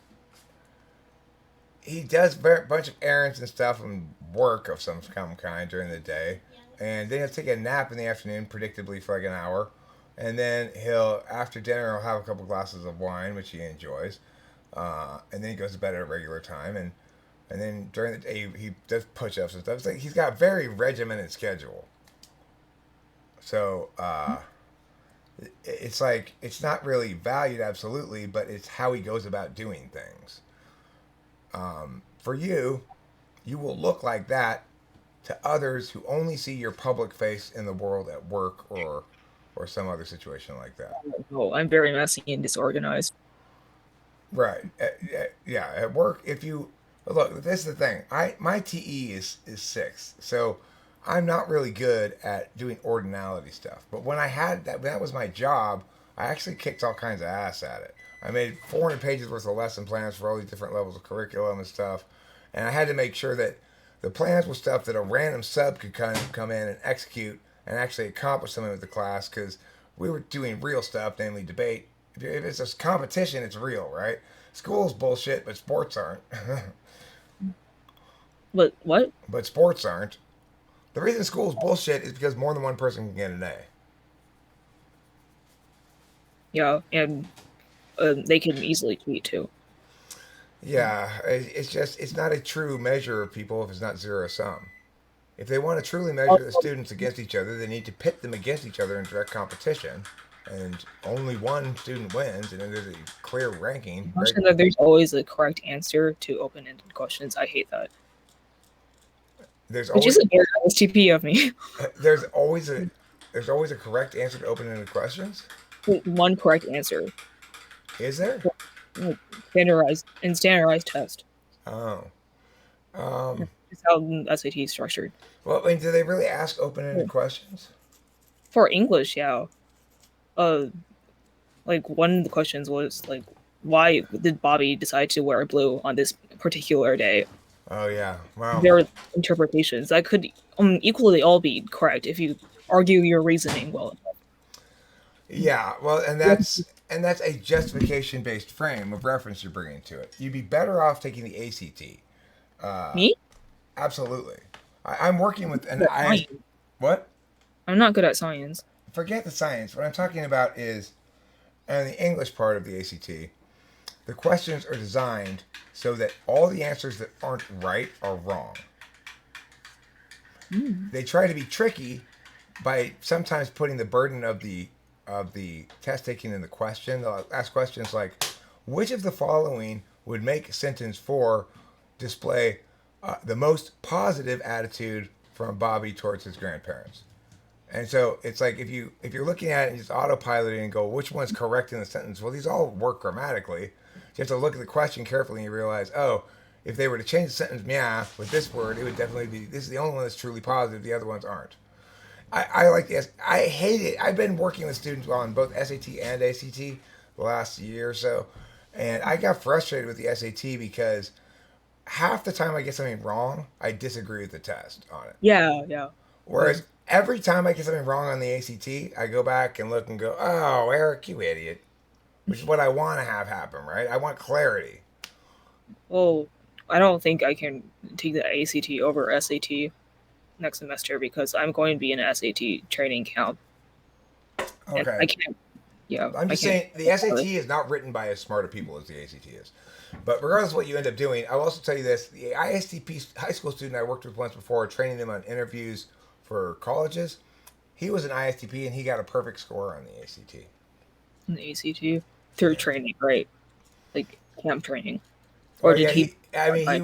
he does a bunch of errands and stuff and work of some kind during the day, and then he'll take a nap in the afternoon, predictably for like an hour, and then he'll after dinner he'll have a couple glasses of wine, which he enjoys, and then he goes to bed at a regular time, and then during the day he does push-ups and stuff. It's like he's got a very regimented schedule. So it's like it's not really valued absolutely, but it's how he goes about doing things. For you, you will look like that to others who only see your public face in the world at work or some other situation like that. Oh, I'm very messy and disorganized. Right. Yeah. At work, if you look, this is the thing. My TE is six, so I'm not really good at doing ordinality stuff. But when I had that was my job. I actually kicked all kinds of ass at it. I made 400 pages worth of lesson plans for all these different levels of curriculum and stuff, and I had to make sure that the plans were stuff that a random sub could come in and execute and actually accomplish something with the class because we were doing real stuff, namely debate. If it's a competition, it's real, right? School's bullshit, but sports aren't. But what? But sports aren't. The reason school's bullshit is because more than one person can get an A. Yeah, and they can easily cheat too. Yeah, it's just it's not a true measure of people if it's not zero sum. If they want to truly measure the students against each other, they need to pit them against each other in direct competition, and only one student wins, and then there's a clear ranking. Right? Mention that there's always a correct answer to open-ended questions. I hate that. There's Which always is a very STP of me. there's always a there's always a correct answer to open-ended questions. One correct answer. Is there? Standardized test. Oh. Um, That's how SAT is structured. well, I mean, do they really ask open-ended questions? For English, yeah. Uh, like one of the questions was like, why did Bobby decide to wear blue on this particular day? Oh yeah. Well, There are interpretations that could equally all be correct if you argue your reasoning well enough. yeah. Well, and that's a justification-based frame of reference you're bringing to it. You'd be better off taking the ACT. Uh, Me? absolutely. I'm working with an Good at I. science. What? I'm not good at science. Forget the science. What I'm talking about is, and the English part of the ACT, the questions are designed so that all the answers that aren't right are wrong. Mm. They try to be tricky by sometimes putting the burden of the test taking in the question. They'll ask questions like, which of the following would make sentence 4 display the most positive attitude from Bobby towards his grandparents? And so it's like if you're looking at it and just autopiloting and go, which one's correct in the sentence? Well, these all work grammatically. You have to look at the question carefully and you realize, oh, if they were to change the sentence "meow" with this word, it would definitely be this is the only one that's truly positive. The other ones aren't. I like this. I hate it. I've been working with students on both SAT and ACT the last year or so, and I got frustrated with the SAT because half the time I get something wrong, I disagree with the test on it. Yeah, yeah. Whereas every time I get something wrong on the ACT, I go back and look and go, "Oh, Eric, you idiot," which is what I want to have happen, right? I want clarity. Oh, I don't think I can take the ACT over SAT next semester because I'm going to be in an SAT training camp, and I Okay. can't. Yeah, I'm I just can't. saying the SAT is not written by as smart of people as the ACT is. But regardless of what you end up doing, I will also tell you this: the ISTP high school student I worked with once before, training them on interviews for colleges, he was an ISTP and he got a perfect score on the ACT. In the ACT through Yeah. training, right? Like camp training, or Well, did yeah, he? I mean, he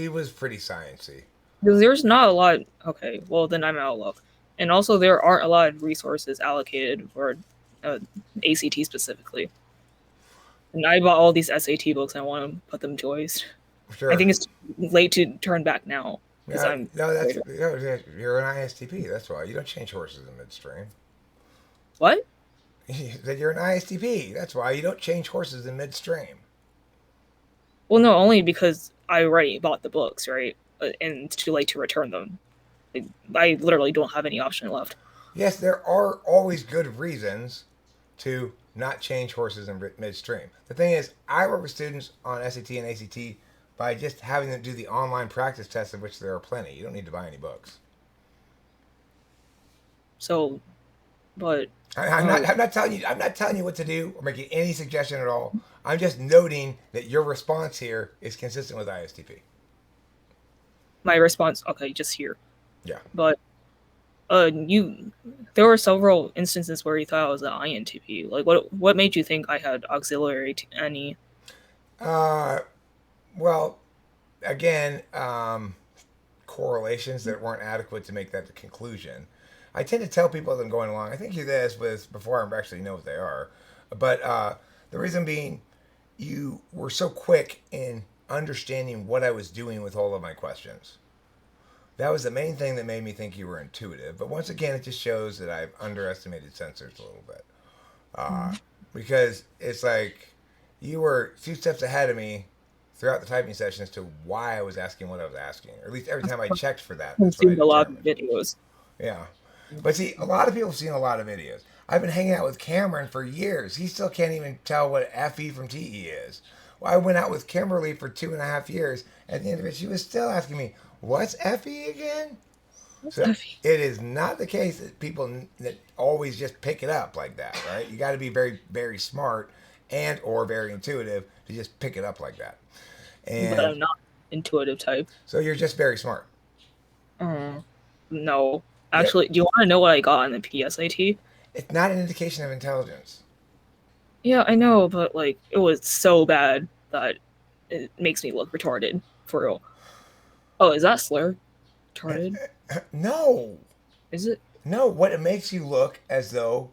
was pretty sciencey. Because there's not a lot. Okay, well then I'm out of luck. And also there aren't a lot of resources allocated for uh, ACT specifically. And I bought all these SAT books and I want to put them to waste. I Sure. think it's late to turn back now because No, I'm no, greater. you're an ISTP. That's why you don't change horses in midstream. What? That you're an ISTP. That's why you don't change horses in midstream. Well, no, only because I already bought the books, right? And it's too late to return them. Like, I literally don't have any option left. Yes, there are always good reasons to not change horses in midstream. The thing is, I work with students on SAT and ACT by just having them do the online practice tests, of which there are plenty. You don't need to buy any books. So, but I'm uh, not. I'm not telling you. I'm not telling you what to do or making any suggestion at all. I'm just noting that your response here is consistent with ISTP. my response, okay, just here. Yeah. But you, there were several instances where you thought I was an INTP. Like, what made you think I had auxiliary to any? Uh, well, again, correlations that weren't adequate to make that the conclusion. I tend to tell people as I'm going along, I think you this with before I actually know what they are. But the reason being, you were so quick in understanding what I was doing with all of my questions. That was the main thing that made me think you were intuitive. But once again, it just shows that I've underestimated sensors a little bit. Uh, because it's like you were 2 steps ahead of me throughout the typing session as to why I was asking what I was asking. Or at least every time I checked for that, that's what I Consumed a lot of determined. videos. Yeah. But see, a lot of people have seen a lot of videos. I've been hanging out with Cameron for years. He still can't even tell what FE from TE is. Well, I went out with Kimberly for 2.5 years. At the end of it, she was still asking me, what's FE again? What's So FE? it is not the case that people that always just pick it up like that, right? You got to be very, very smart and or very intuitive to just pick it up like that. But And I'm not intuitive type. so you're just very smart. Uh, no, Yep. actually, do you want to know what I got on the PSAT? It's not an indication of intelligence. Yeah, I know, but like it was so bad that it makes me look retarded for real. Oh, is that slur? Retarded? No. Is it? No, what it makes you look as though,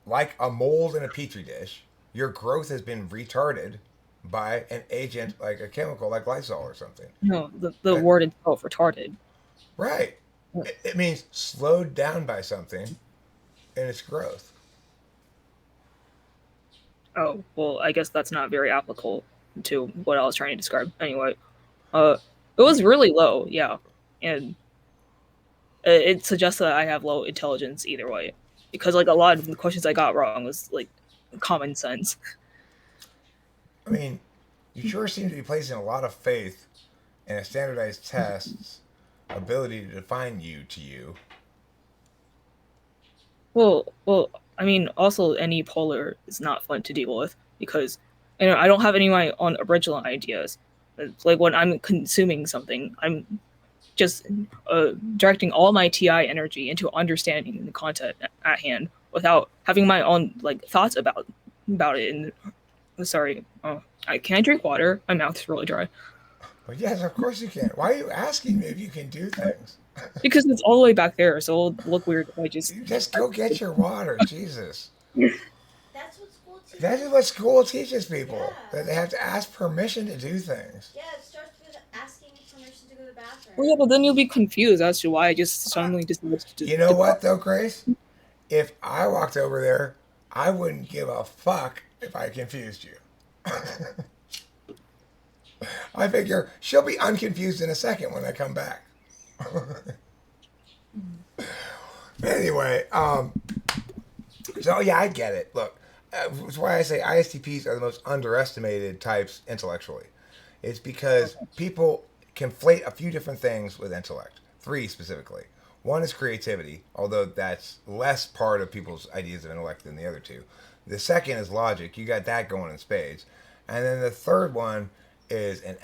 like a mold in a petri dish, your growth has been retarded by an agent like a chemical like Lysol or something. No, the That word itself, retarded. right. It means slowed down by something in its growth. Oh, well, I guess that's not very applicable to what I was trying to describe. Anyway, uh, it was really low, yeah, and it suggests that I have low intelligence either way, because like a lot of the questions I got wrong was like common sense. I mean, you sure seem to be placing a lot of faith in a standardized test's ability to define you to you. Well, I mean, also any polar is not fun to deal with because I don't have any of my own original ideas. It's like when I'm consuming something, I'm just directing all my TI energy into understanding the content at hand without having my own like thoughts about it. And sorry, can I drink water? My mouth's really dry Well, yes, of course you can. Why are you asking me if you can do things? because it's all the way back there, so it'll look weird if I just. You just go get your water, Jesus. That's what school teaches. That is what school teaches people. Yeah. That they have to ask permission to do things. Yeah, it starts with asking permission to go to the bathroom. Well, yeah, but then you'll be confused as to why I just suddenly decided to You know depart. what though, Grace? If I walked over there, I wouldn't give a fuck if I confused you. I figure she'll be unconfused in a second when I come back. Anyway, so yeah, I get it. Look, that's why I say ISTPs are the most underestimated types intellectually. It's because people conflate a few different things with intellect. Three specifically. One is creativity, although that's less part of people's ideas of intellect than the other two. The second is logic. You got that going in spades. And then the third one is an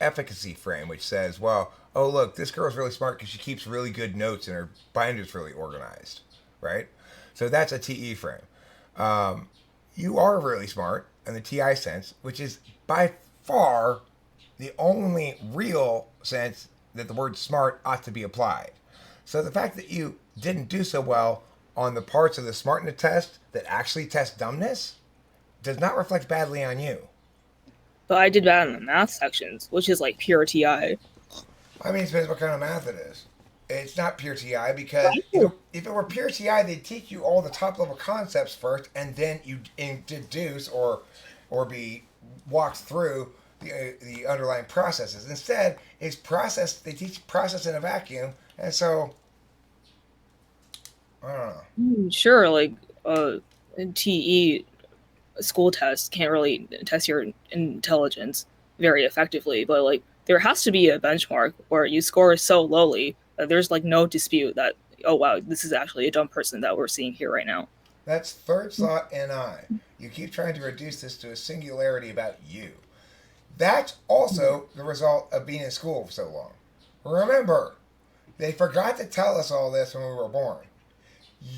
efficacy frame, which says, well, oh, look, this girl's really smart because she keeps really good notes and her binder's really organized, right? So that's a TE frame. You are really smart in the TI sense, which is by far the only real sense that the word smart ought to be applied. So the fact that you didn't do so well on the parts of the smartness test that actually test dumbness does not reflect badly on you. But I did bad in the math sections, which is like pure TI. I mean, it depends what kind of math it is. It's not pure TI because if it were pure TI, they'd teach you all the top level concepts first, and then you deduce or be walked through the underlying processes. Instead, it's process. They teach process in a vacuum, and so I don't know. Sure, like uh, TE school tests can't really test your intelligence very effectively, but like there has to be a benchmark where you score so lowly that there's like no dispute that, oh wow, this is actually a dumb person that we're seeing here right now. That's third slot NI. You keep trying to reduce this to a singularity about you. That's also the result of being in school for so long. Remember, they forgot to tell us all this when we were born.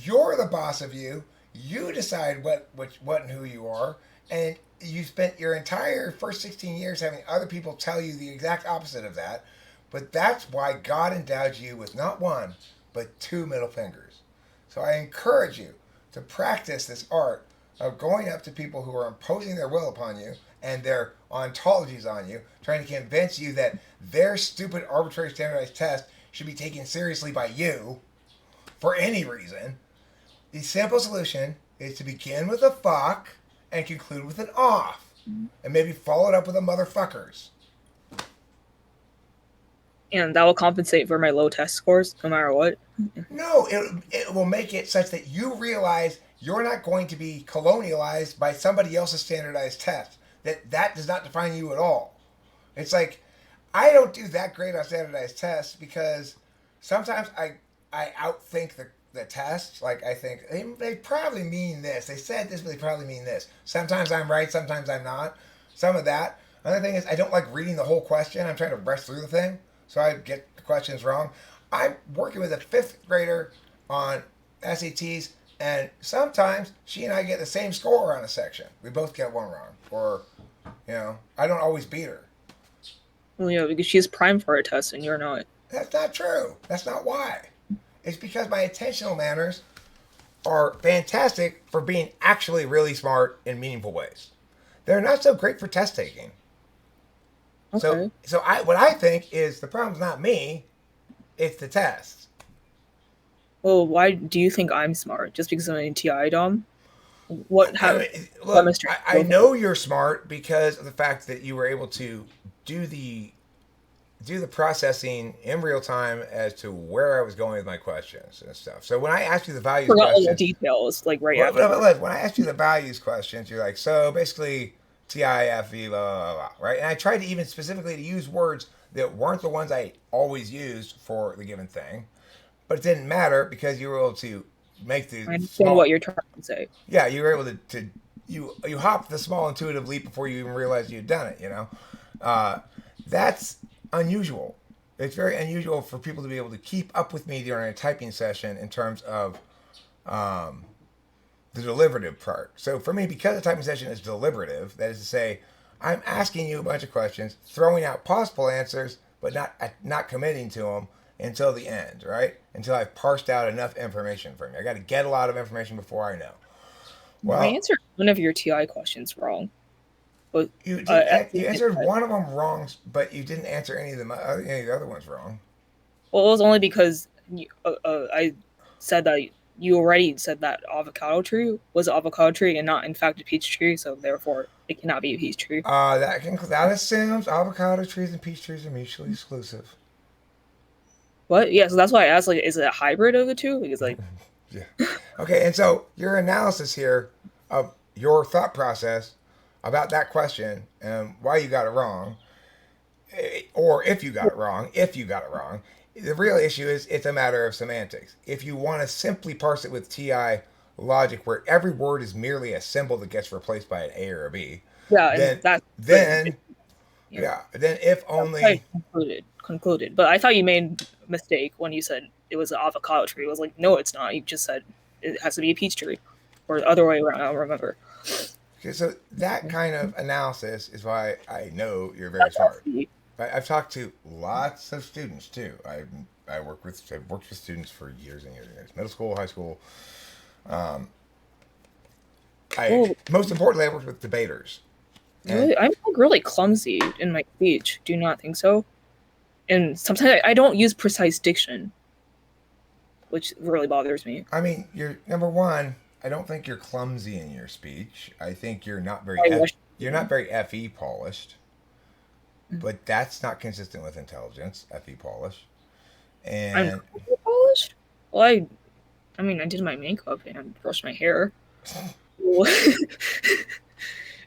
You're the boss of you. You decide what and who you are, and you spent your entire first 16 years having other people tell you the exact opposite of that. But that's why God endowed you with not one, but two middle fingers. So I encourage you to practice this art of going up to people who are imposing their will upon you and their ontologies on you, trying to convince you that their stupid, arbitrary, standardized test should be taken seriously by you for any reason. The simple solution is to begin with a fuck and conclude with an off, and maybe follow it up with a motherfuckers. And that will compensate for my low test scores no matter what. No, it will make it such that you realize you're not going to be colonialized by somebody else's standardized test. That does not define you at all. It's like I don't do that great on standardized tests because sometimes I outthink the test. Like I think they probably mean this. They said this, but they probably mean this. Sometimes I'm right, sometimes I'm not. Some of that. Another thing is I don't like reading the whole question. I'm trying to rush through the thing, so I get the questions wrong. I'm working with a fifth grader on SATs, and sometimes she and I get the same score on a section. We both get one wrong, or I don't always beat her. Well, yeah, because she's primed for a test and you're not. That's not true. That's not why. It's because my attentional manners are fantastic for being actually really smart in meaningful ways. They're not so great for test taking. Okay. So what I think is the problem's not me, it's the test. Well, why do you think I'm smart? Just because I'm an TI dom? What? How? Look, I know you're smart because of the fact that you were able to do the processing in real time as to where I was going with my questions and stuff. So when I asked you the values forgot all the questions, details, like right after. when I asked you the values questions, you're like, so basically TIFV, blah, blah, blah, right? And I tried to even specifically to use words that weren't the ones I always used for the given thing, but it didn't matter because you were able to make the I understand what you're trying to say. Yeah, you were able to you hopped the small intuitive leap before you even realized you'd done it. That's unusual. It's very unusual for people to be able to keep up with me during a typing session in terms of the deliberative part. So for me, because the typing session is deliberative, that is to say, I'm asking you a bunch of questions, throwing out possible answers, but not committing to them until the end, right? Until I've parsed out enough information from you. I got to get a lot of information before I know. Well, I answered one of your TI questions wrong. But you answered one of them wrong, but you didn't answer any of the other ones wrong. Well, it was only because I said that you already said that avocado tree was an avocado tree and not, in fact, a peach tree, so therefore it cannot be a peach tree. That assumes avocado trees and peach trees are mutually exclusive. What? Yeah, so that's why I asked, like, is it a hybrid of the two? Because, like... Yeah. Okay, and so your analysis here of your thought process about that question and why you got it wrong or if you got it wrong, the real issue is it's a matter of semantics. If you want to simply parse it with TI logic, where every word is merely a symbol that gets replaced by an A or a B, Yeah, and then that's good. then Yeah, yeah, then if that's how I only concluded. But I thought you made a mistake when you said it was an avocado tree. It was like, no, it's not. You just said it has to be a peach tree, or the other way around. I don't remember. okay, so that kind of analysis is why I know you're very That's smart. actually I've talked to lots of students too. I've worked with students for years and years and years, middle school, high school. Um, I oh, most importantly, I worked with debaters, and really, I'm like really clumsy in my speech. Do you not think so? And sometimes I don't use precise diction, which really bothers me. I mean, you're number one. I don't think you're clumsy in your speech. I think I wish you're not very fe polished, but that's not consistent with intelligence. Fe polish, I'm and polished. Well, I mean, I did my makeup and brushed my hair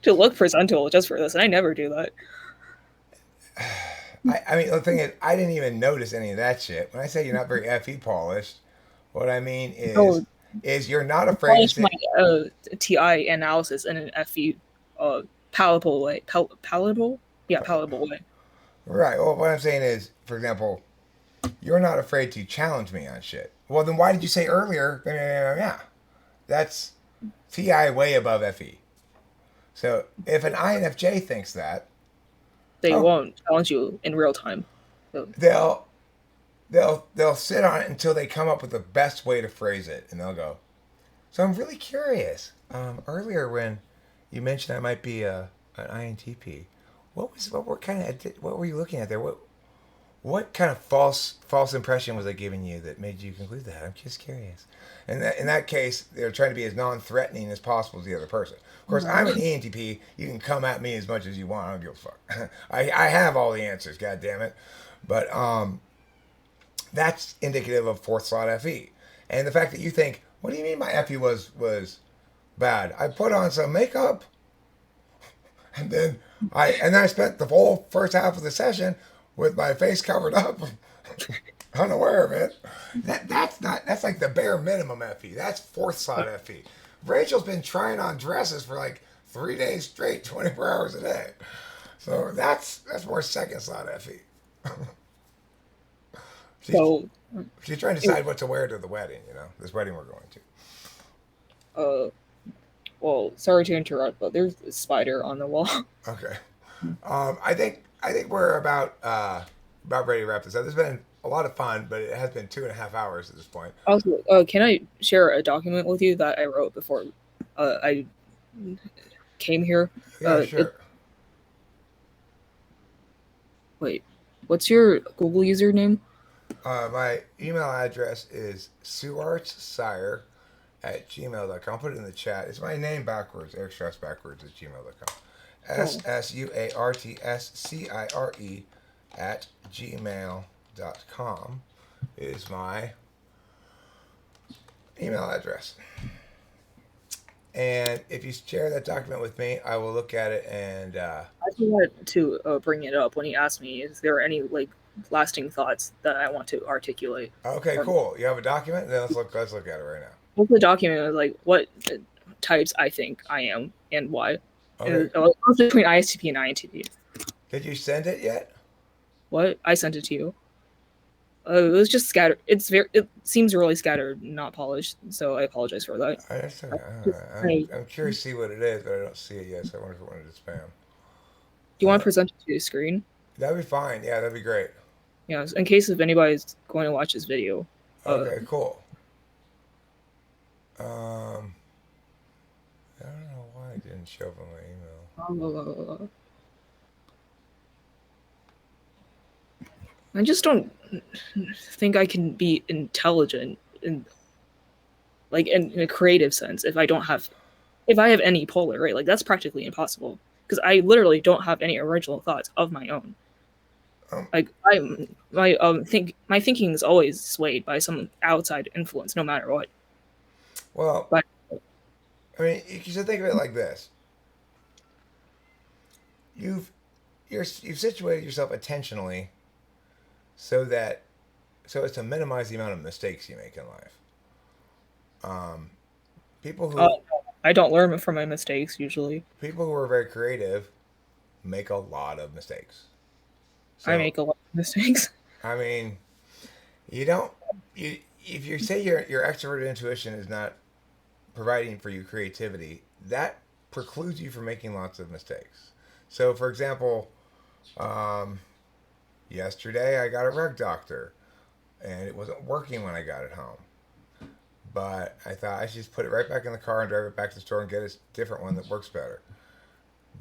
to look presentable just for this, and I never do that. I mean, the thing is, I didn't even notice any of that shit. When I say you're not very fe polished, what I mean No, is you're not afraid to polish my say TI analysis in an FE palatable way. Palatable? Yeah, palatable way. right. Well, what I'm saying is, for example, you're not afraid to challenge me on shit. Well, then why did you say earlier? Yeah, that's Ti way above Fe. So if an INFJ thinks that, They oh, won't challenge you in real time. So, they'll they'll sit on it until they come up with the best way to phrase it, and they'll go. So I'm really curious. Earlier when you mentioned I might be an INTP, what were you looking at there? What kind of false impression was I giving you that made you conclude that? I'm just curious. And in that case, they're trying to be as non-threatening as possible to the other person. Of course, I'm an ENTP. You can come at me as much as you want. I don't give a fuck. I have all the answers. God damn it. But that's indicative of fourth slot FE. And the fact that you think, what do you mean my FE was bad? I put on some makeup, and then I spent the whole first half of the session with my face covered up, unaware of it. That's like the bare minimum FE. That's fourth slot FE. Rachel's been trying on dresses for like 3 days straight, 24 hours a day. So that's more second slot FE. she's so she's trying to decide what to wear to the wedding. This wedding we're going to. uh, well, sorry to interrupt, but there's a spider on the wall. Okay. I think we're about ready to wrap this up. This has been a lot of fun, but it has been 2.5 hours at this point. Also, can I share a document with you that I wrote before I came here? Yeah, sure. Wait, what's your Google username? My email address is ssuartscire at gmail.com. I'll put it in the chat. It's my name backwards, Eric Strauss backwards at gmail.com. Oh, SSUARTSCIRE at gmail.com is my email address. And if you share that document with me, I will look at it and. I forgot to bring it up when he asked me, is there any like lasting thoughts that I want to articulate? Okay, Or cool. You have a document? Then let's look at it right now. what's the document is like what types I think I am and why. Okay. It was between ISTP and INTP. Did you send it yet? What? I sent it to you. It was just scattered. It seems really scattered, not polished. So I apologize for that. I'm curious to see what it is, but I don't see it yet. So I wonder if it went into spam. Do you want to present it to the screen? That'd be fine. Yeah, that'd be great. Yeah, in case if anybody's going to watch this video. Okay, cool. I don't know why it didn't show up on my email. I just don't think I can be intelligent in in a creative sense if I have any polar, right? Like that's practically impossible because I literally don't have any original thoughts of my own. Um, Like my thinking is always swayed by some outside influence, no matter what. well, But I mean, you should think of it like this. You've you've situated yourself intentionally so as to minimize the amount of mistakes you make in life. Um, people Uh, who I don't learn from my mistakes usually. people who are very creative make a lot of mistakes. I So make a lot of mistakes. I mean, you don't you if you say your extroverted intuition is not providing for you creativity, that precludes you from making lots of mistakes. So, for example, um, yesterday I got a rug doctor, and it wasn't working when I got it home. But I thought I should just put it right back in the car and drive it back to the store and get a different one that works better.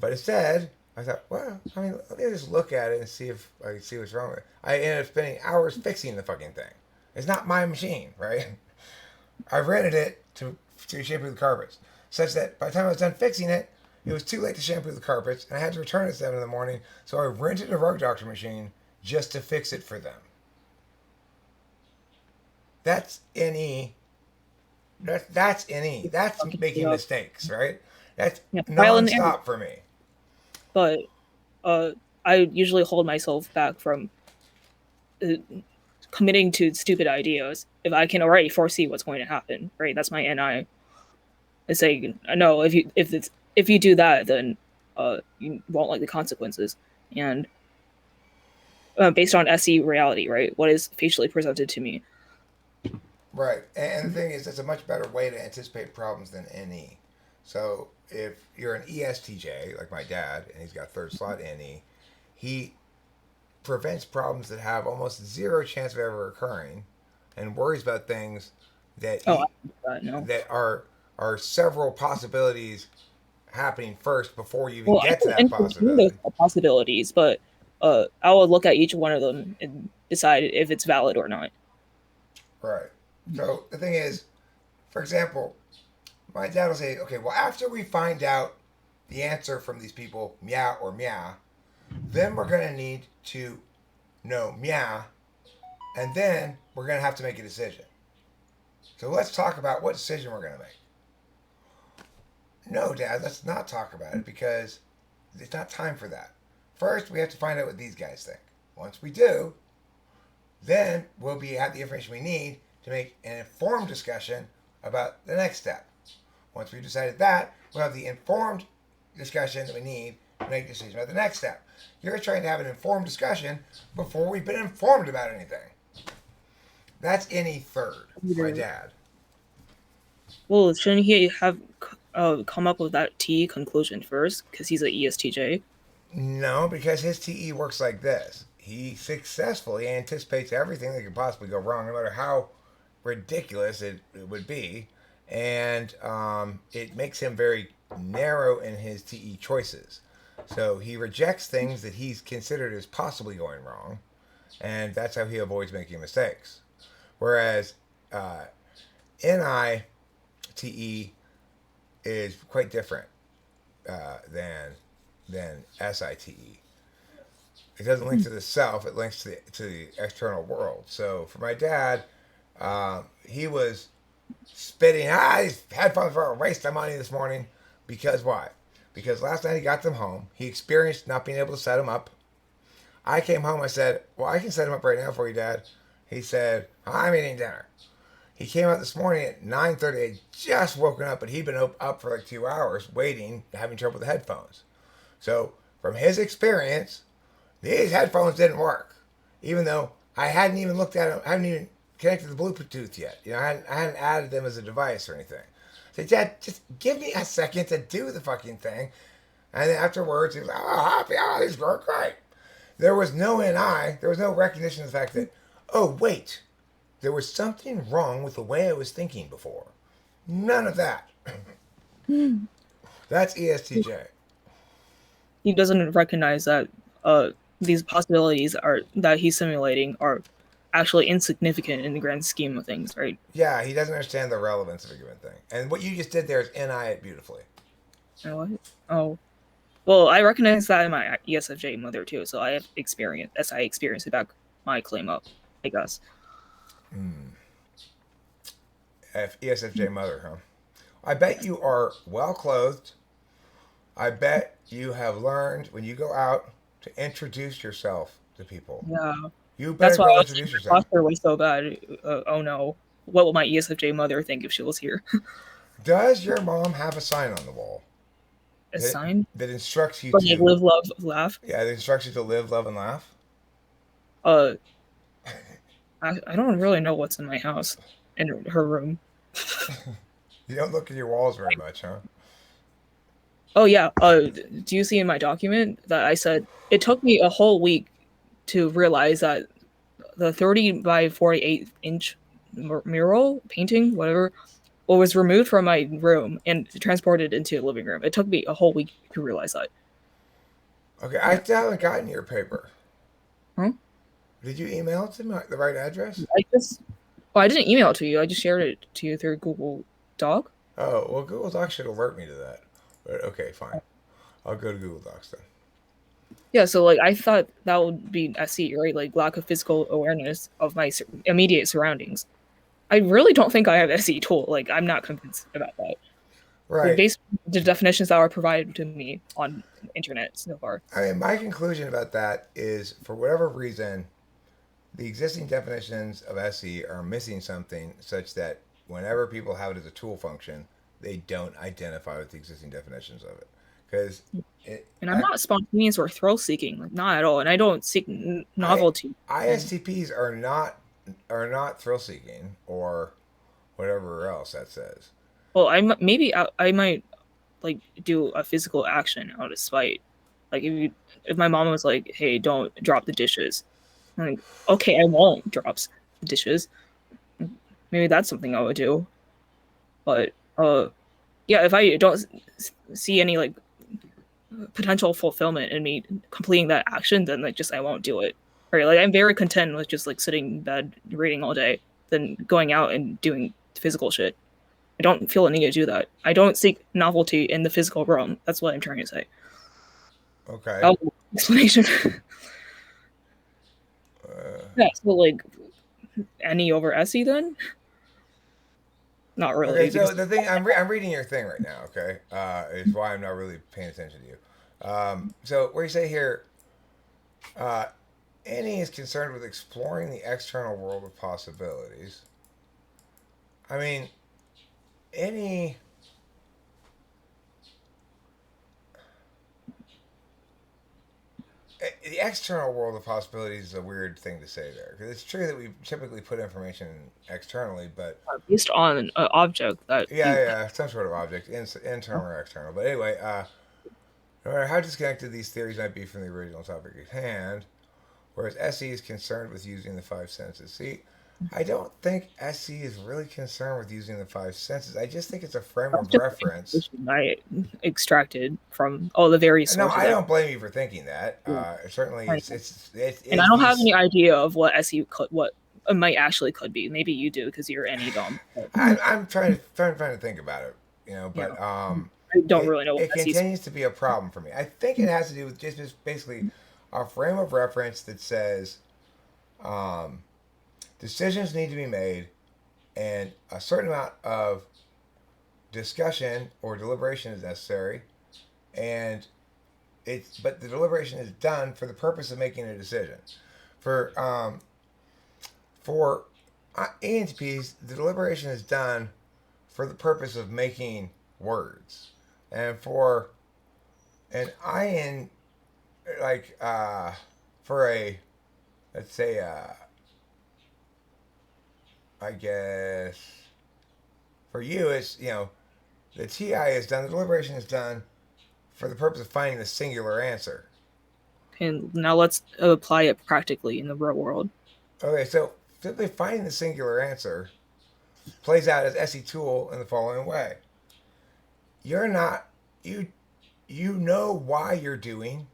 But instead, I thought, well, I mean, let me just look at it and see if I can see what's wrong with it. I ended up spending hours fixing the fucking thing. It's not my machine, right? I rented it to shampoo the carpets, such that by the time I was done fixing it, it was too late to shampoo the carpets, and I had to return at 7 in the morning. So I rented a rug doctor machine just to fix it for them. That's NE. That's NE. That's making mistakes, right? That's Yeah, trial and error. nonstop for me. But uh, I usually hold myself back from uh, committing to stupid ideas if I can already foresee what's going to happen. Right, that's my NI. I say no. If you do that, then you won't like the consequences. And based on SE reality, right, what is facially presented to me. Right. And the thing is, it's a much better way to anticipate problems than NE. So if you're an ESTJ, like my dad, and he's got third slot NE, he prevents problems that have almost zero chance of ever occurring and worries about things that Oh, I he no. that are several possibilities happening first before you even Well, I get to can that entertain those possibility. possibilities, but I will look at each one of them and decide if it's valid or not. Right. So the thing is, for example, my dad will say, okay, well, after we find out the answer from these people, meow or meow, then we're going to need to know meow, and then we're going to have to make a decision. So let's talk about what decision we're going to make. No, Dad, let's not talk about it because it's not time for that. First, we have to find out what these guys think. Once we do, then we'll have the information we need to make an informed discussion about the next step. Once we've decided that, we'll have the informed discussion that we need to make a decision about the next step. You're trying to have an informed discussion before we've been informed about anything. That's any third, my dad. Well, shouldn't he have come up with that T conclusion first? Because he's a ESTJ. No, because his TE works like this. He successfully anticipates everything that could possibly go wrong, no matter how ridiculous it would be. And it makes him very narrow in his TE choices. So he rejects things that he's considered as possibly going wrong, and that's how he avoids making mistakes. Whereas NITE is quite different than SITE. It doesn't link to the self; it links to the external world. So for my dad, he was spitting. These headphones were a waste of money this morning. Because why? Because last night he got them home. He experienced not being able to set them up. I came home. I said, "Well, I can set them up right now for you, Dad." He said, "I'm eating dinner." He came out this morning at 9:30. Had just woken up, but he'd been up for like 2 hours waiting, having trouble with the headphones. So from his experience, these headphones didn't work, even though I hadn't even looked at them. I hadn't even connected the Bluetooth yet. I hadn't added them as a device or anything. I said, Dad, just give me a second to do the fucking thing. And then afterwards, he was like, oh, happy, oh, these work great. There was no NI, there was no recognition of the fact that, oh, wait, there was something wrong with the way I was thinking before. None of that. That's ESTJ. He doesn't recognize that these possibilities are that he's simulating are actually insignificant in the grand scheme of things, right? Yeah, he doesn't understand the relevance of a given thing. And what you just did there is NI it beautifully. You know what? Oh, well, I recognize that in my ESFJ mother too, so I have experience as I experienced it back my claim up, I guess. ESFJ mother, huh? I bet you are well clothed. I bet you have learned when you go out to introduce yourself to people. Yeah, You that's better why go I was introduce my yourself. posture was so bad. Oh no, what will my ESFJ mother think if she was here? Does your mom have a sign on the wall A that sign? that instructs you But like to live, love, laugh. yeah, that instructs you to live, love, and laugh? Uh, I don't really know what's in my house, in her room. You don't look at your walls very much, huh? Oh yeah. Do you see in my document that I said it took me a whole week to realize that the 30 by 48-inch mural painting, whatever, was removed from my room and transported into the living room. It took me a whole week to realize that. Okay, I Yeah. still haven't gotten your paper. Huh? Did you email it to the right address? I just, well, I didn't email it to you. I just shared it to you through Google Doc. Oh, well, Google Docs should alert me to that. But okay, fine. I'll go to Google Docs then. Yeah, so like I thought that would be SE, right? Like lack of physical awareness of my immediate surroundings. I really don't think I have SE tool. Like I'm not convinced about that. But Right. based on the definitions that are provided to me on the internet so far. I mean, my conclusion about that is for whatever reason, the existing definitions of SE are missing something such that whenever people have it as a tool function, they don't identify with the existing definitions of it. Because it, And I'm not spontaneous or thrill seeking, like not at all. And I don't seek I, novelty. ISTPs are not thrill seeking or whatever else that says. Well, maybe I might like do a physical action out of spite. Like if my mom was like, "Hey, don't drop the dishes," I'm like, "Okay, I won't drop the dishes." Maybe that's something I would do. But yeah, if I don't see any like potential fulfillment in me completing that action, then like just I won't do it. Right? Like I'm very content with just like sitting in bed reading all day than going out and doing physical shit. I don't feel a need to do that. I don't seek novelty in the physical realm. That's what I'm trying to say. Okay. Oh, explanation. Uh, Yeah, so like any over SE then? Not okay. really, So because the thing I'm reading your thing right now. Okay, is why I'm not really paying attention to you. So where you say here, uh, Annie is concerned with exploring the external world of possibilities. I mean, any the external world of possibilities is a weird thing to say there because it's true that we typically put information externally, but based on an object that yeah, you yeah, some sort of object, internal or external. But anyway, no matter how disconnected these theories might be from the original topic at hand, whereas SE is concerned with using the five senses. See, I don't think SE is really concerned with using the five senses. I just think it's a frame that's of just reference. information I extracted from all the various No, sources I I don't blame you for thinking that. yeah. Certainly, Right. And I it's don't have any these. idea of what SE could what it might actually could be. Maybe you do because you're any dom. But I'm trying to think about it, yeah. but I don't it really know what it SE is. continues to be a problem for me. I think it has to do with just basically a frame of reference that says um, decisions need to be made, and a certain amount of discussion or deliberation is necessary, and but the deliberation is done for the purpose of making a decision. For for ENTPs, the deliberation is done for the purpose of making words, and for an IN like for a let's say I guess for you it's the TI is done, the deliberation is done for the purpose of finding the singular answer. And now let's apply it practically in the real world. Okay, so simply finding the singular answer plays out as SE tool in the following way. You're not you you know why you're doing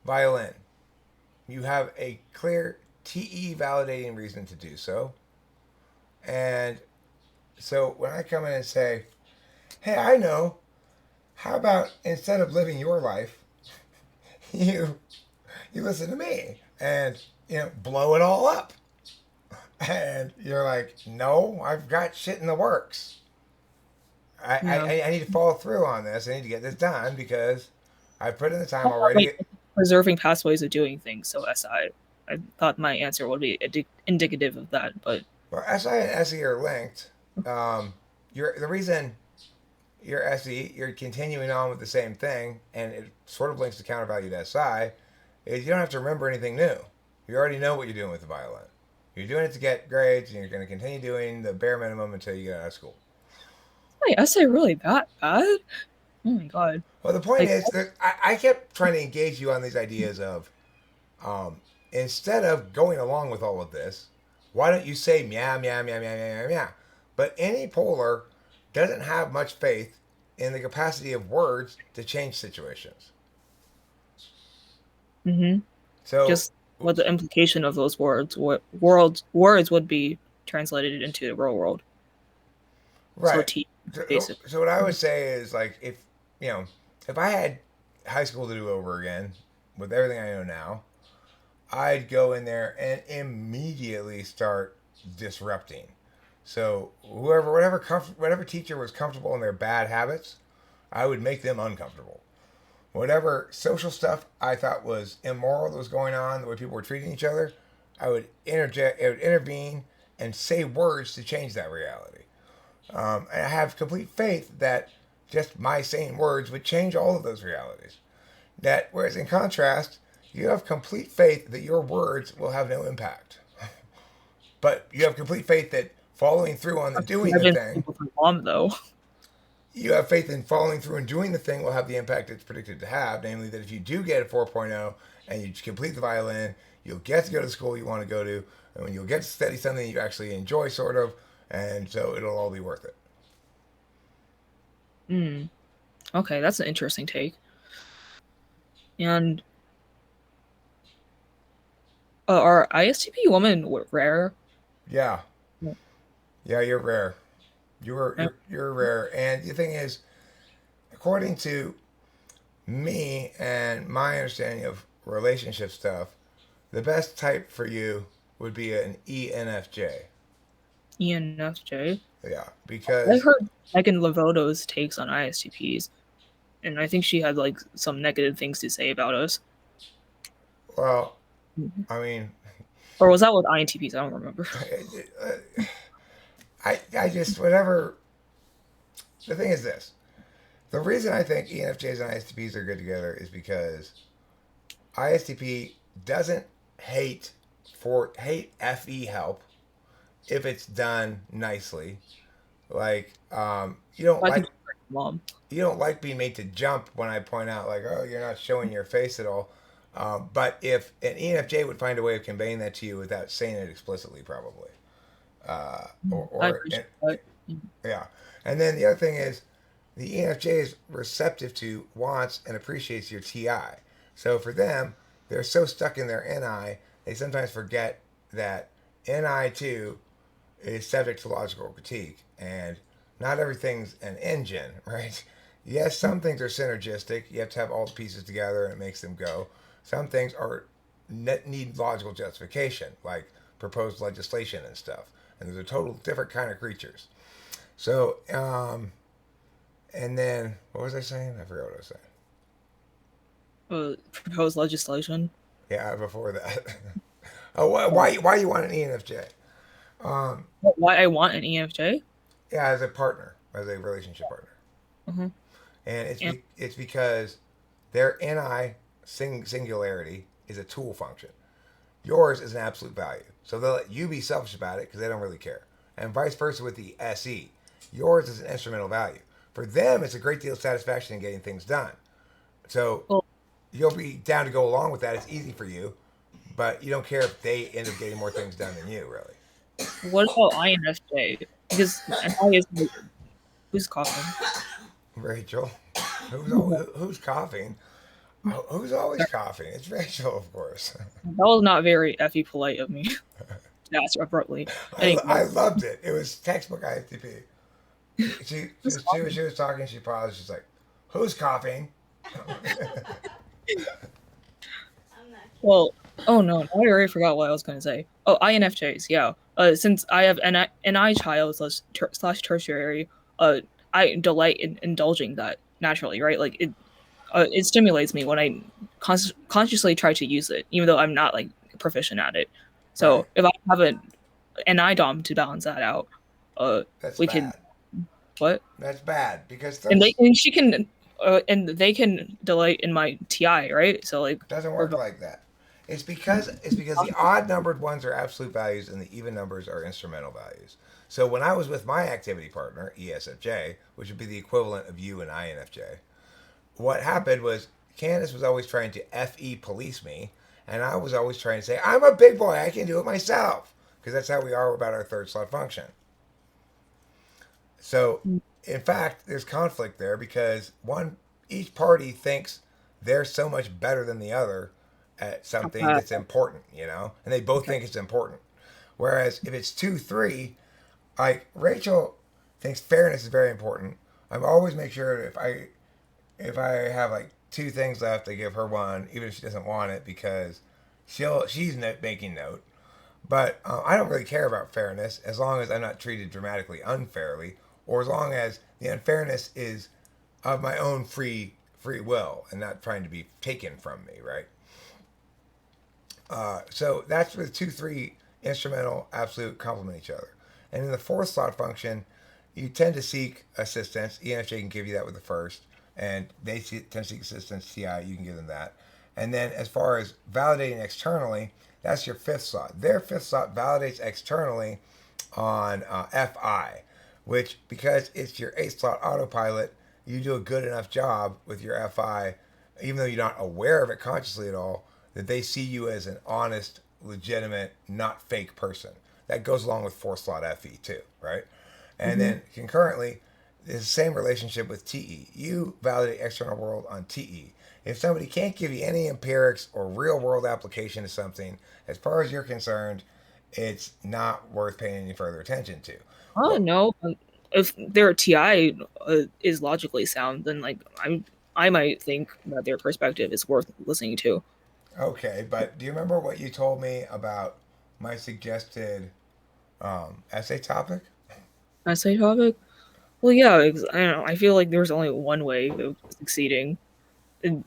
violin. You have a clear TE validating reason to do so. And so when I come in and say, "Hey, I know. How about instead of living your life, you you listen to me and blow it all up?" And you're like, "No, I've got shit in the works. Yeah. I need to follow through on this. I need to get this done because I put in the time How about already." preserving past ways of doing things. So SI. I thought my answer would be indicative of that, but Well, SI and SE are linked. The reason your SE, you're continuing on with the same thing, and it sort of links to countervalue to SI, is you don't have to remember anything new. You already know what you're doing with the violin. You're doing it to get grades, and you're going to continue doing the bare minimum until you get out of school. wait, essay really that bad? Oh my god! Well, the point Like, is that I kept trying to engage you on these ideas of instead of going along with all of this, why don't you say meow, meow, meow, meow, meow, meow, meow? But any polar doesn't have much faith in the capacity of words to change situations. mm-hmm. So, Just what the implication of those words would be translated into the real world. So right. T, So, basically. so what I would say is like you know if I had high school to do over again with everything I know now, I'd go in there and immediately start disrupting. So whatever teacher was comfortable in their bad habits, I would make them uncomfortable. Whatever social stuff I thought was immoral that was going on, the way people were treating each other, I would intervene, and say words to change that reality. And I have complete faith that just my saying words would change all of those realities. That whereas in contrast, you have complete faith that your words will have no impact, but you have complete faith that following through on the doing I've the been thing, with my mom though. you have faith in following through and doing the thing will have the impact it's predicted to have. Namely, that if you do get a 4.0 and you complete the violin, you'll get to go to the school you want to go to, and when you'll get to study something you actually enjoy, sort of, and so it'll all be worth it. Mm, okay, that's an interesting take. And are ISTP women rare? Yeah, Yeah. yeah, you're rare. You're rare, and the thing is, according to me and my understanding of relationship stuff, the best type for you would be an ENFJ. ENFJ. Yeah, I've because heard Megan Lavoto's takes on ISTPs, and I think she had like some negative things to say about us. well, Mhm. I mean, Or was that with INTPs? I don't remember. I just whatever. The thing is this: the reason I think ENFJs and ISTPs are good together is because ISTP doesn't hate FE help if it's done nicely. Like I can mom. you don't like being made to jump when I point out like, oh, you're not showing your face at all. But if an ENFJ would find a way of conveying that to you without saying it explicitly, probably, I or appreciate that. yeah. And then the other thing is, the ENFJ is receptive to wants and appreciates your TI. So for them, they're so stuck in their NI, they sometimes forget that NI too is subject to logical critique, and not everything's an engine, right? Yes, some things are synergistic. You have to have all the pieces together and it makes them go. Some things are need logical justification, like proposed legislation and stuff. And those are total different kind of creatures. So, and then what was I saying? I forgot what I was saying. Proposed legislation. Yeah, before that. Oh, why you want an ENFJ? Um, Why I want an ENFJ? yeah, as a partner, as a relationship partner. Uh-huh. And And it's because their NI singularity is a tool function. Yours is an absolute value. So they'll let you be selfish about it because they don't really care. And vice versa with the SE. Yours is an instrumental value. For them, it's a great deal of satisfaction in getting things done. So well, you'll be down to go along with that. It's easy for you, but you don't care if they end up getting more things done than you, really. what about INFJ? Because NI is like, who's coughing? Rachel, Sorry, who's coughing? Who's always coughing? It's Rachel, of course. that was not very effy polite of me to ask abruptly. I Anyway, loved it. It was textbook IFTP. who's coughing? She was talking. She paused. She's like, "Who's coughing?" I'm not kidding. Well, oh no, I already forgot what I was going to say. Oh, INFJs, yeah. Since I have NI child slash tertiary, I delight in indulging that naturally, right? Like it stimulates me when I consciously try to use it, even though I'm not like proficient at it. Right. So if I have an IDOM to balance that out, That's we can bad. what? That's bad because And they thirds and she can and they can delight in my TI, right? So like doesn't we're work both like that. It's because the odd numbered ones are absolute values and the even numbers are instrumental values. So when I was with my activity partner, ESFJ, which would be the equivalent of you and INFJ, what happened was Candace was always trying to FE police me, and I was always trying to say, I'm a big boy, I can do it myself. Because that's how we are about our third slot function. So, in fact, there's conflict there because each party thinks they're so much better than the other at something that's important, and they both okay. think it's important. Whereas if it's 2-3, like Rachel thinks fairness is very important. I'm always make sure if I have like two things left, I give her one, even if she doesn't want it, because she's making note. But I don't really care about fairness as long as I'm not treated dramatically unfairly, or as long as the unfairness is of my own free will and not trying to be taken from me, right? So that's where the 2-3 instrumental absolute complement each other. And in the fourth slot function, you tend to seek assistance. ENFJ can give you that with the first, and they tend to seek assistance. TI, you can give them that. And then as far as validating externally, that's your fifth slot. Their fifth slot validates externally on FI, which because it's your eighth slot autopilot, you do a good enough job with your FI, even though you're not aware of it consciously at all, that they see you as an honest, legitimate, not fake person. That goes along with fourth slot FE too, right? And Mm-hmm. then concurrently, it's the same relationship with TE. You validate external world on TE. If somebody can't give you any empirics or real world application to something, as far as you're concerned, it's not worth paying any further attention to. Oh Well, no, if their TI is logically sound, then like I might think that their perspective is worth listening to. okay, but do you remember what you told me about my suggested essay topic? Essay topic? Well, yeah, I don't know. I feel like there's only one way of succeeding in,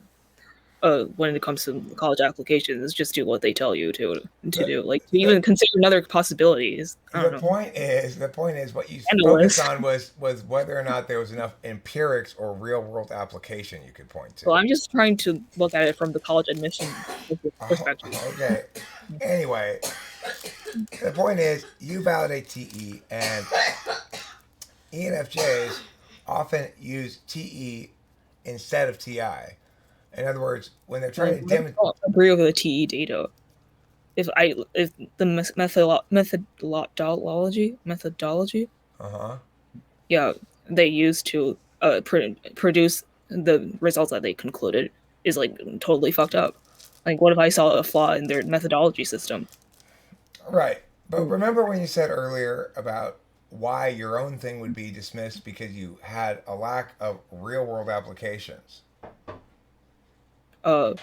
when it comes to college applications is just do what they tell you to The, do. Like to the, even consider another possibilities. I don't the know. point is what you And a focused list. on was whether or not there was enough empirics or real world application you could point to. So I'm just trying to look at it from the college admission Oh, perspective. okay. Anyway, the point is you validate TE, and ENFJs often use TE instead of TI. In other words, when they're Like, trying to what if demonstrate. I don't agree with the TE data? If the methodology, Uh huh. yeah, they use to produce the results that they concluded is like totally fucked up. Like, what if I saw a flaw in their methodology system? Right. But remember when you said earlier about why your own thing would be dismissed because you had a lack of real world applications? Uh,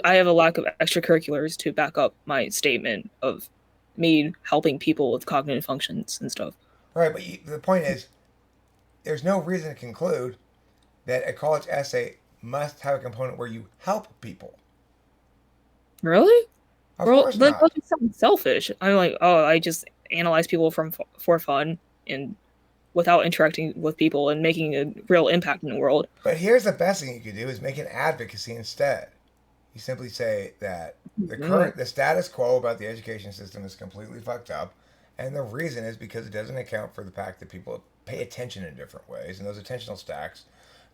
I have a lack of extracurriculars to back up my statement of me helping people with cognitive functions and stuff. Right. But the point is, there's no reason to conclude that a college essay must have a component where you help people. Really? Of Well, course that not. doesn't sound selfish. I'm like, oh, I just analyze people for fun and without interacting with people and making a real impact in the world. But here's the best thing you could do is make an advocacy instead. You simply say that Mm, the status quo about the education system is completely fucked up, and the reason is because it doesn't account for the fact that people pay attention in different ways, and those attentional stacks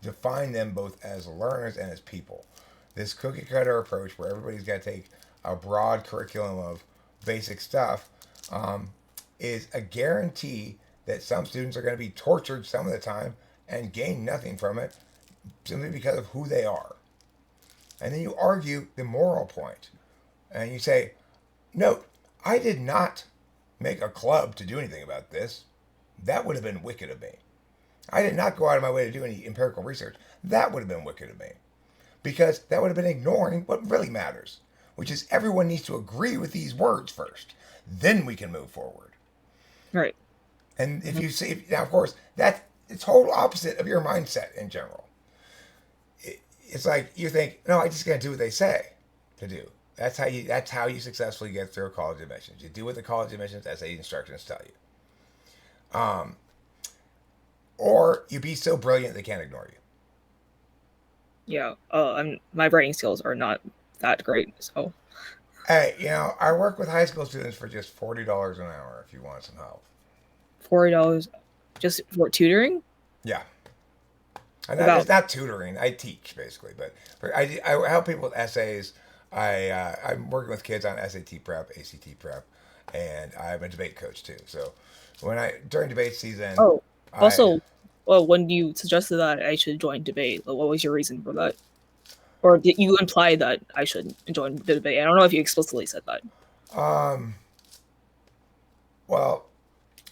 define them both as learners and as people. This cookie cutter approach, where everybody's got to take a broad curriculum of basic stuff, um, is a guarantee that some students are going to be tortured some of the time and gain nothing from it simply because of who they are. And then you argue the moral point. And you say, note, I did not make a club to do anything about this. That would have been wicked of me. I did not go out of my way to do any empirical research. That would have been wicked of me. Because that would have been ignoring what really matters, which is everyone needs to agree with these words first. Then we can move forward. right. And if you see, now of course, that's the total opposite of your mindset in general. it's like you think, no, I just gotta do what they say to do. That's how you successfully get through college admissions. You do what the college admissions essay instructions tell you. Or you be so brilliant they can't ignore you. Yeah. My writing skills are not that great, so Hey, I work with high school students for just $40 an hour if you want some help. $40 just for tutoring. Yeah. And it's About not tutoring. I teach basically, but I help people with essays. I'm working with kids on SAT prep, ACT prep, and I'm a debate coach too. So during debate season, oh, I also, well, when you suggested that I should join debate, what was your reason for that? Or did you imply that I should join the debate? I don't know if you explicitly said that. um well,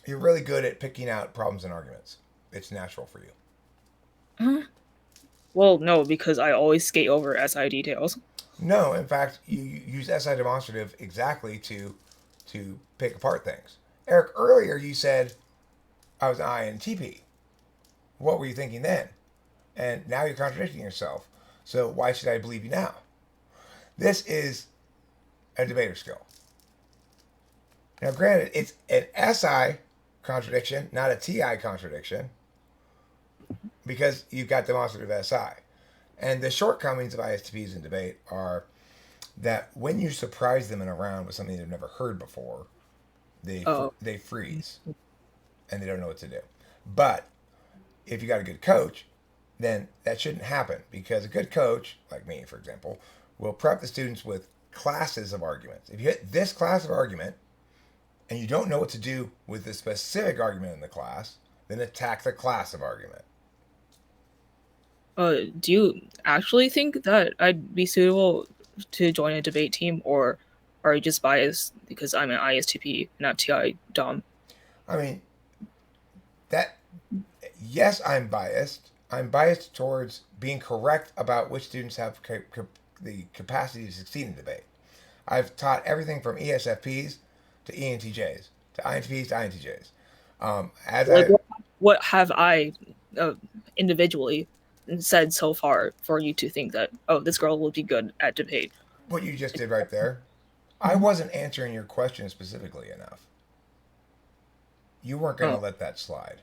you're really good at picking out problems and arguments. It's natural for you. Huh? Well, no, because I always skate over SI details. No, in fact, you use SI demonstrative exactly to pick apart things. Eric, earlier you said I was an INTP. What were you thinking then? And now you're contradicting yourself. So why should I believe you now? This is a debater skill. Now, granted, it's an SI contradiction, not a TI contradiction, because you've got demonstrative SI. And the shortcomings of ISTPs in debate are that when you surprise them in a round with something they've never heard before, Oh, they freeze and they don't know what to do. But if you got a good coach, then that shouldn't happen because a good coach, like me, for example, will prep the students with classes of arguments. If you hit this class of argument and you don't know what to do with the specific argument in the class, then attack the class of argument. do you actually think that I'd be suitable to join a debate team, or are you just biased because I'm an ISTP, not TI Dom? I mean, that, yes, I'm biased. I'm biased towards being correct about which students have the capacity to succeed in debate. I've taught everything from ESFPs to ENTJs to INTPs to INTJs. As Like, I what have I uh, individually said so far for you to think that, oh, this girl will be good at debate? What you just did right there, I wasn't answering your question specifically enough. You weren't going to Oh, let that slide.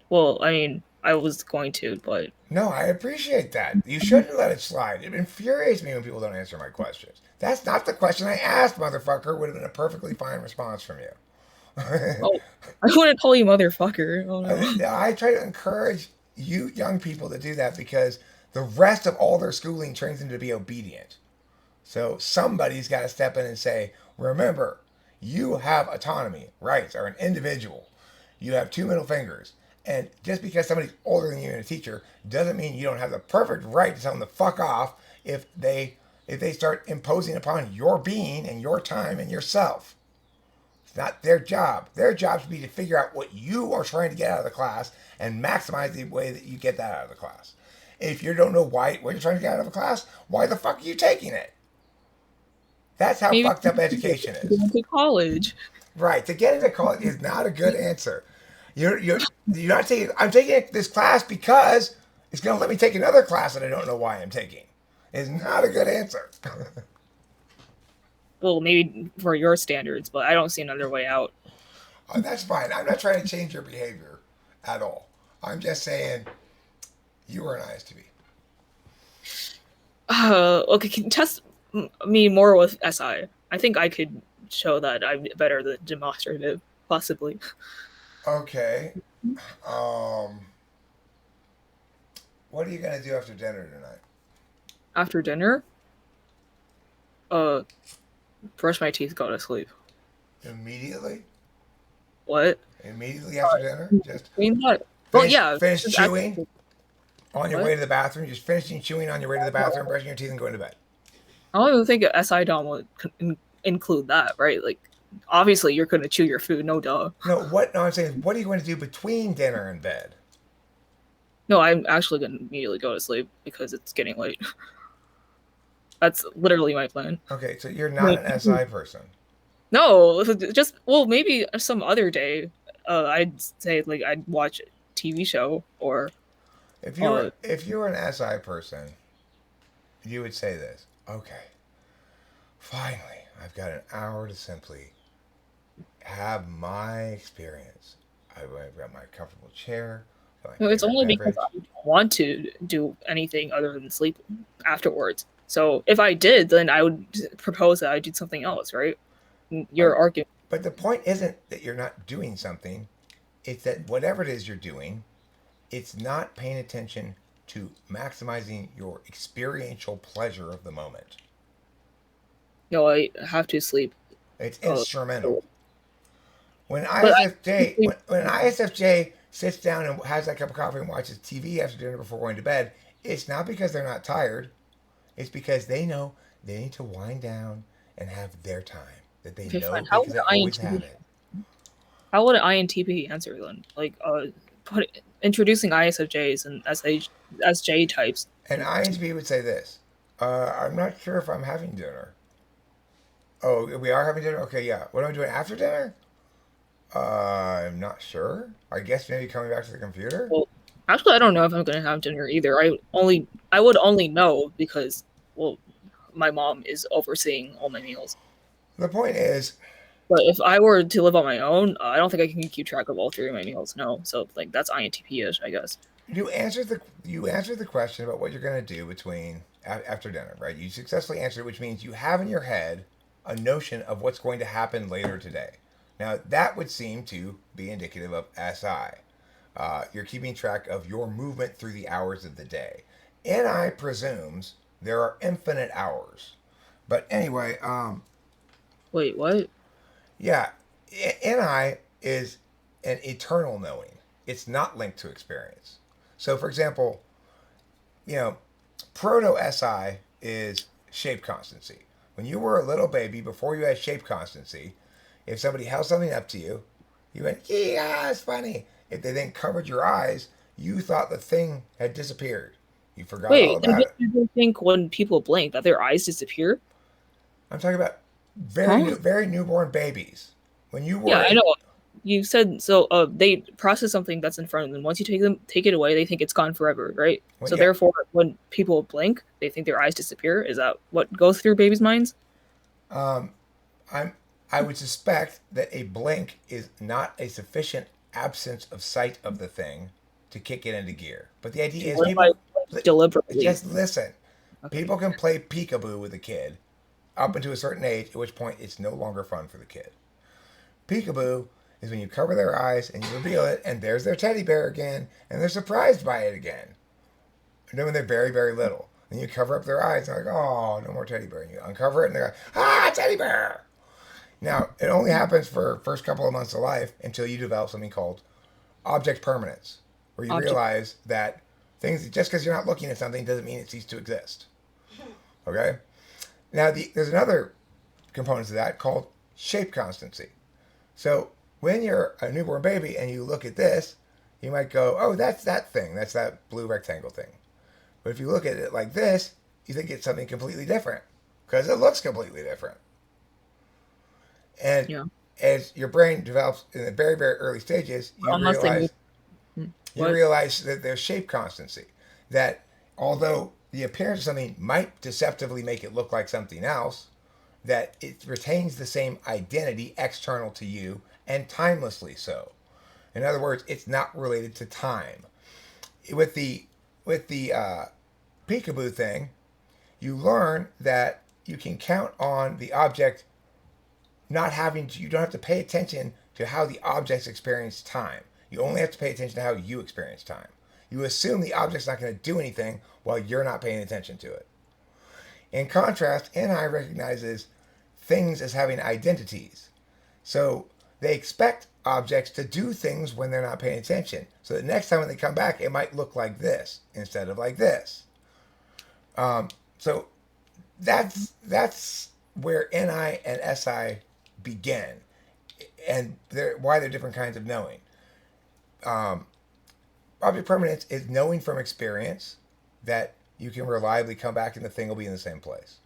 well, I mean, I was going to, but No, I appreciate that. You shouldn't let it slide. It infuriates me when people don't answer my questions. That's not the question I asked, motherfucker. Would have been a perfectly fine response from you. oh, I want to call you motherfucker. Oh no. I try to encourage you young people to do that because the rest of all their schooling trains them to be obedient. So somebody's got to step in and say, remember, you have autonomy, rights, are an individual. You have two middle fingers. And just because somebody's older than you and a teacher doesn't mean you don't have the perfect right to tell them to fuck off if they start imposing upon your being and your time and yourself. It's not their job. Their job should be to figure out what you are trying to get out of the class and maximize the way that you get that out of the class. If you don't know what you're trying to get out of a class, why the fuck are you taking it? That's how Maybe fucked up education is. going to college. Right. To get into college is not a good answer. You're not taking. I'm taking this class because it's going to let me take another class that I don't know why I'm taking. Is not a good answer. Well, maybe for your standards, but I don't see another way out. That's fine. I'm not trying to change your behavior at all. I'm just saying you are an ISTP. Okay, can you test me more with SI. I think I could show that I'm better than demonstrative, possibly. Okay. Um, what are you gonna do after dinner tonight? After dinner, uh, brush my teeth, go to sleep. Immediately? What? Immediately after dinner? Just I mean, what? Well, finish yeah. finish Just chewing on your what? way to the bathroom. Just finishing chewing on your way to the bathroom, brushing your teeth, and going to bed. I don't even think a SI dom would include that, right? Like, obviously, you're gonna chew your food, no duh. No, what? No, I'm saying, what are you going to do between dinner and bed? No, I'm actually gonna immediately go to sleep because it's getting late. That's literally my plan. Okay, so you're not Like, an SI person. no, just well, maybe some other day. I'd say like I'd watch a TV show or If you were an SI person, you would say this. Okay, finally, I've got an hour to simply have my experience. I've got my comfortable chair, got my No, it's favorite only because beverage. I don't want to do anything other than sleep afterwards. So if I did, then I would propose that I do something else, right? Right. You're arguing. But the point isn't that you're not doing something, it's that whatever it is you're doing, it's not paying attention to maximizing your experiential pleasure of the moment. No, I have to sleep. It's Uh, instrumental. When but I ISFJ sleep. when ISFJ sits down and has that cup of coffee and watches TV after dinner before going to bed, it's not because they're not tired. It's because they know they need to wind down and have their time that they Okay, know fine. How because would they always have INTP? it. How would INTP answer then? Like, introducing ISFJs and SJ types. And INTP would say this: "I'm not sure if I'm having dinner. Oh, we are having dinner. Okay, yeah. What am I doing after dinner? I'm not sure. I guess maybe coming back to the computer. Well, actually, I don't know if I'm gonna have dinner either. I would only know because, well, my mom is overseeing all my meals. The point is, But if I were to live on my own, I don't think I can keep track of all three of my meals. No, so like that's INTP-ish, I guess. you answered the question about what you're going to do between after dinner, right? You successfully answered it, which means you have in your head a notion of what's going to happen later today. Now that would seem to be indicative of SI. You're keeping track of your movement through the hours of the day. NI presumes there are infinite hours. But anyway, Wait, what? yeah, NI is an eternal knowing. It's not linked to experience. So, for example, you know, proto SI is shape constancy. When you were a little baby, before you had shape constancy, if somebody held something up to you, you went, yeah, it's funny. If they then covered your eyes, you thought the thing had disappeared. You forgot all Wait, do about it. people think when people blink that their eyes disappear? I'm talking about Huh? very newborn babies. When you Yeah, were I a, know. You said so. They process something that's in front of them. Once you take it away, they think it's gone forever, right? when, So yeah, therefore, when people blink, they think their eyes disappear. Is that what goes through babies' minds? um, I'm, I would suspect that a blink is not a sufficient absence of sight of the thing to kick it into gear. But the Okay, idea is what if I people blink deliberately? just listen. Okay. People can play peekaboo with a kid up until a certain age, at which point it's no longer fun for the kid. Peekaboo is when you cover their eyes and you reveal it, and there's their teddy bear again, and they're surprised by it again. And then when they're very little, and you cover up their eyes, and they're like, oh, no more teddy bear. And you uncover it, and they're like, ah, teddy bear. Now, it only happens for first couple of months of life until you develop something called object permanence, where you Object. realize that things, just because you're not looking at something doesn't mean it ceases to exist. Okay? Now, there's another component to that called shape constancy. So when you're a newborn baby and you look at this, you might go, oh, that's that thing. That's that blue rectangle thing. But if you look at it like this, you think it's something completely different because it looks completely different. And Yeah. as your brain develops in the very early stages, Unless they move. you What? realize that there's shape constancy. That although the appearance of something might deceptively make it look like something else, that it retains the same identity external to you and timelessly so. In other words, it's not related to time. With the peekaboo thing, you learn that you can count on the object not having to, you don't have to pay attention to how the objects experience time. You only have to pay attention to how you experience time. You assume the object's not going to do anything while you're not paying attention to it. In contrast, NI recognizes things as having identities. So they expect objects to do things when they're not paying attention. So the next time when they come back, it might look like this instead of like this. So that's where NI and SI begin, and why they're different kinds of knowing. Um, Object permanence is knowing from experience that you can reliably come back and the thing will be in the same place.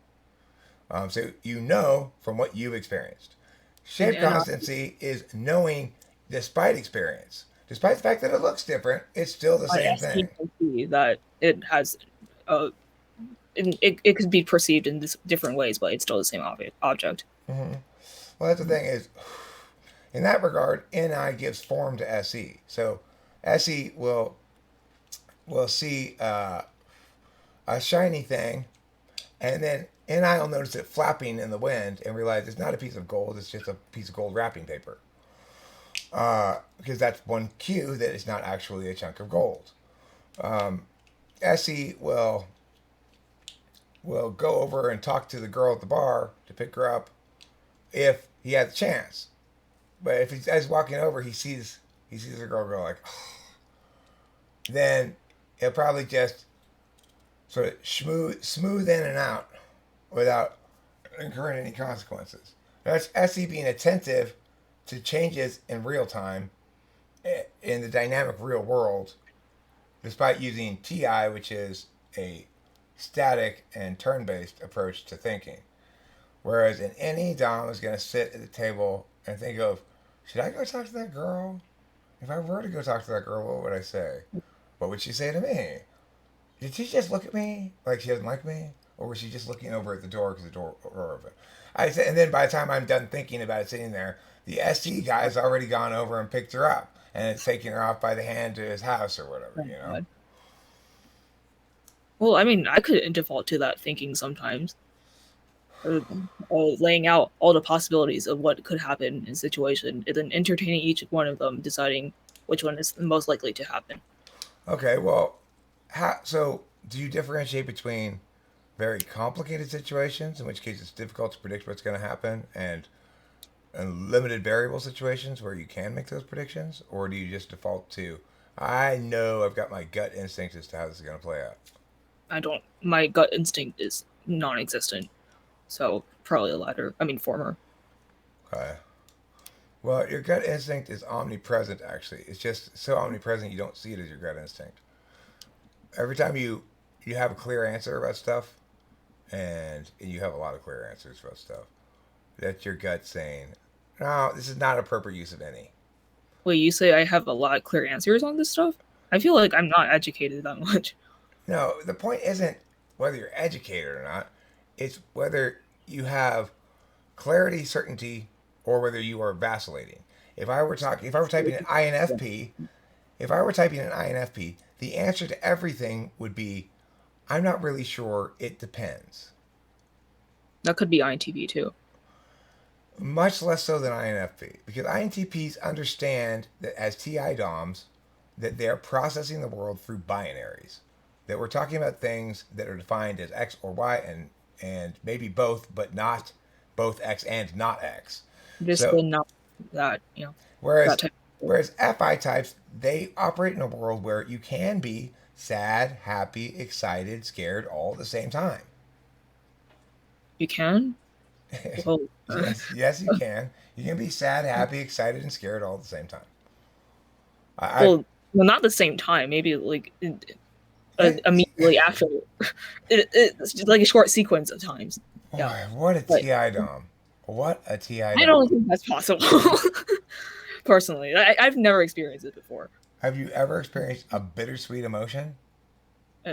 So you know from what you've experienced. And Shape constancy is knowing despite experience. Despite the fact that it looks different, it's still the same SE thing. can see that it has uh, it could be perceived in different ways, but it's still the same object. Mm-hmm. Well, that's the thing is, in that regard, NI gives form to SE. So SE will see a shiny thing, and then NI will notice it flapping in the wind and realize it's not a piece of gold; it's just a piece of gold wrapping paper. Because that's one cue that it's not actually a chunk of gold. SE will go over and talk to the girl at the bar to pick her up if he has a chance. But if he's walking over, he sees the girl go like, oh. Then he'll probably just sort of smooth in and out without incurring any consequences. That's SE being attentive to changes in real time in the dynamic real world, despite using TI, which is a static and turn-based approach to thinking. Whereas in any Dom is going to sit at the table and think of, should I go talk to that girl? If I were to go talk to that girl, what would I say? What would she say to me? Did she just look at me like she doesn't like me? Or was she just looking over at the door because the door open? I say, and then by the time I'm done thinking about it sitting there, the SE guy's already gone over and picked her up and it's taking her off by the hand to his house or whatever, you know? Well, I mean, I could default to that thinking sometimes, laying out all the possibilities of what could happen in a situation, and then entertaining each one of them, deciding which one is most likely to happen. Okay, well, so do you differentiate between very complicated situations, in which case it's difficult to predict what's going to happen, and limited variable situations where you can make those predictions? Or do you just default to, I know I've got my gut instinct as to how this is going to play out? I don't. My gut instinct is non-existent, so probably the latter. I mean, former. Okay. Well, your gut instinct is omnipresent, actually. It's just so omnipresent you don't see it as your gut instinct. Every time you have a clear answer about stuff, and you have a lot of clear answers about stuff, that's your gut saying, no, this is not appropriate use of any. Wait, you say I have a lot of clear answers on this stuff? I feel like I'm not educated that much. No, the point isn't whether you're educated or not. It's whether you have clarity, certainty, or whether you are vacillating. If I were typing an INFP, if I were typing an INFP, the answer to everything would be, I'm not really sure. It depends. That could be INTP too. Much less so than INFP, because INTPs understand that as TI DOMs, that they're processing the world through binaries. That we're talking about things that are defined as X or Y and maybe both, but not both X and not X. Just So the not that whereas that type. whereas FI types, they operate in a world where you can be sad, happy, excited, scared all at the same time. You can. Well, Yes, you can. You can be sad, happy, excited, and scared all at the same time. I, well, not the same time. Maybe like I immediately after. It's just like a short sequence of times. Yeah, boy, what a but TI dom. What a TI I don't dom. think that's possible. Personally, I've never experienced it before. Have you ever experienced a bittersweet emotion?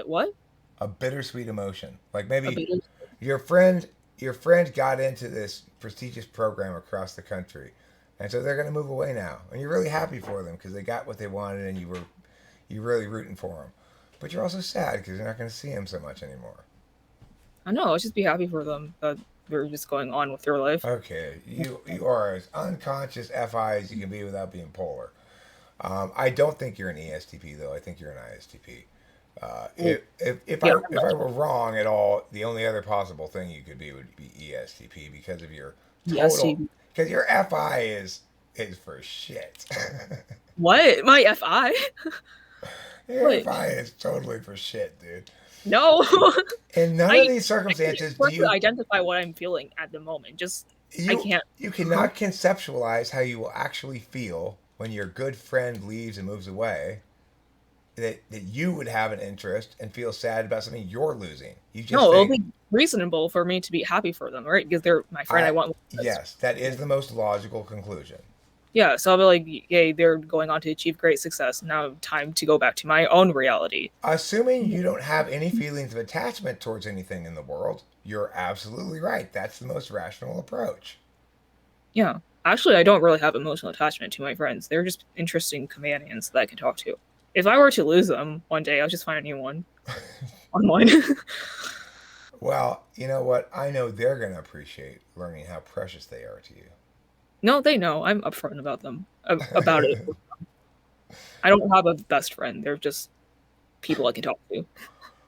What? A bittersweet emotion. Like A maybe bit of, your friend your friend got into this prestigious program across the country. And so they're going to move away now. And you're really happy for them because they got what they wanted and you're really rooting for them. But you're also sad because you're not going to see them so much anymore. I don't know. Let's just be happy for them that they're just going on with their life. Okay, you are as unconscious FI as you can be without being polar. I don't think you're an ESTP though. I think you're an ISTP. Yeah, If I were wrong at all, the only other possible thing you could be would be ESTP because of your yes. total because your FI is for shit. What? My FI? Your Wait, FI is totally for shit, dude. no. In none of I these circumstances do work to you identify what I'm feeling at the moment. Just I you can't. you cannot conceptualize how you will actually feel when your good friend leaves and moves away. That you would have an interest and feel sad about something you're losing. You just No, it'll think be reasonable for me to be happy for them, right? Because they're my friend. I I want. yes, that is the most logical conclusion. Yeah, so I'll be like, yay, they're going on to achieve great success. Now time to go back to my own reality. Assuming you don't have any feelings of attachment towards anything in the world, you're absolutely right. That's the most rational approach. Yeah. Actually, I don't really have emotional attachment to my friends. They're just interesting companions that I can talk to. If I were to lose them one day, I'll just find a new one online. Well, you know what? I know they're going to appreciate learning how precious they are to No, they know. I'm upfront about them about it. you. I don't have a best friend. They're just people I can talk to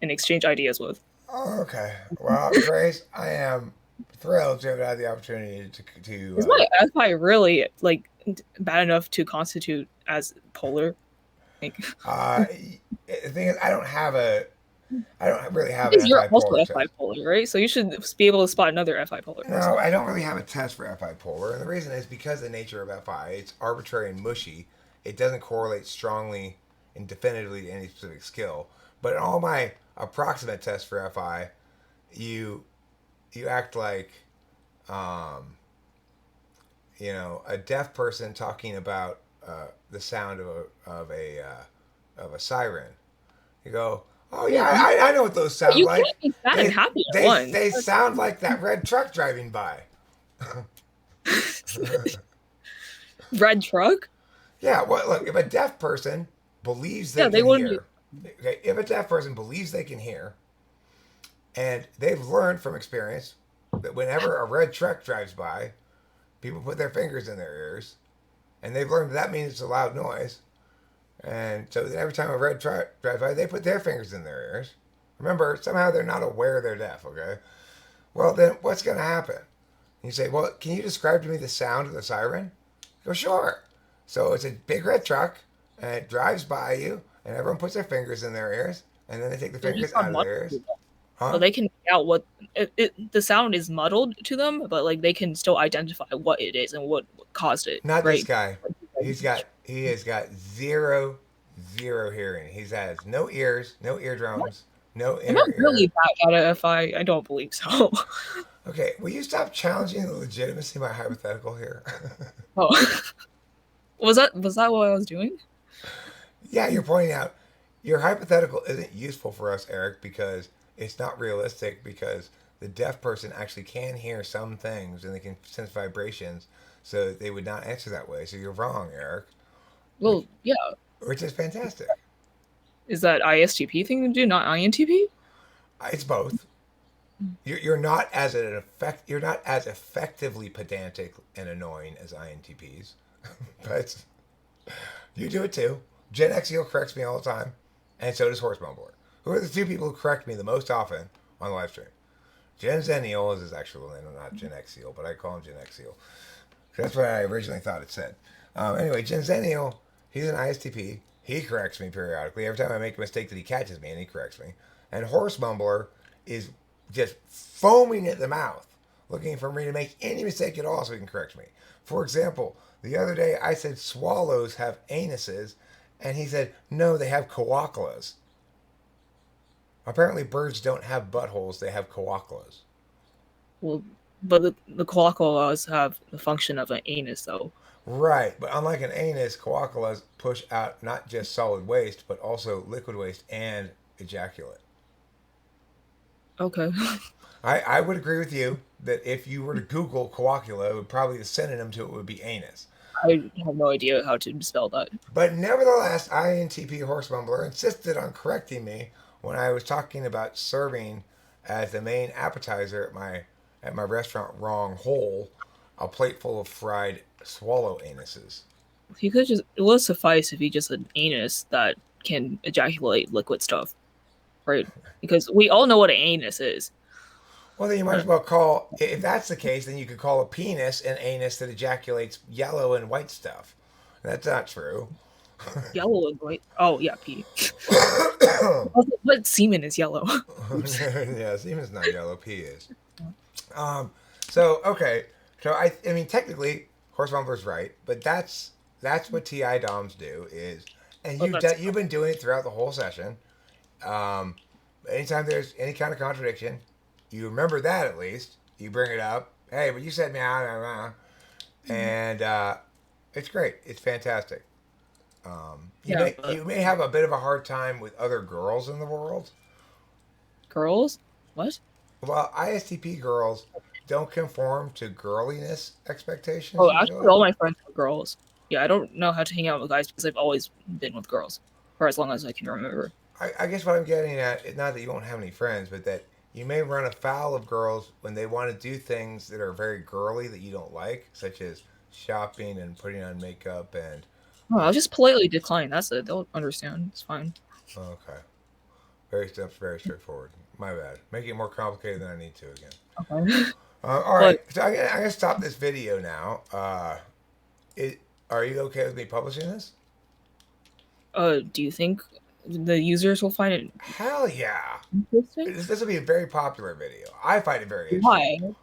and exchange ideas with. Oh, okay. Well, Grace, I am thrilled to have had the opportunity to Is my FI really like bad enough to constitute as polar? Like, uh, the thing is, I don't really have an because you're FI also polar FI test. polar, right? So you should be able to spot another FI polar person. No, I don't really have a test for FI polar, and the reason is because the nature of FI, it's arbitrary and mushy. It doesn't correlate strongly and definitively to any specific skill. But in all my approximate tests for FI, you you act like um, a deaf person talking about the sound of a siren. You go, oh yeah, Well, I know what those but sound you like. can't be sad and happy at once. They sound like that red truck driving by. Red truck? Yeah, well, look, if a deaf person believes they Yeah, they can wouldn't be. hear, okay, if a deaf person believes they can hear, and they've learned from experience that whenever a red truck drives by, people put their fingers in their ears, and they've learned that means it's a loud noise. And so every time a red truck drives by, they put their fingers in their ears. Remember, somehow they're not aware they're deaf, okay? Well, then what's going to happen? You say, well, can you describe to me the sound of the siren? Go, sure. So it's a big red truck, and it drives by you, and everyone puts their fingers in their ears, and then they take the They're fingers just not out of their muddled to ears. them. So Huh? they can make out what the sound is muddled to them, but like they can still identify what it is and what caused it, Not this right? guy. He has got zero hearing. He has no ears, no eardrums, no Am I inner really ear. that out of FI? I don't believe so. Okay, will you stop challenging the legitimacy of my hypothetical here? Oh, was that what I was doing? Yeah, you're pointing out your hypothetical isn't useful for us, Eric, because it's not realistic because the deaf person actually can hear some things and they can sense vibrations, so they would not answer that way. So you're wrong, Eric, which Well, yeah. which is fantastic. Is that ISTP thing to do, not INTP? It's both. You're not as an effect. You're not as effectively pedantic and annoying as INTPs, but you do it too. Gen Xio corrects me all the time, and so does Horse Mumbler, who are the two people who correct me the most often on the live stream. Gen Zennial is his actual name, not Gen Xio, but I call him Gen Xio. That's what I originally thought it said. Anyway, Gen Zennial, he's an ISTP. He corrects me periodically. Every time I make a mistake that he catches me, and he corrects me. And Horse Mumbler is just foaming at the mouth, looking for me to make any mistake at all so he can correct me. For example, the other day I said swallows have anuses, and he said, no, they have coaquillas. Apparently, birds don't have buttholes, they have coaquillas. Well, but the colloquials have the function of an anus, though. Right, but unlike an anus, coaquillas push out not just solid waste, but also liquid waste and ejaculate. Okay. I would agree with you that if you were to Google coaquila, it would probably the synonym to it would be anus. I have no idea how to spell that. But nevertheless, INTP Horse Mumbler insisted on correcting me when I was talking about serving as the main appetizer at my restaurant wrong whole a plate full of fried swallow anuses. He could just it would suffice if he just an anus that can ejaculate liquid stuff, right? Because we all know what an anus is. Well, then you might as well call, if that's the case, then you could call a penis an anus that ejaculates yellow and white stuff. That's not true. Yellow and white. Oh yeah, pee. But semen is yellow. Oops. Yeah, semen's not yellow, pee is. Um, so okay, so I mean technically horse mumbler's right, but that's what TI DOMs do is, and Well, that's you've been doing it throughout the whole session. Um, anytime there's any kind of contradiction, you remember that at least. You bring it up. Hey, but you said meow, meow, meow. And It's great. It's fantastic. You Yeah, may but you may have a bit of a hard time with other girls in the world. girls? What? Well, ISTP girls don't conform to girliness expectations Oh, actually, usually. all my friends are girls. Yeah, I don't know how to hang out with guys because I've always been with girls for as long as I can remember. I guess what I'm getting at is not that you won't have any friends, but that you may run afoul of girls when they want to do things that are very girly that you don't like, such as shopping and putting on makeup and. Oh, Uh, I'll just politely decline. That's it. They'll understand. It's fine. okay, very straightforward. My bad. Making it more complicated than I need to again. Okay. All right, But so I'm gonna stop this video now. It, are you okay with me publishing this? do you think the users will find it Hell yeah! interesting? This will be a very popular video. I find it very interesting. Why?